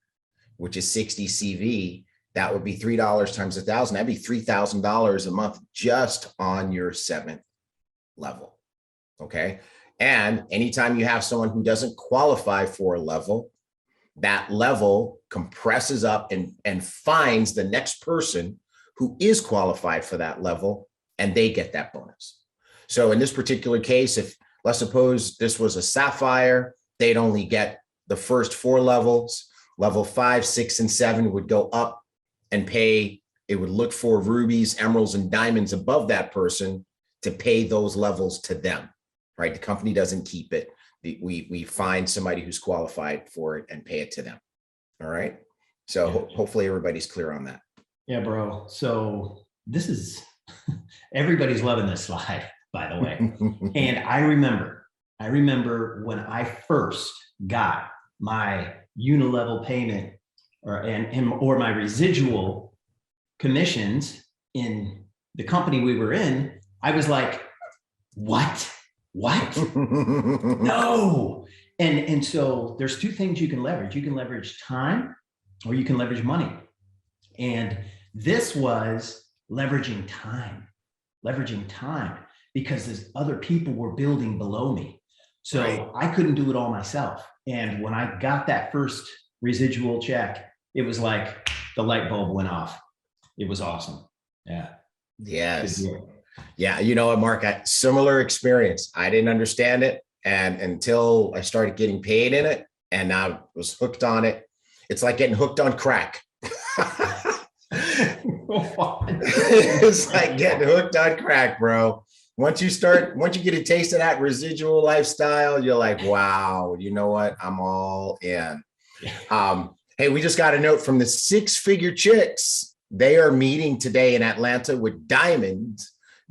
which is 60 CV. That would be $3 times 1,000. That'd be $3,000 a month just on your 7th level. Okay. And anytime you have someone who doesn't qualify for a level, that level compresses up and finds the next person who is qualified for that level, and they get that bonus. So in this particular case, if let's suppose this was a sapphire, they'd only get the first 4 levels. Level 5, 6, and 7 would go up and pay. It would look for rubies, emeralds, and diamonds above that person to pay those levels to them, right? The company doesn't keep it. We find somebody who's qualified for it and pay it to them. All right. So hopefully everybody's clear on that. Yeah, bro. So this is, everybody's loving this slide, by the way. And I remember when I first got my Unilevel payment or my residual commissions in the company we were in, I was like, what? No. And so there's 2 things you can leverage. You can leverage time or you can leverage money. And this was leveraging time because there's other people were building below me. So right. I couldn't do it all myself. And when I got that first residual check, it was like the light bulb went off. It was awesome. Yeah. Yes. Yeah. You know what, Mark, similar experience. I didn't understand it. And until I started getting paid in it, and I was hooked on it. It's like getting hooked on crack. It's like getting hooked on crack, bro. Once you get a taste of that residual lifestyle, you're like, wow, you know what? I'm all in. Hey, we just got a note from the 6-Figure Chicks. They are meeting today in Atlanta with Diamond,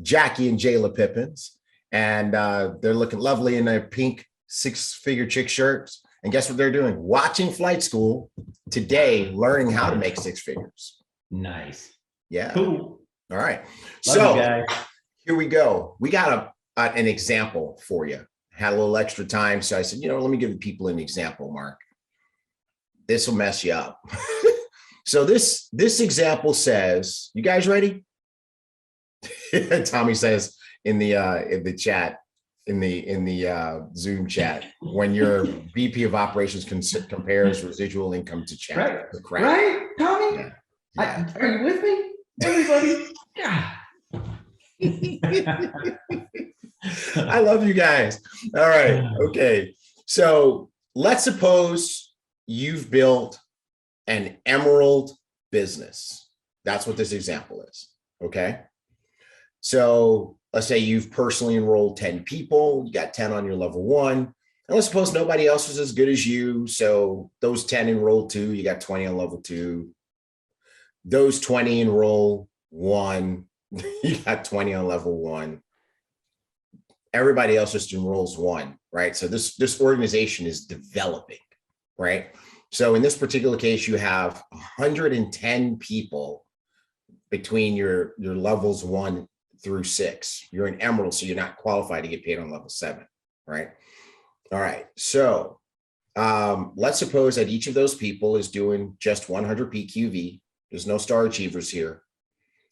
Jackie and Jayla Pippins. And they're looking lovely in their pink 6-Figure Chick shirts. And guess what they're doing? Watching Flight School today, learning how to make six figures. Nice. Yeah. Cool. All right. Love So you guys. here we go. We got an example for you. Had a little extra time. So I said, let me give the people an example, Mark. This will mess you up. So this example says, you guys ready? Tommy says in the chat, in the Zoom chat, when your VP of operations compares residual income to chapter. Right, Tommy? Yeah. Are you with me, everybody? I love you guys. All right. Okay. So let's suppose you've built an emerald business. That's what this example is. Okay. So let's say you've personally enrolled 10 people, you got 10 on your level 1. And let's suppose nobody else was as good as you. So those 10 enrolled 2, you got 20 on level 2. Those 20 enroll 1, you got 20 on level 1. Everybody else just enrolls 1, right? So this organization is developing, right? So in this particular case, you have 110 people between your levels 1 through 6. You're an emerald, so you're not qualified to get paid on level 7, right? All right. So let's suppose that each of those people is doing just 100 PQV. There's no star achievers here.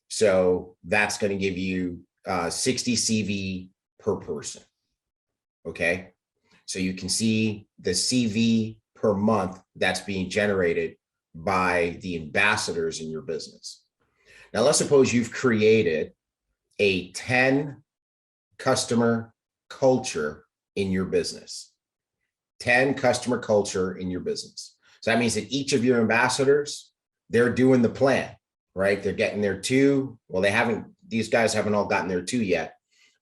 So that's going to give you 60 CV per person. Okay. So you can see the CV per month that's being generated by the ambassadors in your business. Now, let's suppose you've created a 10 customer culture in your business. 10 customer culture in your business. So that means that each of your ambassadors, they're doing the plan, right? They're getting their 2. Well, these guys haven't all gotten their 2 yet,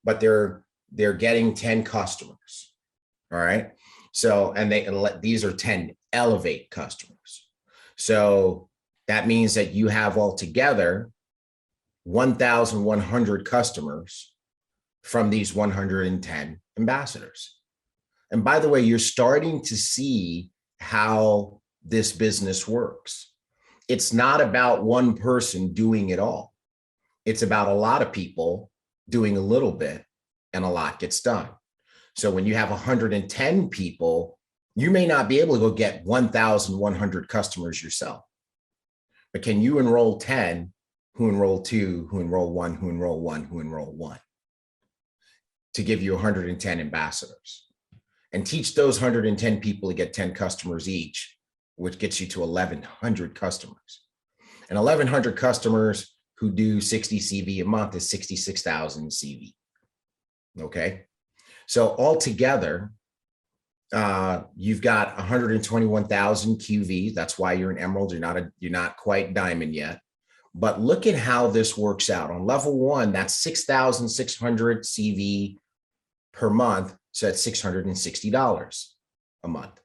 but they're getting 10 customers. All right. So, these are 10 elevate customers. So that means that you have altogether 1,100 customers from these 110 ambassadors. And by the way, you're starting to see how this business works. It's not about one person doing it all. It's about a lot of people doing a little bit, and a lot gets done. So when you have 110 people, you may not be able to go get 1,100 customers yourself. But can you enroll 10 who enroll 2, who enroll 1, who enroll 1, who enroll 1 to give you 110 ambassadors, and teach those 110 people to get 10 customers each, which gets you to 1,100 customers. And 1,100 customers who do 60 CV a month is 66,000 CV. Okay. So altogether, you've got 121,000 QV. That's why you're an emerald. You're not quite diamond yet. But look at how this works out. On level 1, that's 6,600 CV per month. So that's $660 a month.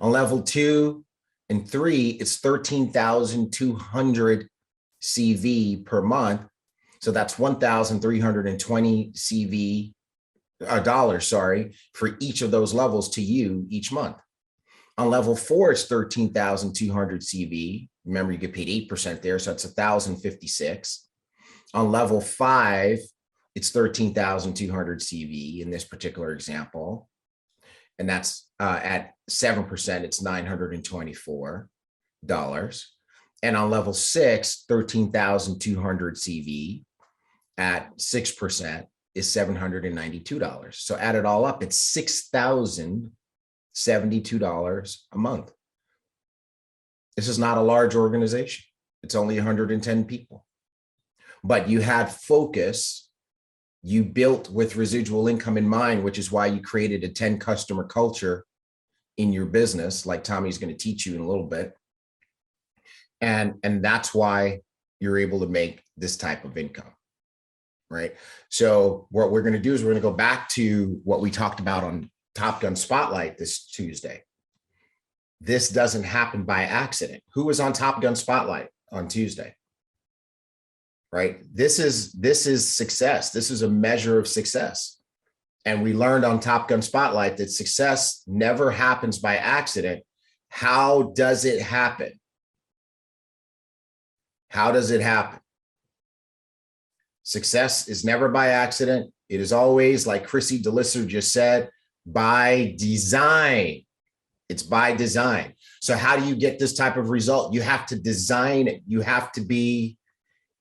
On level 2 and 3, it's 13,200 CV per month. So that's 1,320 CV dollars, for each of those levels to you each month. On level 4, it's 13,200 CV. Remember, you get paid 8% there, so it's 1,056. On level 5, it's 13,200 CV in this particular example, and that's at 7%, it's $924. And on level 6, 13,200 CV at 6% is $792. So add it all up, it's $6,072 a month. This is not a large organization. It's only 110 people. But you had focus. You built with residual income in mind, which is why you created a 10 customer culture in your business, like Tommy's going to teach you in a little bit. And that's why you're able to make this type of income. Right. So what we're going to do is we're going to go back to what we talked about on Top Gun Spotlight this Tuesday. This doesn't happen by accident. Who was on Top Gun Spotlight on Tuesday? Right. This is success. This is a measure of success. And we learned on Top Gun Spotlight that success never happens by accident. How does it happen? How does it happen? Success is never by accident. It is always, like Chrissy DeLisser just said, by design. It's by design. So how do you get this type of result? You have to design it. You have to be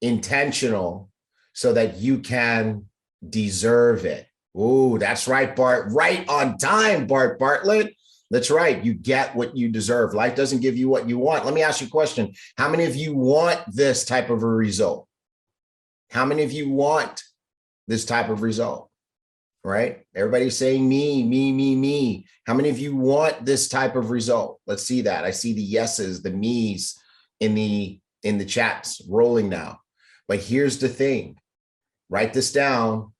intentional so that you can deserve it. Oh, that's right, Bart. Right on time, Bart Bartlett. That's right. You get what you deserve. Life doesn't give you what you want. Let me ask you a question. How many of you want this type of a result? How many of you want this type of result? Right? Everybody's saying me, me, me, me. How many of you want this type of result? Let's see that. I see the yeses, the me's in the chats rolling now. But here's the thing. Write this down.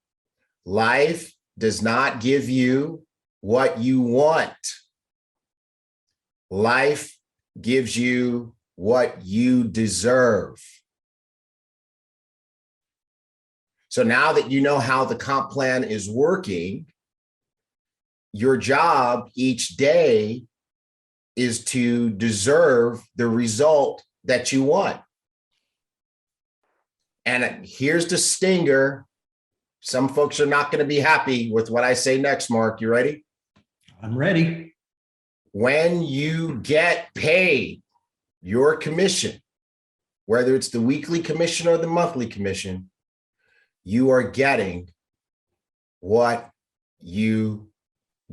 Life does not give you what you want. Life gives you what you deserve. So now that you know how the comp plan is working, your job each day is to deserve the result that you want. And here's the stinger. Some folks are not going to be happy with what I say next, Mark. You ready? I'm ready. When you get paid your commission, whether it's the weekly commission or the monthly commission, you are getting what you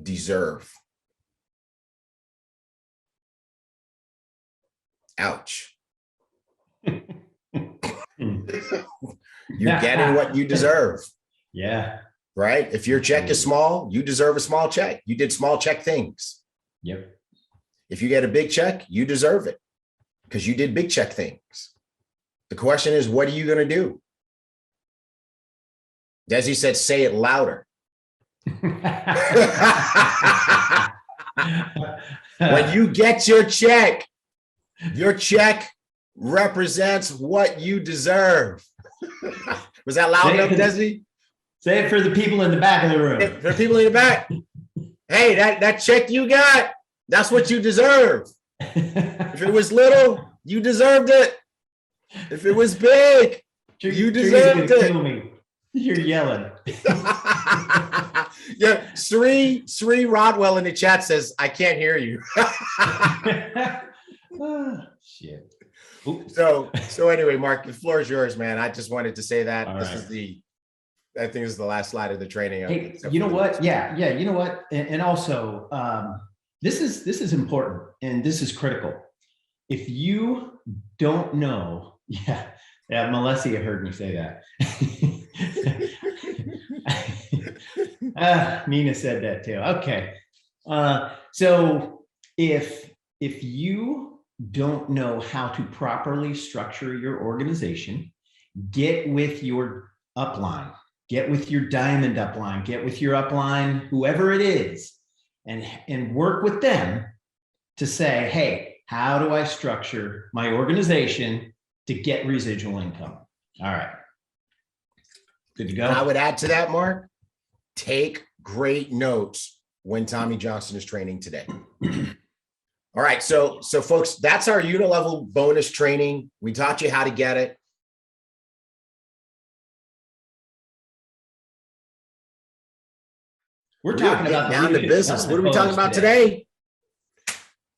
deserve. Ouch. You're getting what you deserve. Yeah. Right? If your check is small, you deserve a small check. You did small check things. Yep. If you get a big check, you deserve it because you did big check things. The question is, what are you going to do? Desi said, say it louder. When you get your check represents what you deserve. Was that loud enough, Desi? Say it for the people in the back of the room. For the people in the back. Hey, that check you got, that's what you deserve. If it was little, you deserved it. If it was big, you deserved it. Kill me. You're yelling. Yeah, Sri Rodwell in the chat says, I can't hear you. Oh, shit. Oops. So anyway, Mark, the floor is yours, man. I just wanted to say that. All this right. is I think this is the last slide of the training. Hey, you know what? Yeah. You know what? And also, this is important and this is critical. If you don't know, yeah, Melissa heard me say that. Nina said that too. Okay. So if you don't know how to properly structure your organization, get with your upline, get with your diamond upline, get with your upline, whoever it is, and work with them to say, hey, how do I structure my organization to get residual income? All right. Good to go. And I would add to that, Mark, take great notes when Tommy Johnson is training today. All right, so folks, that's our Unilevel bonus training. We taught you how to get it. We're talking about down to business. What are we talking about today?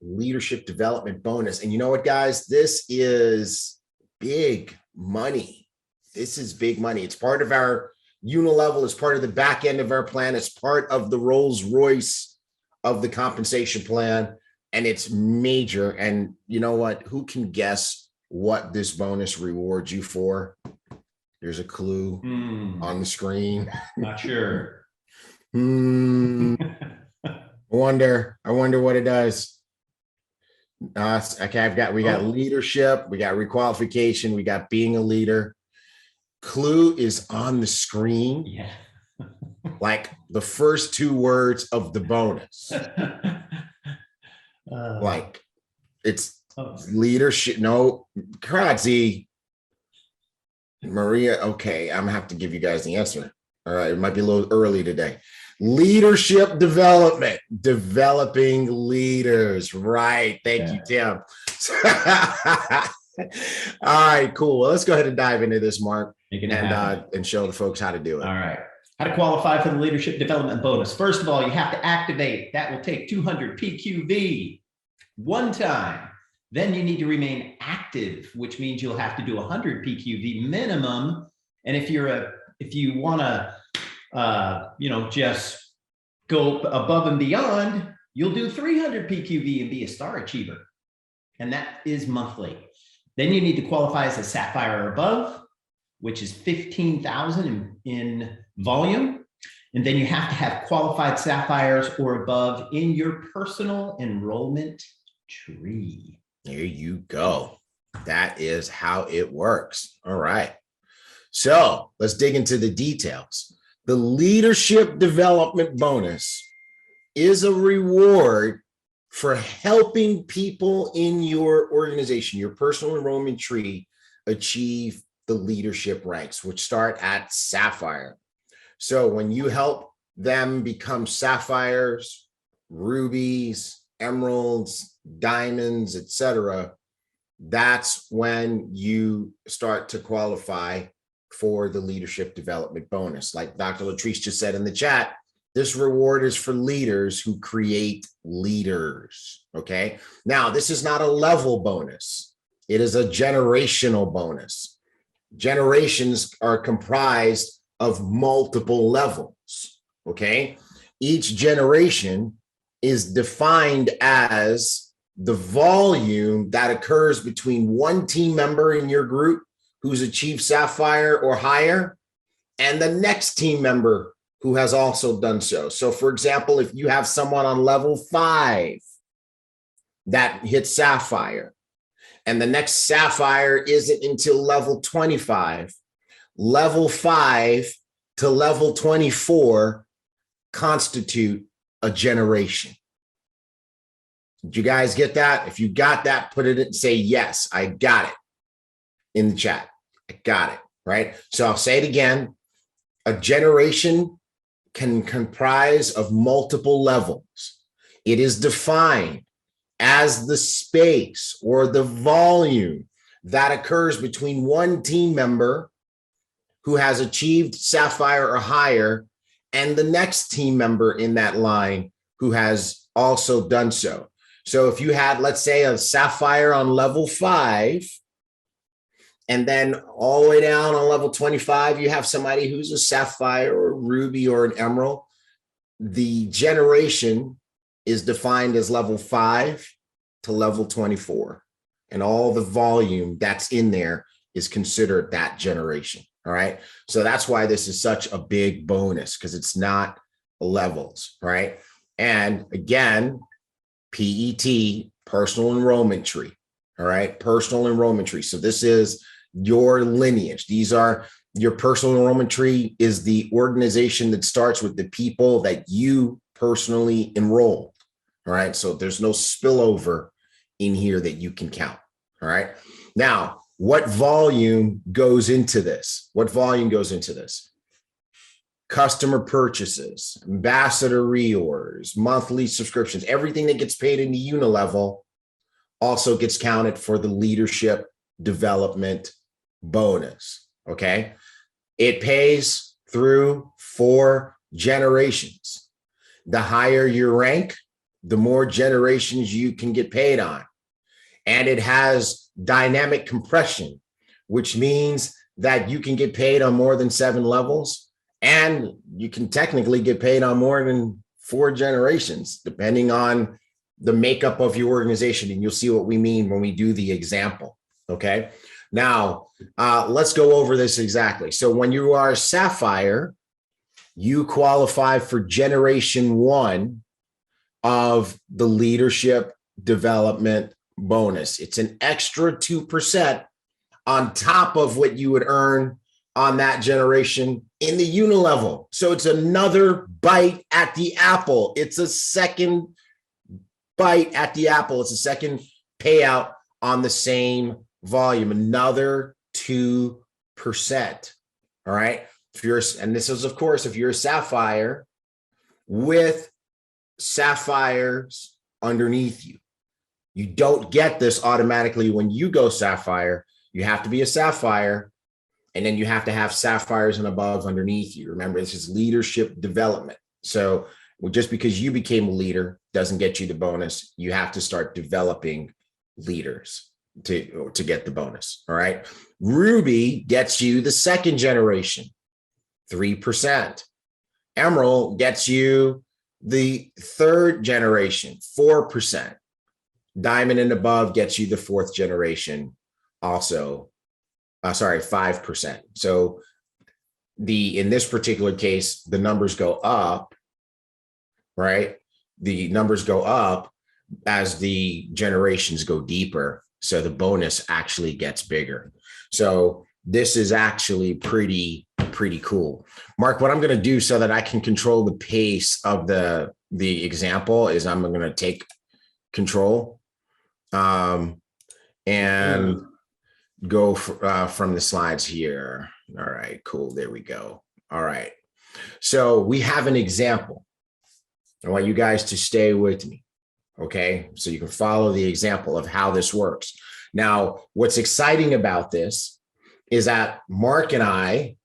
Leadership development bonus. And you know what, guys? This is big money. This is big money. It's part of our Unilevel. It's part of the back end of our plan. It's part of the Rolls Royce of the compensation plan. And it's major. And you know what? Who can guess what this bonus rewards you for? There's a clue on the screen. Not sure. I wonder what it does. Okay, we got leadership, we got requalification, we got being a leader. Clue is on the screen. Yeah. Like the first two words of the bonus. Like it's leadership. No, Kratzy, Maria. Okay, I'm gonna have to give you guys the answer. All right, it might be a little early today. Leadership development, developing leaders. Right. Thank you, Tim. All right, cool. Well, let's go ahead and dive into this, Mark, and show the folks how to do it. All right. How to qualify for the leadership development bonus. First of all, you have to activate. That will take 200 PQV one time. Then you need to remain active, which means you'll have to do 100 PQV minimum. And if you want to, just go above and beyond, you'll do 300 PQV and be a star achiever. And that is monthly. Then you need to qualify as a sapphire or above, which is 15,000 in volume. And then you have to have qualified sapphires or above in your personal enrollment tree. There you go. That is how it works. All right. So let's dig into the details. The leadership development bonus is a reward for helping people in your organization, your personal enrollment tree, achieve the leadership ranks, which start at sapphire. So when you help them become sapphires, rubies, emeralds, diamonds, etc., that's when you start to qualify for the leadership development bonus. Like Dr. Latrice just said in the chat, this reward is for leaders who create leaders. Okay. Now, this is not a level bonus. It is a generational bonus. Generations are comprised of multiple levels. Okay. Each generation is defined as the volume that occurs between one team member in your group who's achieved sapphire or higher and the next team member who has also done so. So for example, if you have someone on level 5 that hits sapphire and the next sapphire isn't until level 25, level 5 to level 24 constitute a generation. Did you guys get that? If you got that, put it in, say, yes, I got it in the chat. I got it, right? So I'll say it again. A generation can comprise of multiple levels. It is defined as the space or the volume that occurs between one team member who has achieved sapphire or higher and the next team member in that line who has also done so. So if you had, let's say, a sapphire on level 5, and then all the way down on level 25, you have somebody who's a sapphire or a ruby or an emerald, the generation is defined as level 5 to level 24. And all the volume that's in there is considered that generation. All right. So that's why this is such a big bonus, because it's not levels, right? And again, PET, personal enrollment tree. All right. Personal enrollment tree. So this is your lineage. These are your personal enrollment tree is the organization that starts with the people that you personally enrolled. All right. So there's no spillover in here that you can count. All right. Now, what volume goes into this? What volume goes into this? Customer purchases, ambassador reorders, monthly subscriptions, everything that gets paid in the Unilevel also gets counted for the leadership development bonus. Okay. It pays through 4 generations. The higher your rank, the more generations you can get paid on. And it has dynamic compression, which means that you can get paid on more than 7 levels. And you can technically get paid on more than 4 generations, depending on the makeup of your organization. And you'll see what we mean when we do the example. Okay. Now, let's go over this exactly. So when you are a sapphire, you qualify for generation 1 of the leadership development bonus. It's an extra 2% on top of what you would earn on that generation in the Unilevel. So it's another bite at the apple. It's a second bite at the apple. It's a second payout on the same volume, another 2%. All right. And this is, of course, if you're a sapphire, with sapphires underneath you. You don't get this automatically when you go sapphire. You have to be a sapphire, and then you have to have sapphires and above underneath you. Remember, this is leadership development. So just because you became a leader doesn't get you the bonus. You have to start developing leaders to get the bonus. All right. Ruby gets you the second generation, 3%. Emerald gets you the third generation, 4%. Diamond and above gets you the fourth generation, also, 5%. So in this particular case, the numbers go up, right? The numbers go up as the generations go deeper. So the bonus actually gets bigger. So this is actually pretty cool. Mark, what I'm going to do so that I can control the pace of the example is I'm going to take control and go from the slides here. All right, cool. There we go. All right. So we have an example. I want you guys to stay with me. Okay. So you can follow the example of how this works. Now, what's exciting about this is that Mark and I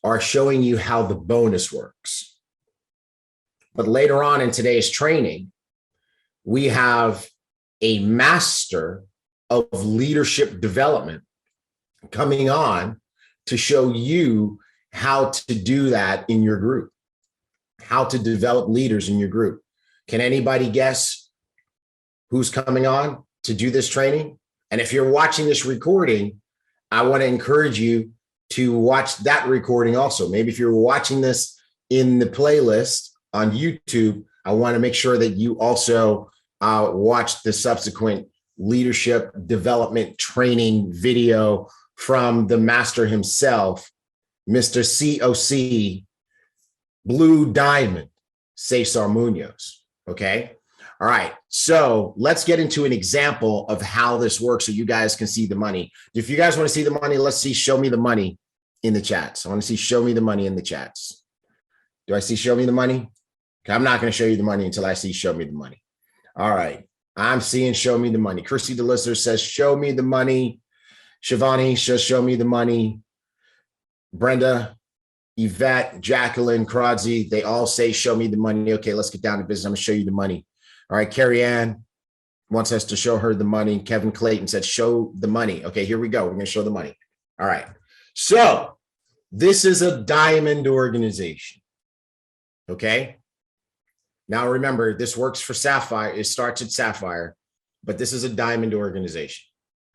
are showing you how the bonus works. But later on in today's training, we have a master of leadership development coming on to show you how to do that in your group, how to develop leaders in your group. Can anybody guess who's coming on to do this training? And if you're watching this recording, I want to encourage you to watch that recording also. Maybe if you're watching this in the playlist on YouTube, I want to make sure that you also watch the subsequent leadership development training video from the master himself, Mr. COC Blue Diamond, Cesar Munoz. Okay. All right. So let's get into an example of how this works so you guys can see the money. If you guys want to see the money, let's see, show me the money in the chats. I want to see, show me the money in the chats. Do I see, show me the money? Okay, I'm not going to show you the money until I see, show me the money. All right. I'm seeing, show me the money. Christy, the listener, says, show me the money. Shivani says, show me the money. Brenda, Yvette, Jacqueline, Krodzi, they all say, show me the money. Okay, let's get down to business. I'm going to show you the money. All right, Carrie Ann wants us to show her the money. Kevin Clayton said, show the money. Okay, here we go. We're going to show the money. All right. So this is a diamond organization. Okay. Now, remember, this works for Sapphire. It starts at Sapphire, but this is a diamond organization.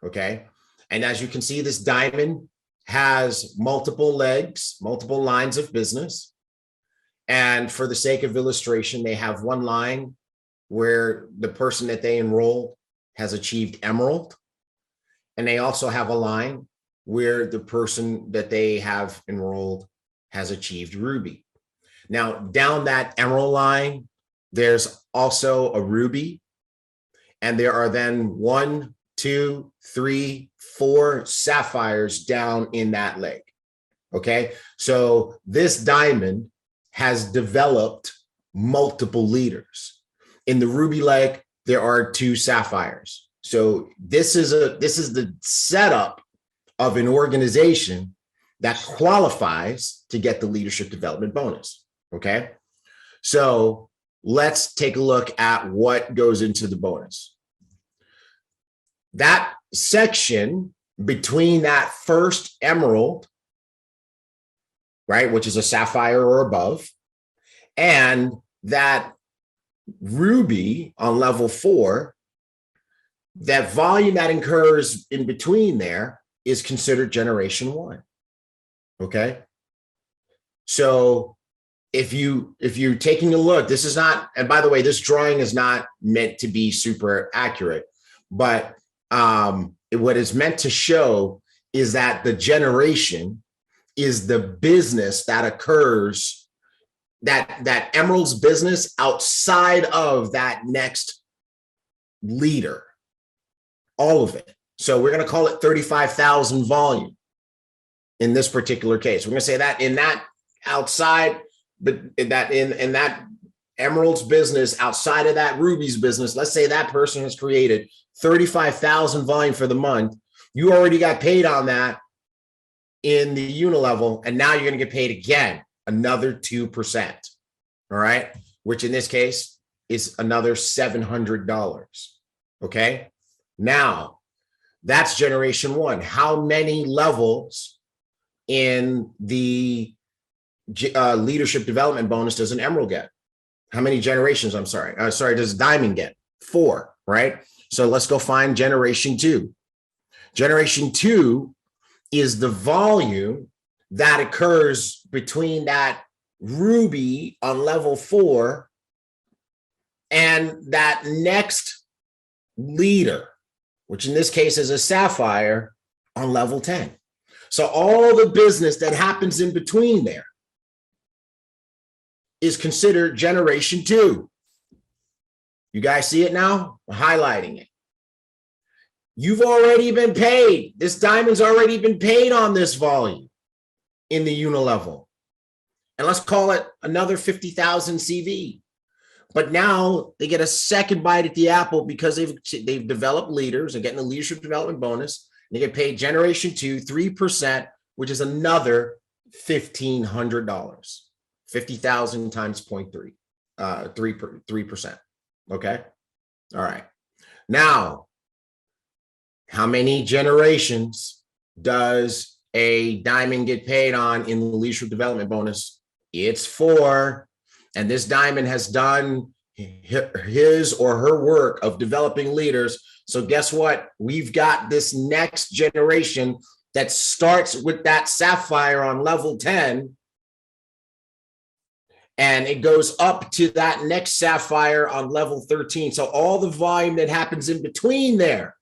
Okay. And as you can see, this diamond has multiple legs, multiple lines of business. And for the sake of illustration, they have one line where the person that they enroll has achieved emerald. And they also have a line where the person that they have enrolled has achieved ruby. Now, down that emerald line, there's also a ruby. And there are then 1, 2, 3, 4 sapphires down in that leg. Okay. So this diamond has developed multiple leaders. In the ruby leg, there are 2 sapphires. So this is the setup of an organization that qualifies to get the leadership development bonus. Okay. So let's take a look at what goes into the bonus. That section between that first emerald, right, which is a sapphire or above, and that ruby on level 4, that volume that occurs in between there is considered generation 1. Okay. So if you're taking a look, this is not, and by the way, this drawing is not meant to be super accurate, but what is meant to show is that the generation is the business that occurs, that emerald's business outside of that next leader, all of it. So we're going to call it 35,000 volume in this particular case. We're going to say that in that outside, but that in that Emerald's business outside of that Ruby's business, let's say that person has created 35,000 volume for the month. You already got paid on that in the Unilevel, and now you're going to get paid again, another 2%. All right. Which in this case is another $700. Okay. Now that's generation one. How many levels in the leadership development bonus does an Emerald get? How many generations? I'm sorry. Does Diamond get? 4, right? So let's go find generation 2. Generation 2 is the volume that occurs between that Ruby on level 4 and that next leader, which in this case is a Sapphire on level 10. So all the business that happens in between there is considered generation 2. You guys see it now? I'm highlighting it. You've already been paid. This Diamond's already been paid on this volume in the Unilevel. And let's call it another 50,000 CV. But now they get a second bite at the apple because they've developed leaders and getting a leadership development bonus. They get paid generation 2, 3%, which is another $1,500. 50,000 times 0.3, 3%. Okay. All right. Now, how many generations does a Diamond get paid on in the leadership development bonus? It's 4. And this Diamond has done his or her work of developing leaders. So guess what? We've got this next generation that starts with that Sapphire on level 10. And it goes up to that next Sapphire on level 13. So all the volume that happens in between there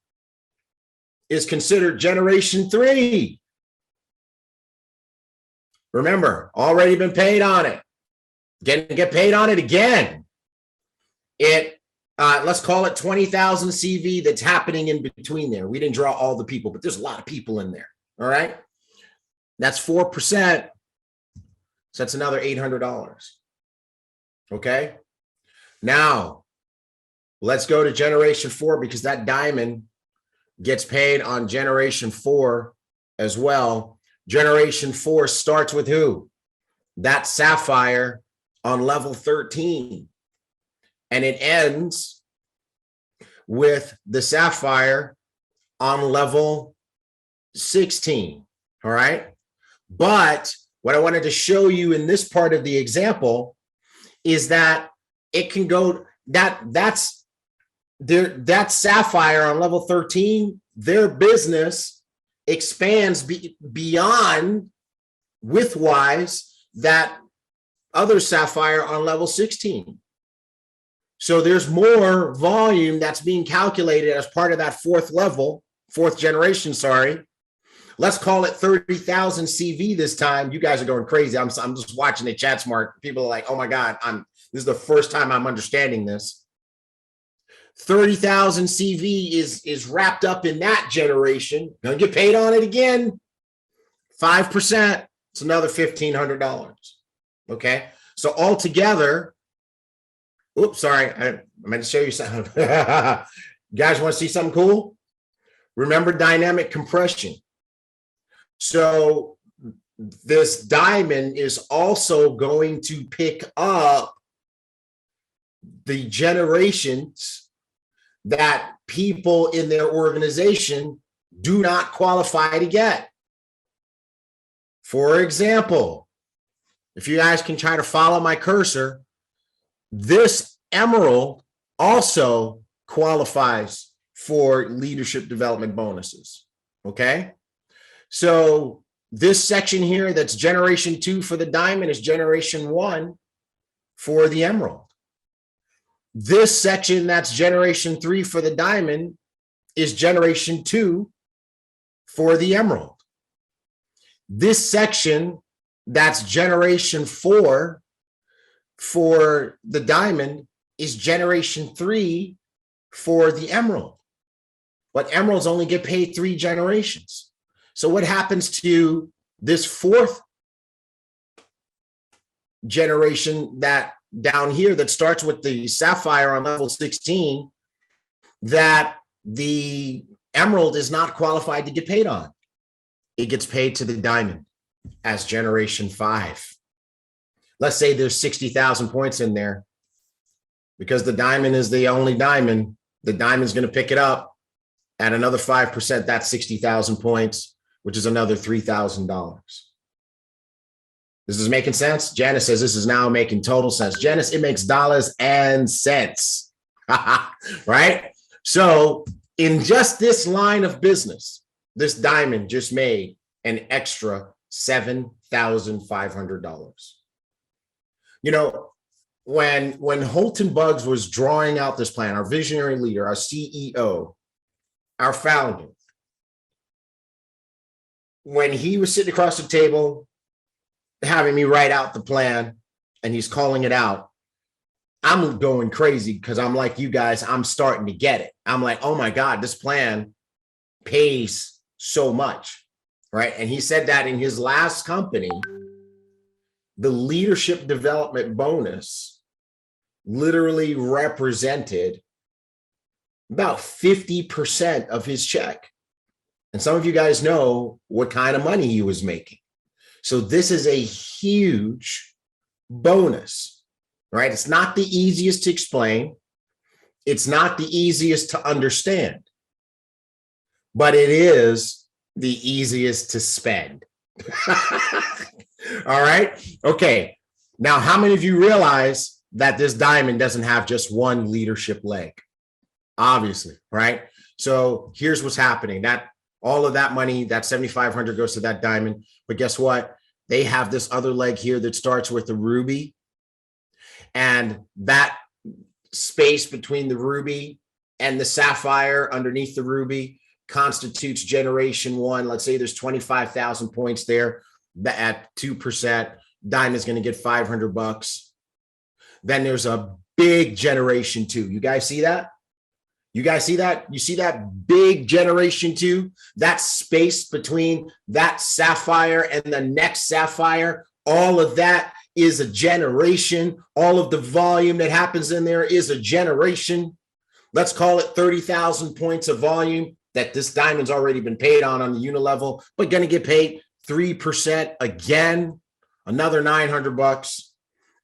is considered generation 3. Remember, already been paid on it. Get paid on it again. Let's call it 20,000 CV that's happening in between there. We didn't draw all the people, but there's a lot of people in there. All right. That's 4%. So that's another $800. Okay. Now let's go to generation 4 because that Diamond gets paid on generation 4 as well. Generation 4 starts with who? That Sapphire on level 13. And it ends with the Sapphire on level 16. All right. But what I wanted to show you in this part of the example is that it can go that's that Sapphire on level 13, their business expands beyond widthwise that other Sapphire on level 16. So there's more volume that's being calculated as part of that fourth generation, sorry. Let's call it 30,000 CV this time. You guys are going crazy. I'm just watching the chat smart. People are like, oh my God, this is the first time I'm understanding this. 30,000 CV is wrapped up in that generation. Gonna get paid on it again. 5%. It's another $1,500. Okay. So altogether, oops, sorry. I meant to show you something. You guys want to see something cool? Remember dynamic compression. So this Diamond is also going to pick up the generations that people in their organization do not qualify to get. For example, if you guys can try to follow my cursor, this Emerald also qualifies for leadership development bonuses. Okay. So this section here that's generation 2 for the Diamond is generation 1 for the Emerald. This section that's generation 3 for the Diamond is generation 2 for the Emerald. This section that's generation 4 for the Diamond is generation 3 for the Emerald. But Emeralds only get paid 3 generations. So what happens to this 4th generation that down here that starts with the sapphire on level 16 that the emerald is not qualified to get paid on. It gets paid to the diamond as generation 5. Let's say there's 60,000 points in there. Because the diamond is the only diamond, the diamond's going to pick it up at another 5%. That's 60,000 points, which is another $3,000. This is making sense? Janice says this is now making total sense. Janice, it makes dollars and cents, right? So in just this line of business, this diamond just made an extra $7,500. You know, when Holton Buggs was drawing out this plan, our visionary leader, our CEO, our founder, when he was sitting across the table having me write out the plan and he's calling it out, I'm going crazy because I'm like you guys, I'm starting to get it. I'm like, oh my God, this plan pays so much, right? And he said that in his last company, the leadership development bonus literally represented about 50% of his check. And some of you guys know what kind of money he was making. So this is a huge bonus, right? It's not the easiest to explain. It's not the easiest to understand, but it is the easiest to spend. All right. Okay. Now, how many of you realize that this diamond doesn't have just one leadership leg? Obviously, right? So here's what's happening. That all of that money, that 7,500 goes to that diamond. But guess what? They have this other leg here that starts with the ruby. And that space between the ruby and the sapphire underneath the ruby constitutes generation 1. Let's say there's 25,000 points there. At 2%, diamond's going to get $500. Then there's a big generation 2. You guys see that? You guys see that? You see that big generation 2? That space between that sapphire and the next sapphire, all of that is a generation. All of the volume that happens in there is a generation. Let's call it 30,000 points of volume that this diamond's already been paid on the Unilevel, but going to get paid 3% again, another $900.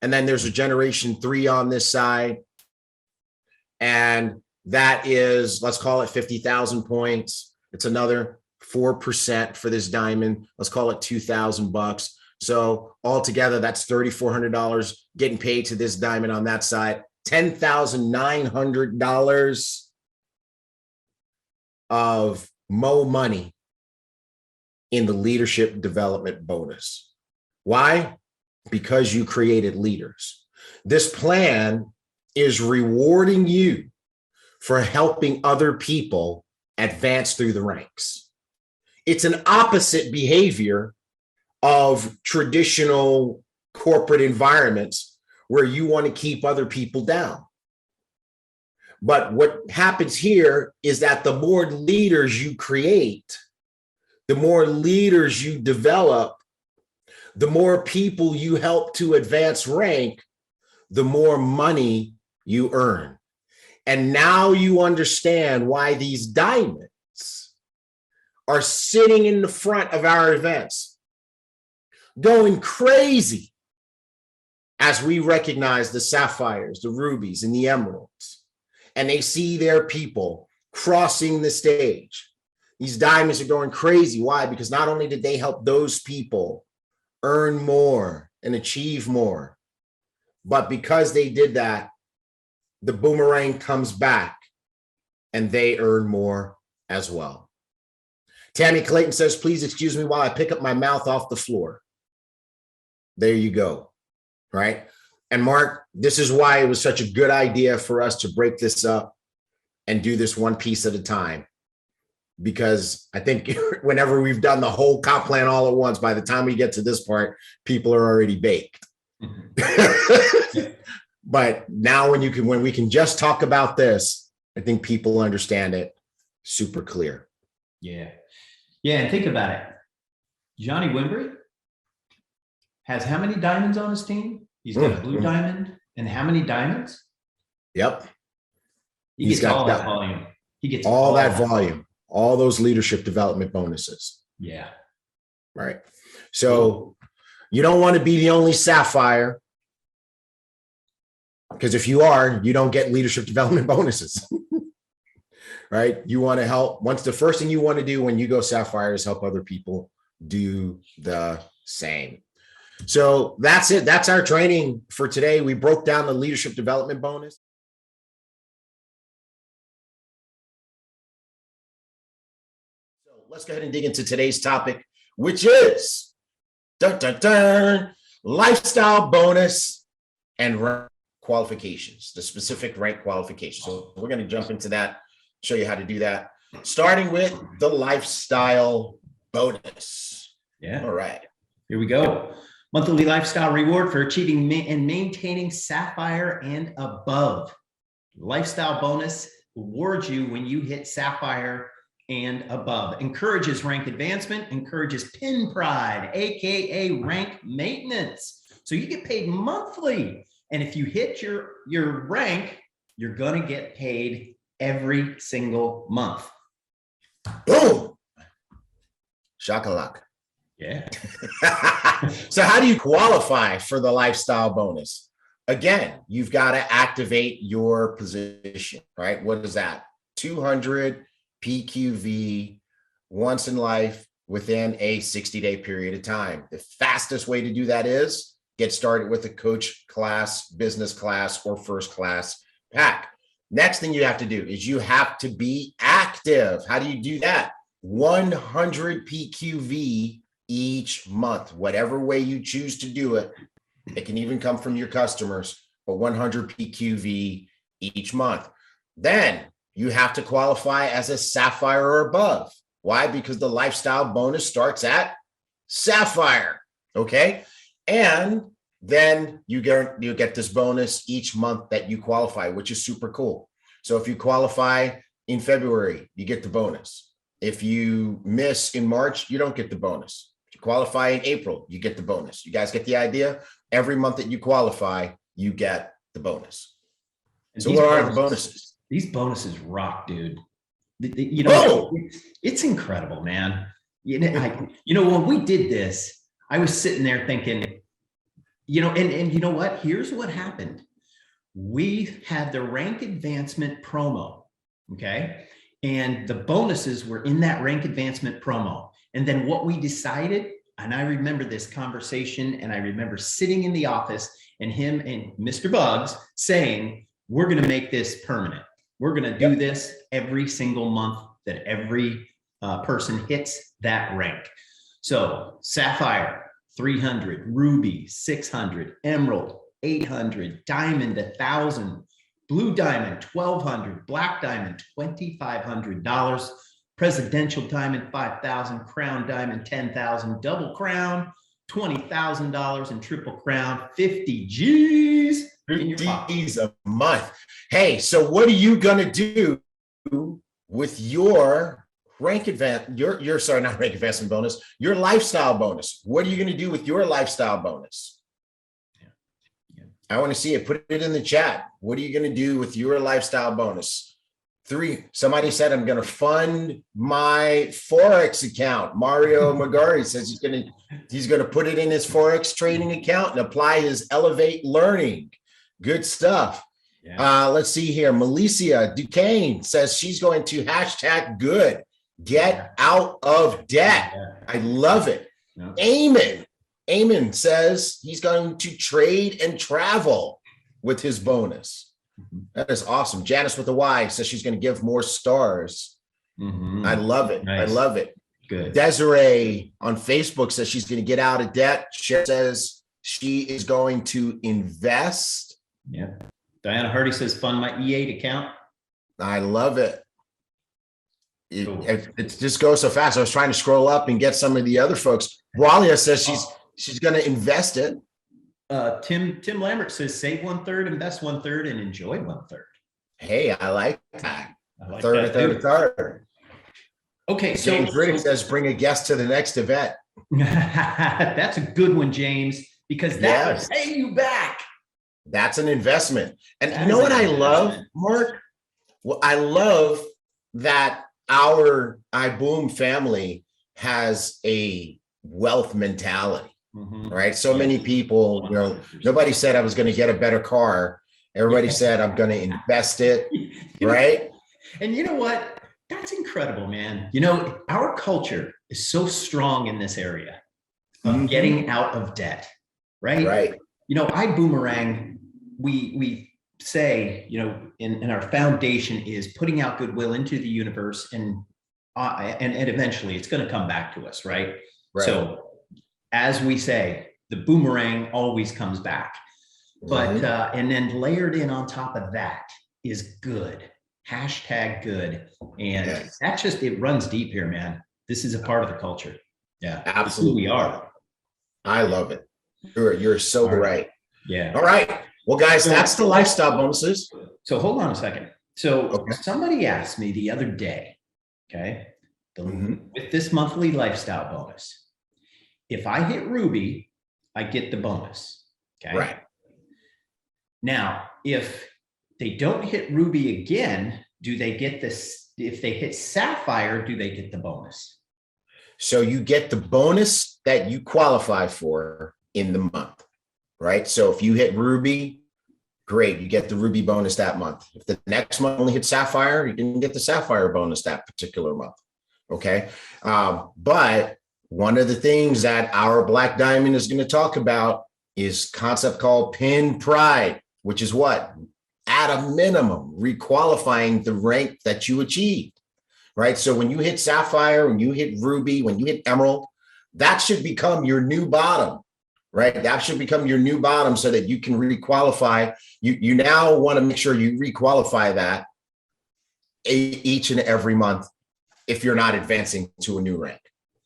And then there's a generation 3 on this side. And that is, let's call it 50,000 points. It's another 4% for this diamond. Let's call it $2,000. So altogether, that's $3,400 getting paid to this diamond on that side. $10,900 of Mo money in the leadership development bonus. Why? Because you created leaders. This plan is rewarding you for helping other people advance through the ranks. It's an opposite behavior of traditional corporate environments where you want to keep other people down. But what happens here is that the more leaders you create, the more leaders you develop, the more people you help to advance rank, the more money you earn. And now you understand why these diamonds are sitting in the front of our events, going crazy as we recognize the sapphires, the rubies, and the emeralds. And they see their people crossing the stage. These diamonds are going crazy. Why? Because not only did they help those people earn more and achieve more, but because they did that, the boomerang comes back and they earn more as well. Tammy Clayton says, please excuse me while I pick up my mouth off the floor. There you go, right? And Mark, this is why it was such a good idea for us to break this up and do this one piece at a time. Because I think whenever we've done the whole comp plan all at once, by the time we get to this part, people are already baked. But now when we can just talk about this, I think people understand it super clear. Yeah. Yeah. And think about it. Johnny Wimbury has how many diamonds on his team? He's got a blue diamond, And how many diamonds? Yep. He He's gets got all that- that volume. He gets all that volume, all those leadership development bonuses. Yeah. Right. So you don't want to be the only sapphire, because if you are, you don't get leadership development bonuses. Right. You want to help. The first thing you want to do when you go sapphire is help other people do the same. So that's it. That's our training for today. We broke down the leadership development bonus. So let's go ahead and dig into today's topic, which is lifestyle bonus and rank qualifications, the specific rank qualifications. So we're going to jump into that, show you how to do that, starting with the lifestyle bonus. Yeah. All right. Here we go. Monthly lifestyle reward for achieving and maintaining sapphire and above. Lifestyle bonus awards you when you hit sapphire and above. Encourages rank advancement, encourages pin pride, AKA rank maintenance. So you get paid monthly. And if you hit your rank, you're going to get paid every single month. Boom. Shakalaka. Yeah. So how do you qualify for the lifestyle bonus? Again, you've got to activate your position, right? What is that? 200 PQV once in life within a 60-day period of time. The fastest way to do that is get started with a coach class, business class, or first class pack. Next thing you have to do is you have to be active. How do you do that? 100 PQV each month, whatever way you choose to do it. It can even come from your customers, but 100 PQV each month. Then you have to qualify as a sapphire or above. Why? Because the lifestyle bonus starts at sapphire. Okay. And then you get this bonus each month that you qualify, which is super cool. So if you qualify in February, you get the bonus. If you miss in March, you don't get the bonus. If you qualify in April, you get the bonus. You guys get the idea? Every month that you qualify, you get the bonus. And so what are the bonuses? These bonuses rock, dude. You know, it's incredible, man. You know, when we did this, I was sitting there thinking, you know, and you know what? Here's what happened. We had the rank advancement promo, okay? And the bonuses were in that rank advancement promo. And then what we decided, and I remember this conversation, and I remember sitting in the office and him and Mr. Bugs saying, we're going to make this permanent. We're going to do this every single month that every person hits that rank. So Sapphire, 300, Ruby, 600, Emerald, 800, Diamond, 1,000, Blue Diamond, 1,200, Black Diamond, $2,500, Presidential Diamond, 5,000, Crown Diamond, 10,000, Double Crown, $20,000, and Triple Crown, 50 G's. 50 G's a month. Hey, so what are you gonna do with your rank not rank advancement bonus, your lifestyle bonus? What are you gonna do with your lifestyle bonus? I want to see it. Put it in the chat. What are you going to do with your lifestyle bonus? 3, somebody said, I'm going to fund my Forex account. Mario Magari says he's going to put it in his Forex trading account and apply his Elevate Learning. Good stuff. Yeah. Let's see here. Melissa Duquesne says she's going to #good. Get out of debt. Yeah. I love it. Yeah. Eamon says he's going to trade and travel with his bonus. That is awesome. Janice with a Y says she's going to give more stars. I love it. Nice. I love it. Good. Desiree on Facebook says she's going to get out of debt. She says she is going to invest. Yeah. Diana Hardy says fund my E8 account. I love it. It just goes so fast. I was trying to scroll up and get some of the other folks. Walia says she's going to invest it. Tim Lambert says save 1/3, invest 1/3, and enjoy 1/3. Hey, I like that. I like a that third. Okay, James Riddick says bring a guest to the next event. That's a good one, James, because that will pay you back. That's an investment. And That you know is what an I love, investment. Mark? Well, I love that our iBoom family has a wealth mentality, Mhm. right? So many Yes. people, you know, 100%. nobody said I was going to get a better car. Everybody Yeah. said I'm going to invest it, You know, right? and you know what? That's incredible, man. You know, our culture is so strong in this area of Mhm. getting out of debt, right? Right. You know, iBoomerang, we say, you know, in our foundation is putting out goodwill into the universe, and eventually it's going to come back to us, right? Right. So as we say, the boomerang always comes back. But Mhm. and then layered in on top of that is good. Hashtag good. And Yes. that's just, it runs deep here, man. This is a part of the culture. Yeah. This is who Absolutely. we are. I love it. You're so All right. right. Yeah. All right. Well, guys, So- that's the lifestyle bonuses. So hold on a second. So Okay. somebody asked me the other day, okay, Mhm. with this monthly lifestyle bonus, if I hit Ruby, I get the bonus. Okay. Right. Now, if they don't hit Ruby again, do they get this? If they hit Sapphire, do they get the bonus? So you get the bonus that you qualify for in the month, right? So if you hit Ruby, great, you get the Ruby bonus that month. If the next month only hit Sapphire, you didn't get the Sapphire bonus that particular month, okay? But one of the things that our Black Diamond is going to talk about is concept called pin pride, which is what? At a minimum, requalifying the rank that you achieved, right? So when you hit Sapphire, when you hit Ruby, when you hit Emerald, that should become your new bottom, right? That should become your new bottom so that you can requalify. You now want to make sure you requalify that each and every month if you're not advancing to a new rank.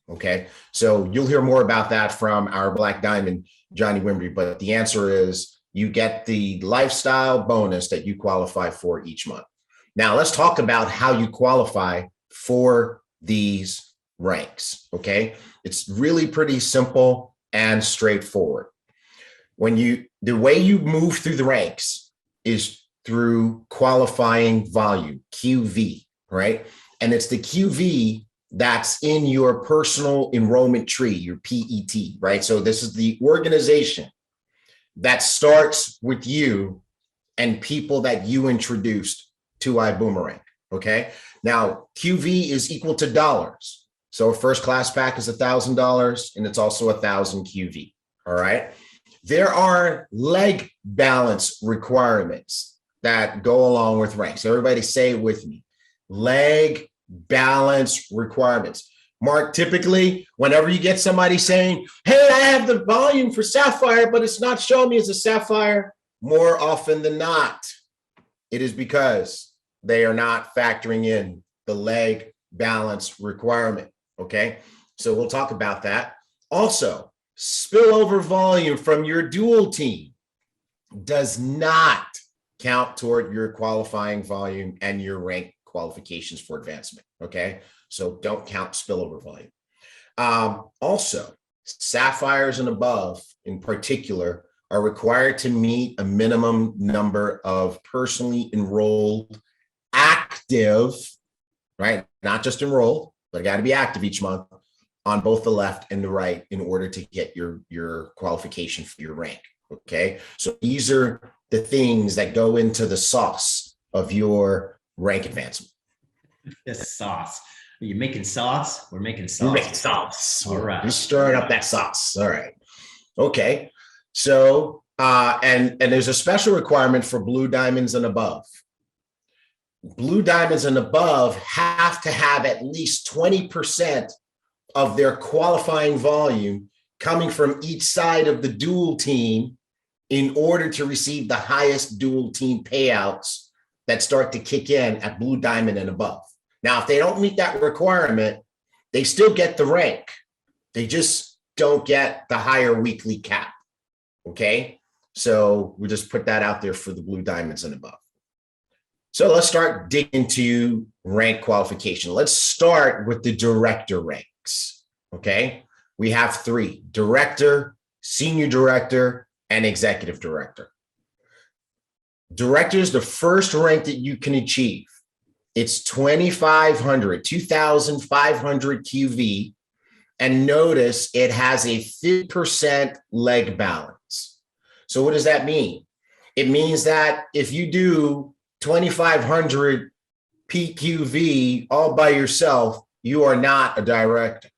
Okay. So you'll hear more about that from our Black Diamond, Johnny Wimby, but the answer is you get the lifestyle bonus that you qualify for each month. Now let's talk about how you qualify for these ranks. Okay. It's really pretty simple and straightforward. The way you move through the ranks is through qualifying volume, QV, right? And it's the QV that's in your personal enrollment tree, your PET, right? So this is the organization that starts with you and people that you introduced to iBoomerang, okay? Now, QV is equal to dollars. So a first class pack is $1,000 and it's also 1,000 QV, all right? There are leg balance requirements that go along with ranks. Everybody say it with me. Leg balance requirements. Mark, typically, whenever you get somebody saying, hey, I have the volume for Sapphire, but it's not showing me as a Sapphire, more often than not, it is because they are not factoring in the leg balance requirement, okay? So we'll talk about that. Also, spillover volume from your dual team does not count toward your qualifying volume and your rank qualifications for advancement, okay? So don't count spillover volume. Also, Sapphires and above in particular are required to meet a minimum number of personally enrolled active, right? Not just enrolled, but got to be active each month on both the left and the right in order to get your qualification for your rank, okay? So these are the things that go into the sauce of your rank advancement. This sauce. Are you making sauce? We're making sauce. We're making sauce. All right. We're stirring up that sauce. All right. Okay. So, and there's a special requirement for blue diamonds and above. Blue diamonds and above have to have at least 20% of their qualifying volume coming from each side of the dual team in order to receive the highest dual team payouts that start to kick in at blue diamond and above. Now, if they don't meet that requirement, they still get the rank. They just don't get the higher weekly cap. Okay. So we just put that out there for the blue diamonds and above. So let's start digging into rank qualification. Let's start with the director ranks. Okay. We have three: director, senior director, and executive director. Director is the first rank that you can achieve. It's 2,500 QV. And notice it has a 50% leg balance. So what does that mean? It means that if you do 2,500 PQV all by yourself, you are not a director,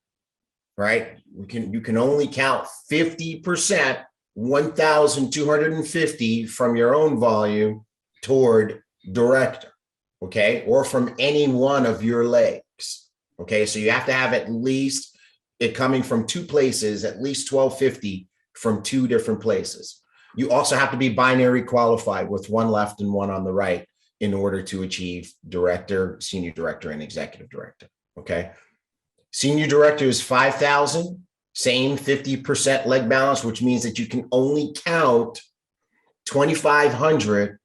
right? You can only count 50%, 1,250 from your own volume toward director, okay? Or from any one of your legs, okay? So you have to have at least it coming from two places, at least 1,250 from two different places. You also have to be binary qualified with one left and one on the right in order to achieve director, senior director, and executive director, okay? Senior director is 5,000, same 50% leg balance, which means that you can only count 2,500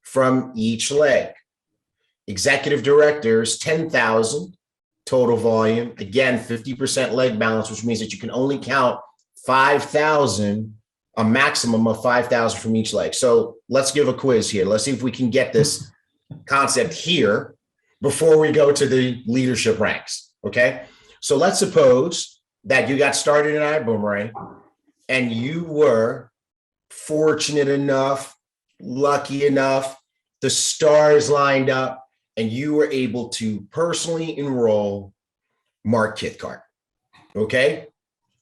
from each leg. Executive director is 10,000 total volume. Again, 50% leg balance, which means that you can only count 5,000, a maximum of 5,000 from each leg. So let's give a quiz here. Let's see if we can get this concept here before we go to the leadership ranks, okay? So let's suppose that you got started in iBuumerang and you were fortunate enough, lucky enough, the stars lined up, and you were able to personally enroll Mark Kithcart, okay?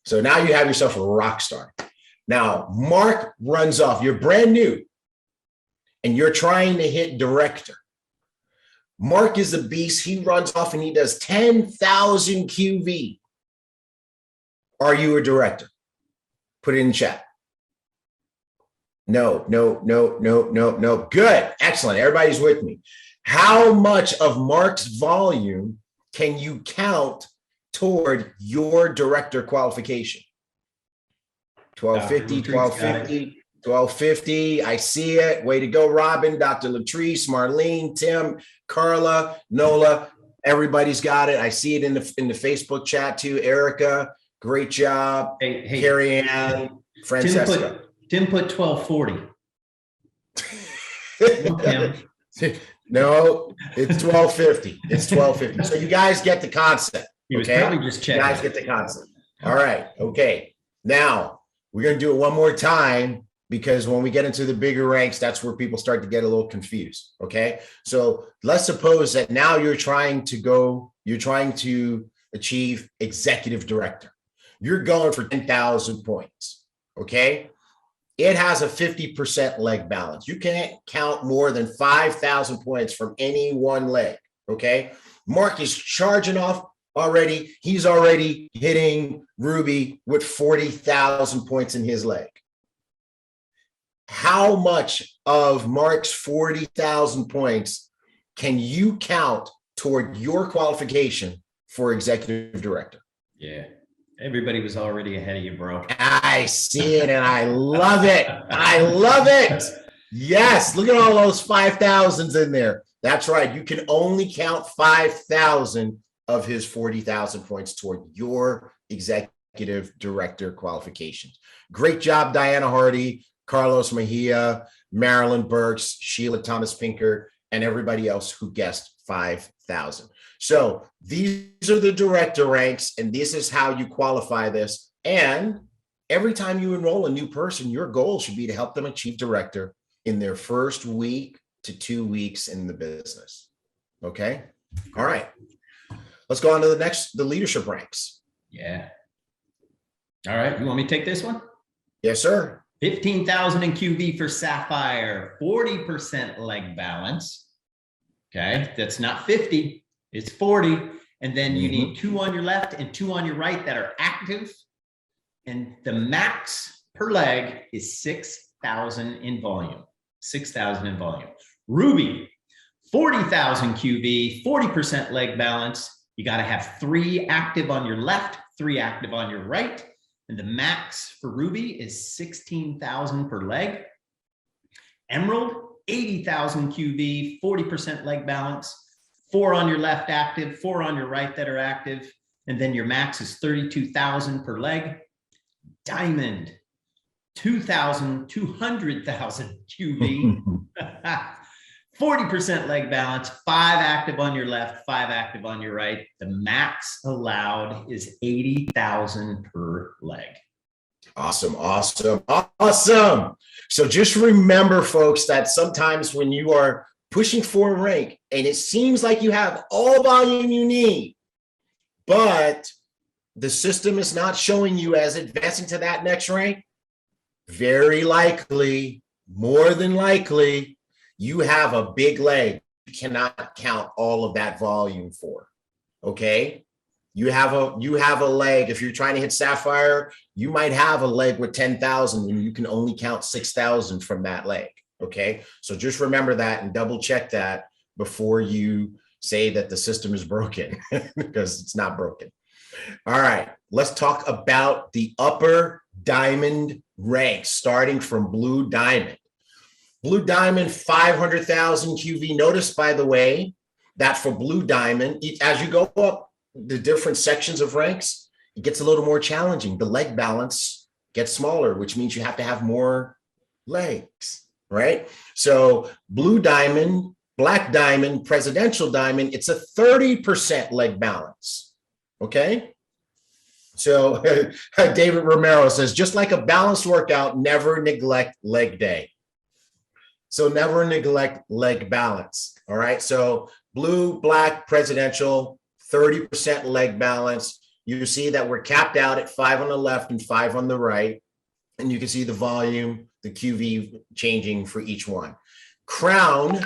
So now you have yourself a rock star. Now, Mark runs off. You're brand new, and you're trying to hit director. Mark is a beast. He runs off, and he does 10,000 QV. Are you a director? Put it in chat. No. Good. Excellent. Everybody's with me. How much of Mark's volume can you count toward your director qualification? 1,250, 1,250, 1,250. I see it. Way to go, Robin, Dr. Latrice, Marlene, Tim, Carla, Nola. Everybody's got it. I see it in the Facebook chat too. Erica, great job. Hey, Carrie Ann, Francesca. Tim put 1,240. No, it's 1,250. It's 1,250. So you guys get the concept. He was okay? probably just checking. You guys get the concept. All right. Okay. Now we're going to do it one more time because when we get into the bigger ranks, that's where people start to get a little confused. Okay. So let's suppose that now you're trying to achieve executive director. You're going for 10,000 points. Okay. It has a 50% leg balance. You can't count more than 5,000 points from any one leg, okay? Mark is charging off already. He's already hitting Ruby with 40,000 points in his leg. How much of Mark's 40,000 points can you count toward your qualification for executive director? Yeah. Everybody was already ahead of you, bro. I see it and I love it. I love it. Yes. Look at all those 5,000s in there. That's right. You can only count 5,000 of his 40,000 points toward your executive director qualifications. Great job, Diana Hardy, Carlos Mejia, Marilyn Burks, Sheila Thomas Pinker, and everybody else who guessed 5,000. So these are the director ranks, and this is how you qualify this. And every time you enroll a new person, your goal should be to help them achieve director in their first week to 2 weeks in the business. Okay. All right. Let's go on to the leadership ranks. Yeah. All right. You want me to take this one? Yes, sir. 15,000 in QV for Sapphire, 40% leg balance. Okay. That's not 50. It's 40. And then you need 2 on your left and 2 on your right that are active. And the max per leg is 6,000 in volume. 6,000 in volume. Ruby, 40,000 QV, 40% leg balance. You got to have 3 active on your left, 3 active on your right. And the max for Ruby is 16,000 per leg. Emerald, 80,000 QV, 40% leg balance. 4 on your left active, 4 on your right that are active. And then your max is 32,000 per leg. Diamond, 200,000 QV. 40% leg balance, 5 active on your left, 5 active on your right. The max allowed is 80,000 per leg. Awesome, awesome, awesome. So just remember, folks, that sometimes when you are pushing for a rank and it seems like you have all volume you need, but the system is not showing you as advancing to that next rank, very likely, more than likely, you have a big leg you cannot count all of that volume for. Okay? You have a leg. If you're trying to hit Sapphire, you might have a leg with 10,000 and you can only count 6,000 from that leg. Okay? So just remember that and double check that before you say that the system is broken, because it's not broken. All right, let's talk about the upper diamond rank, starting from blue diamond. Blue diamond, 500,000 QV. Notice, by the way, that for blue diamond, as you go up the different sections of ranks, it gets a little more challenging. The leg balance gets smaller, which means you have to have more legs, right? So blue diamond, black diamond, presidential diamond, it's a 30% leg balance, okay? So David Romero says, just like a balanced workout, never neglect leg day. So never neglect leg balance, all right? So blue, black, presidential, 30% leg balance. You see that we're capped out at 5 on the left and 5 on the right. And you can see the volume, the QV changing for each one. Crown,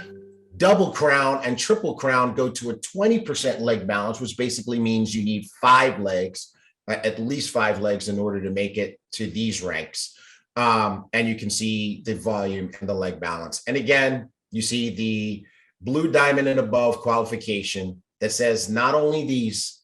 double crown, and triple crown go to a 20% leg balance, which basically means you need 5 legs, at least 5 legs in order to make it to these ranks. And you can see the volume and the leg balance. And again, you see the blue diamond and above qualification that says not only these,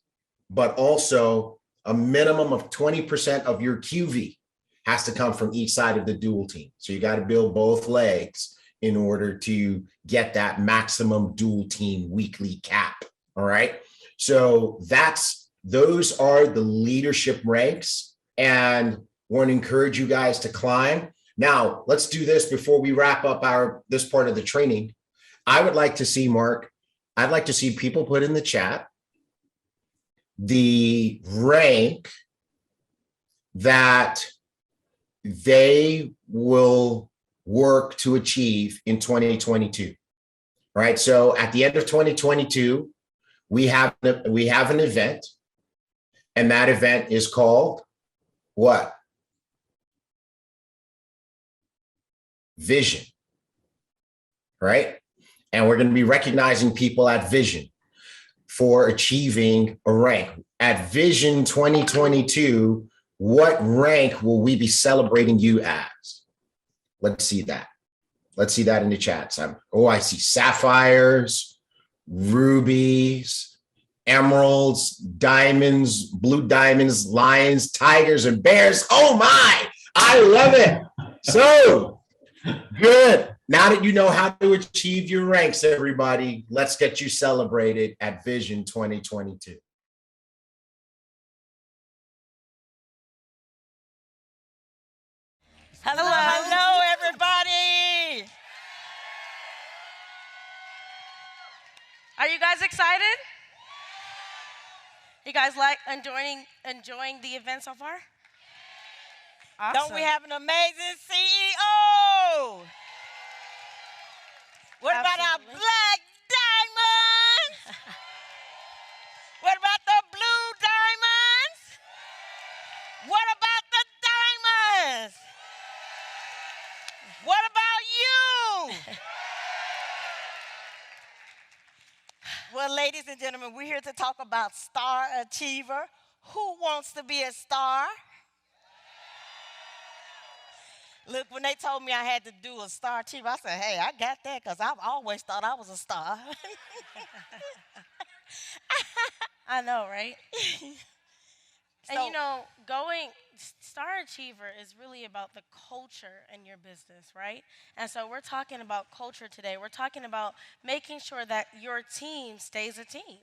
but also a minimum of 20% of your QV has to come from each side of the dual team. So you got to build both legs in order to get that maximum dual team weekly cap. All right. So those are the leadership ranks, and want to encourage you guys to climb. Now, let's do this before we wrap up this part of the training. I would like to see, Mark, I'd like to see people put in the chat the rank that they will work to achieve in 2022. All right. So at the end of 2022, we have an event, and that event is called what? Vision, right? And we're going to be recognizing people at Vision for achieving a rank. At Vision 2022, what rank will we be celebrating you as? Let's see that. Let's see that in the chat. I see sapphires, rubies, emeralds, diamonds, blue diamonds, lions, tigers, and bears. Oh my, I love it. So good. Now that you know how to achieve your ranks, everybody, let's get you celebrated at Vision 2022. Hello, everybody. Are you guys excited? You guys like enjoying the event so far? Awesome. Don't we have an amazing CEO? What about our black diamonds? What about the blue diamonds? What about the diamonds? What about you? Well, ladies and gentlemen, we're here to talk about Star Achiever. Who wants to be a star? Look, when they told me I had to do a Star Achiever, I said, hey, I got that because I've always thought I was a star. I know, right? And you know, Star Achiever is really about the culture in your business, right? And so we're talking about culture today. We're talking about making sure that your team stays a team.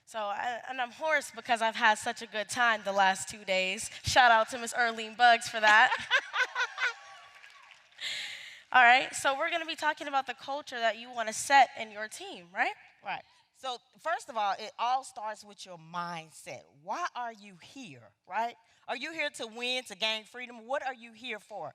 So, and I'm hoarse because I've had such a good time the last 2 days. Shout out to Miss Earlene Buggs for that. All right, so we're going to be talking about the culture that you want to set in your team, right? Right. So first of all, it all starts with your mindset. Why are you here, right? Are you here to win, to gain freedom? What are you here for?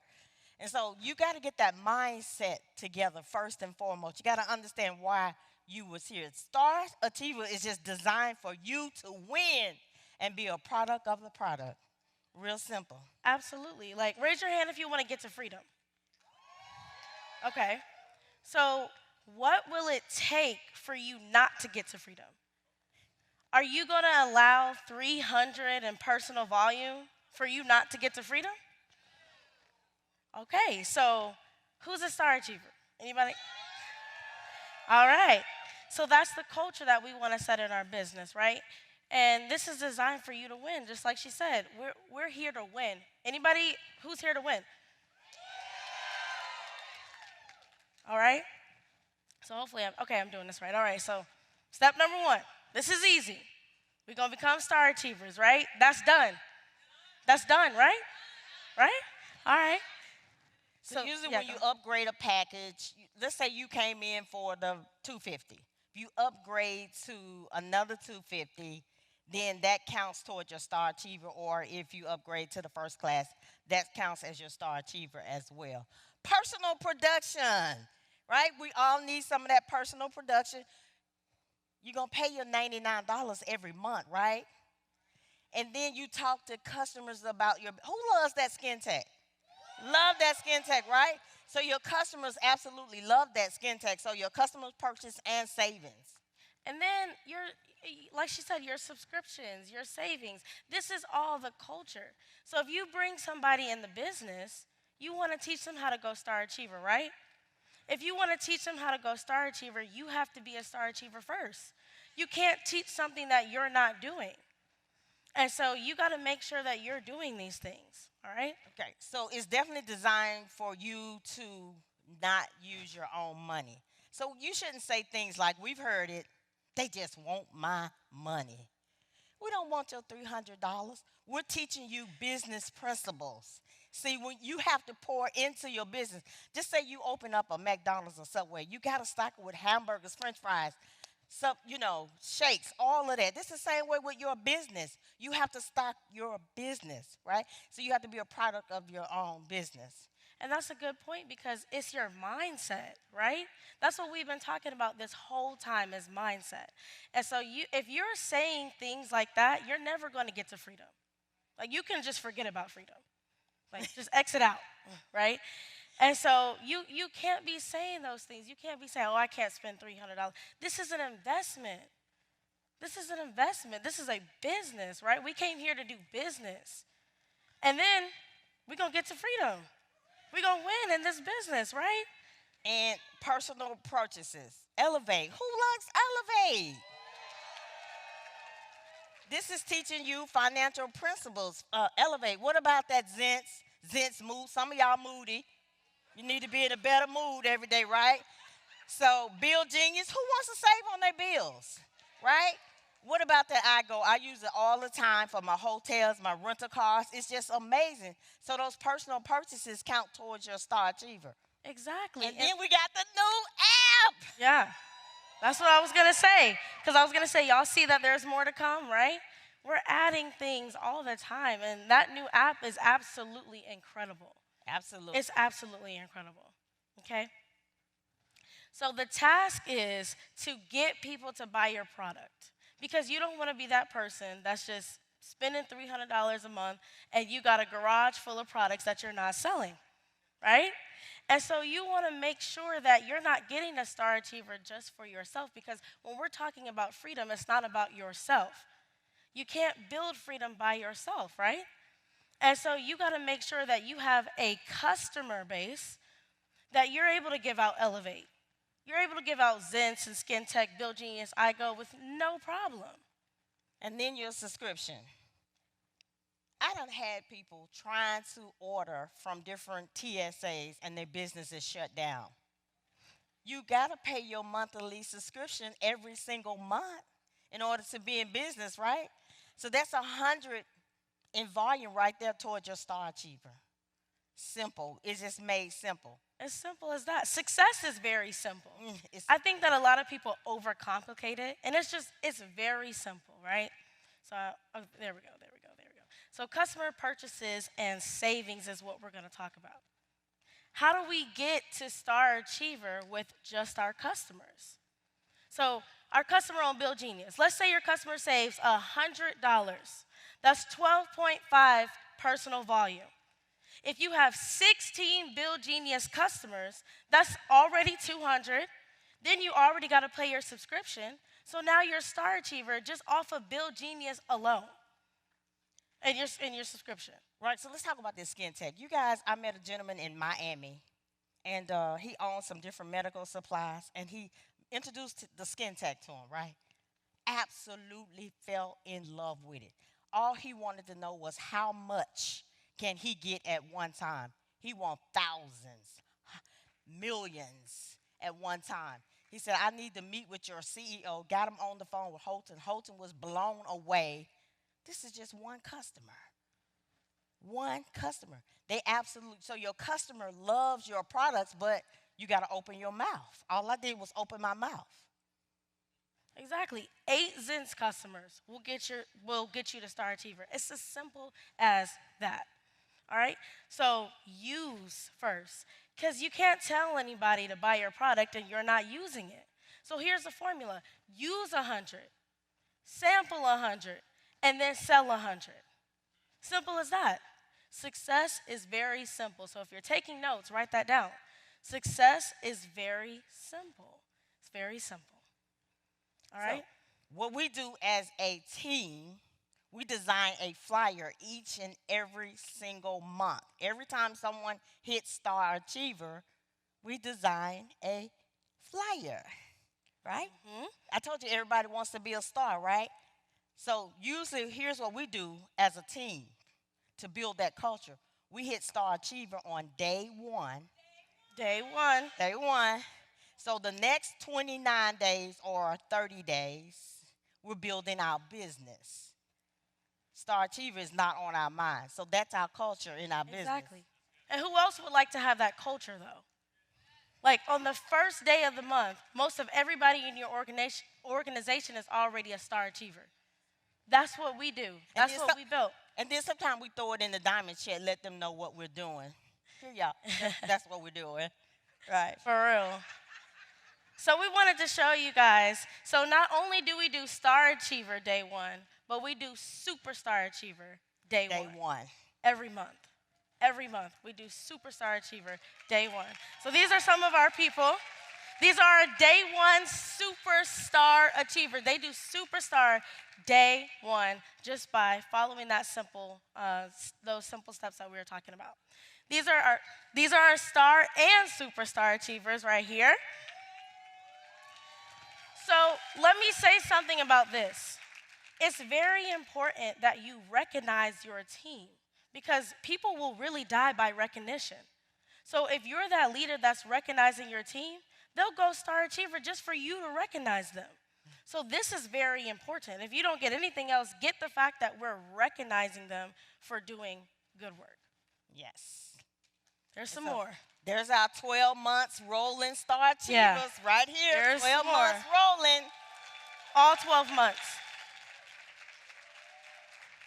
And so you got to get that mindset together first and foremost. You got to understand why you was here. Star Achiever is just designed for you to win and be a product of the product. Real simple. Absolutely. Like, raise your hand if you want to get to freedom. Okay. So, what will it take for you not to get to freedom? Are you going to allow 300 in personal volume for you not to get to freedom? Okay, so who's a star achiever? Anybody? All right. So that's the culture that we want to set in our business, right? And this is designed for you to win, just like she said. We're here to win. Anybody who's here to win? All right. So hopefully I'm doing this right. All right. So step number 1. This is easy. We're gonna become star achievers, right? That's done. That's done, right? Right? All right. So usually when you upgrade a package, let's say you came in for the 250. If you upgrade to another 250, then that counts towards your star achiever. Or if you upgrade to the first class, that counts as your star achiever as well. Personal production, right? We all need some of that personal production. You're going to pay your $99 every month, right? And then you talk to customers about who loves that skin tech? Love that skin tech, right? So your customers absolutely love that skin tech. So your customers purchase and savings. And then like she said, your subscriptions, your savings. This is all the culture. So if you bring somebody in the business, you want to teach them how to go star achiever, right? If you want to teach them how to go star achiever, you have to be a star achiever first. You can't teach something that you're not doing. And so you got to make sure that you're doing these things, all right? Okay, so it's definitely designed for you to not use your own money. So you shouldn't say things like, we've heard it, they just want my money. We don't want your $300. We're teaching you business principles. See, when you have to pour into your business, just say you open up a McDonald's or Subway, you got to stock it with hamburgers, French fries, shakes, all of that. This is the same way with your business. You have to stock your business, right? So you have to be a product of your own business. And that's a good point because it's your mindset, right? That's what we've been talking about this whole time is mindset. And so if you're saying things like that, you're never going to get to freedom. Like you can just forget about freedom. Like just exit out, right? And so you can't be saying those things. You can't be saying, oh, I can't spend $300. This is an investment. This is an investment. This is a business, right? We came here to do business. And then we're going to get to freedom. We're going to win in this business, right? And personal purchases. Elevate. Who likes Elevate? This is teaching you financial principles. Elevate. What about that Zins mood? Some of y'all moody. You need to be in a better mood every day, right? So, Bill Genius, who wants to save on their bills, right? What about that iGo? I use it all the time for my hotels, my rental cars. It's just amazing. So those personal purchases count towards your star achiever. Exactly. And then we got the new app. Yeah, that's what I was going to say. Because I was going to say, y'all see that there's more to come, right? We're adding things all the time. And that new app is absolutely incredible. Absolutely. It's absolutely incredible, okay? So the task is to get people to buy your product because you don't want to be that person that's just spending $300 a month and you got a garage full of products that you're not selling, right? And so you want to make sure that you're not getting a star achiever just for yourself because when we're talking about freedom, it's not about yourself. You can't build freedom by yourself, right? And so you got to make sure that you have a customer base that you're able to give out Elevate. You're able to give out Zins and Skin Tech, Bill Genius, iGo with no problem. And then your subscription. I done had people trying to order from different TSAs and their business is shut down. You got to pay your monthly subscription every single month in order to be in business, right? So that's 100 in volume right there towards your star achiever. simple. It's just made simple. As simple as that. Success is very simple. It's I think that a lot of people overcomplicate it, and it's very simple, right? So there we go. So customer purchases and savings is what we're going to talk about. How do we get to Star Achiever with just our customers? So our customer on Bill Genius, let's say your customer saves $100. That's 12.5 personal volume. If you have 16 Bill Genius customers, that's already 200. Then you already got to pay your subscription. So now you're a Star Achiever just off of Bill Genius alone and your subscription. right. So let's talk about this skin tech. You guys, I met a gentleman in Miami, and he owns some different medical supplies, and he introduced the skin tech to him, right? Absolutely fell in love with it. All he wanted to know was how much can he get at one time. He wants thousands, millions at one time. He said, I need to meet with your CEO. Got him on the phone with Holton. Holton was blown away. This is just one customer. One customer. They absolutely, so your customer loves your products, but you got to open your mouth. All I did was open my mouth. Exactly. 8 Zens customers will get you to Star Achiever. It's as simple as that. All right? So use first, because you can't tell anybody to buy your product and you're not using it. So here's the formula. Use 100, sample 100, and then sell 100. Simple as that. Success is very simple. So if you're taking notes, write that down. Success is very simple. It's very simple. All right? So what we do as a team, we design a flyer each and every single month. Every time someone hits Star Achiever, we design a flyer, right? Mm-hmm. I told you everybody wants to be a star, right? So usually here's what we do as a team to build that culture. We hit Star Achiever on day one. Day one. Day one. So the next 29 days or 30 days, we're building our business. Star Achiever is not on our mind. So that's our culture in our business. Exactly. And who else would like to have that culture, though? Like on the first day of the month, most of everybody in your organization is already a Star Achiever. That's what we do. That's what we built. And then sometimes we throw it in the diamond chat, let them know what we're doing. Here y'all, that's what we're doing. Right. For real. So we wanted to show you guys. So not only do we do Star Achiever day one, but we do Superstar Achiever day one. Every month. Every month we do Superstar Achiever day one. So these are some of our people. These are our day one Superstar Achiever. They do Superstar day one just by following that those simple steps that we were talking about. These are our Star and Superstar Achievers right here. So let me say something about this. It's very important that you recognize your team because people will really die by recognition. So if you're that leader that's recognizing your team, they'll go Star Achiever just for you to recognize them. So this is very important. If you don't get anything else, get the fact that we're recognizing them for doing good work. Yes. There's some more. There's our 12 months rolling Star Achievers right here. There's 12 more. months rolling. All 12 months.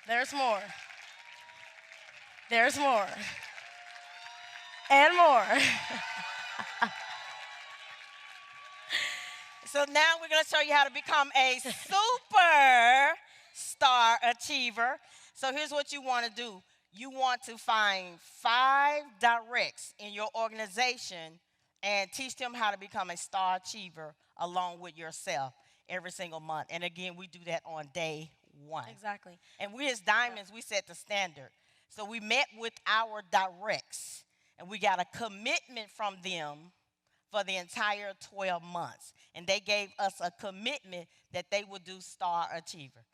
There's more. There's more. And more. So now we're going to show you how to become a super Star Achiever. So here's what you want to do. You want to find 5 directs in your organization and teach them how to become a Star Achiever along with yourself every single month. And again, we do that on day one. Exactly. And we as Diamonds, we set the standard. So we met with our directs and we got a commitment from them for the entire 12 months. And they gave us a commitment that they would do Star Achiever.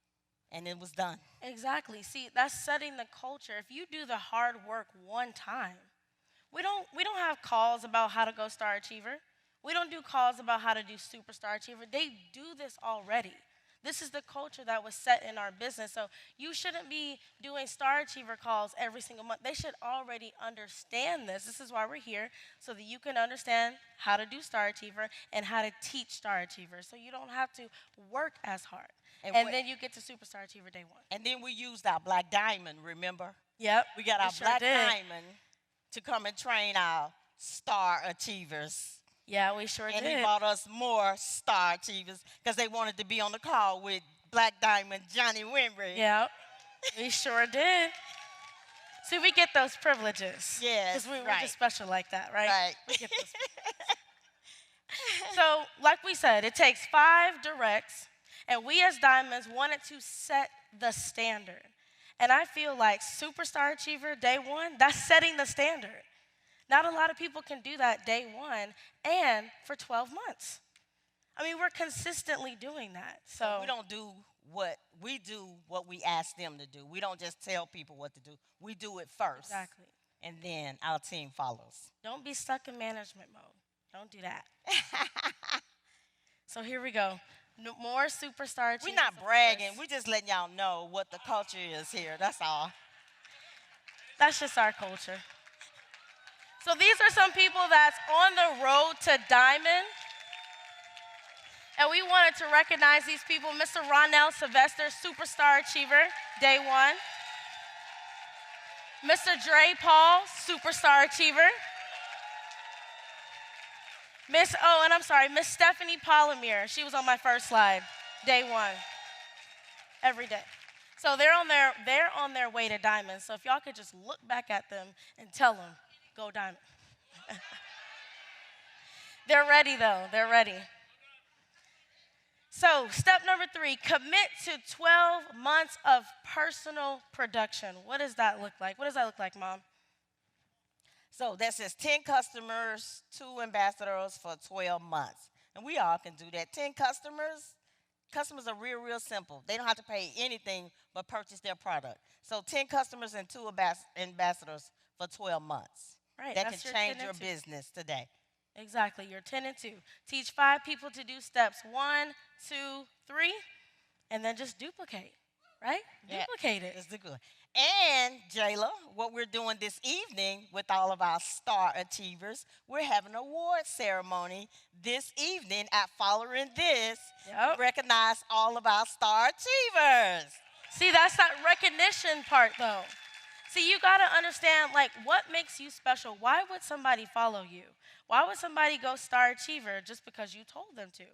And it was done. Exactly. See, that's setting the culture. If you do the hard work one time, we don't have calls about how to go Star Achiever. We don't do calls about how to do Superstar Achiever. They do this already. This is the culture that was set in our business. So you shouldn't be doing Star Achiever calls every single month. They should already understand this. This is why we're here, so that you can understand how to do Star Achiever and how to teach Star Achiever, so you don't have to work as hard. And then you get to Superstar Achiever day one. And then we used our Black Diamond, remember? Yep. We got our Black Diamond to come and train our Star Achievers. Yeah, we sure did. And he bought us more Star Achievers because they wanted to be on the call with Black Diamond Johnny Winry. Yeah, we sure did. See, we get those privileges. Yes, because we're just special like that, right? Right. We get those privileges. So, like we said, it takes 5 directs, and we as Diamonds wanted to set the standard. And I feel like Superstar Achiever day one, that's setting the standard. Not a lot of people can do that day one and for 12 months. I mean, we're consistently doing that. So we don't do what we ask them to do. We don't just tell people what to do. We do it first. Exactly. And then our team follows. Don't be stuck in management mode. Don't do that. So here we go. More Superstar Achievers. We're not bragging. We're just letting y'all know what the culture is here. That's all. That's just our culture. So these are some people that's on the road to Diamond. And we wanted to recognize these people. Mr. Ronell Sylvester, Superstar Achiever, day one. Mr. Dre Paul, Superstar Achiever. Miss Stephanie Polymere. She was on my first slide, day one, every day. So they're on their way to Diamond. So if y'all could just look back at them and tell them, go Diamond. They're ready though, they're ready. So step number 3, commit to 12 months of personal production. What does that look like? What does that look like, Mom? So that says 10 customers, 2 ambassadors for 12 months. And we all can do that. 10 customers. Customers are real simple. They don't have to pay anything but purchase their product. So 10 customers and 2 ambassadors for 12 months. Right. That can change your business today. Exactly. You're 10 and 2. Teach 5 people to do steps 1, 2, 3, and then just duplicate. Right? Yeah. Duplicate it. It's good. And, Jayla, what we're doing this evening with all of our Star Achievers, we're having an award ceremony this evening at Following This. Yep. To recognize all of our Star Achievers. See, that's that recognition part, though. See, you got to understand, like, what makes you special? Why would somebody follow you? Why would somebody go Star Achiever just because you told them to?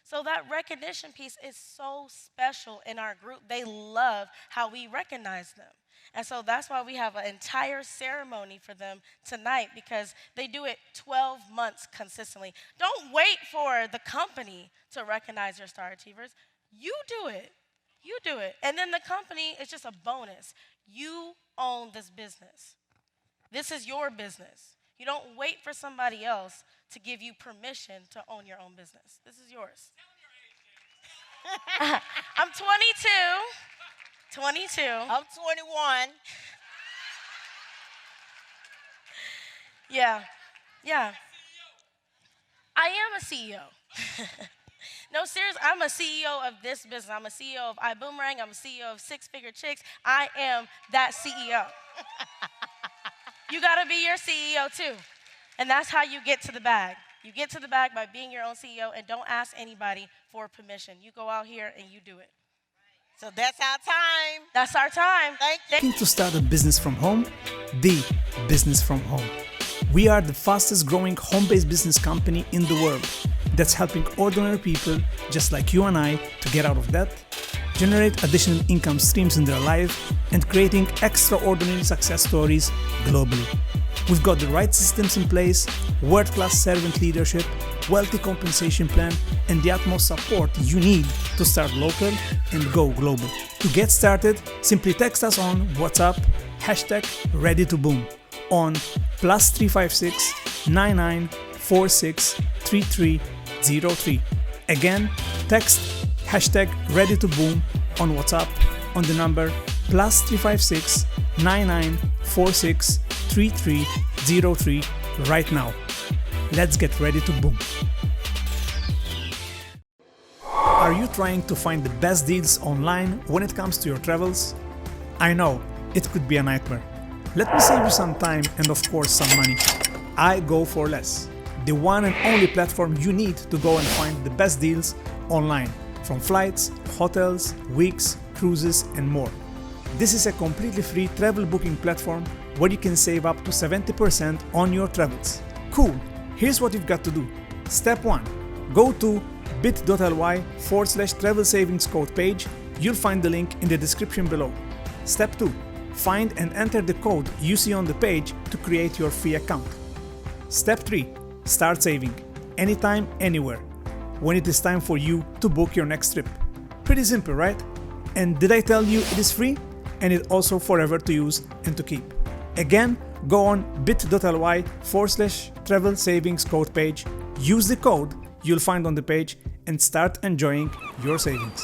So that recognition piece is so special in our group. They love how we recognize them. And so that's why we have an entire ceremony for them tonight, because they do it 12 months consistently. Don't wait for the company to recognize your Star Achievers. You do it. You do it. And then the company is just a bonus. You own this business. This is your business. You don't wait for somebody else to give you permission to own your own business. This is yours. I'm 22. 22. I'm 21. Yeah. I am a CEO. No, seriously, I'm a CEO of this business. I'm a CEO of iBuumerang. I'm a CEO of Six Figure Chicks. I am that CEO. You got to be your CEO too. And that's how you get to the bag. You get to the bag by being your own CEO, and don't ask anybody for permission. You go out here and you do it. So that's our time. That's our time. Thank you. Looking to start a business from home? The business from home. We are the fastest growing home-based business company in the world that's helping ordinary people just like you and I to get out of debt, generate additional income streams in their life, and creating extraordinary success stories globally. We've got the right systems in place, world-class servant leadership, wealthy compensation plan, and the utmost support you need to start local and go global. To get started, simply text us on WhatsApp, #ReadyToBoom on +356 9946 3303. Again, text #ReadyToBoom on WhatsApp on the number +356 9946 3303 right now. Let's get ready to boom. Are you trying to find the best deals online when it comes to your travels? I know, it could be a nightmare. Let me save you some time and of course some money. I go for less. The one and only platform you need to go and find the best deals online, from flights, hotels, weeks, cruises, and more. This is a completely free travel booking platform where you can save up to 70% on your travels. Cool, here's what you've got to do. Step 1. Go to bit.ly/travel savings code page. You'll find the link in the description below. Step 2. Find and enter the code you see on the page to create your free account. Step 3. Start saving. Anytime, anywhere. When it is time for you to book your next trip. Pretty simple, right? And did I tell you it is free? And it's also forever to use and to keep. Again, go on bit.ly/travel savings code page. Use the code you'll find on the page and start enjoying your savings.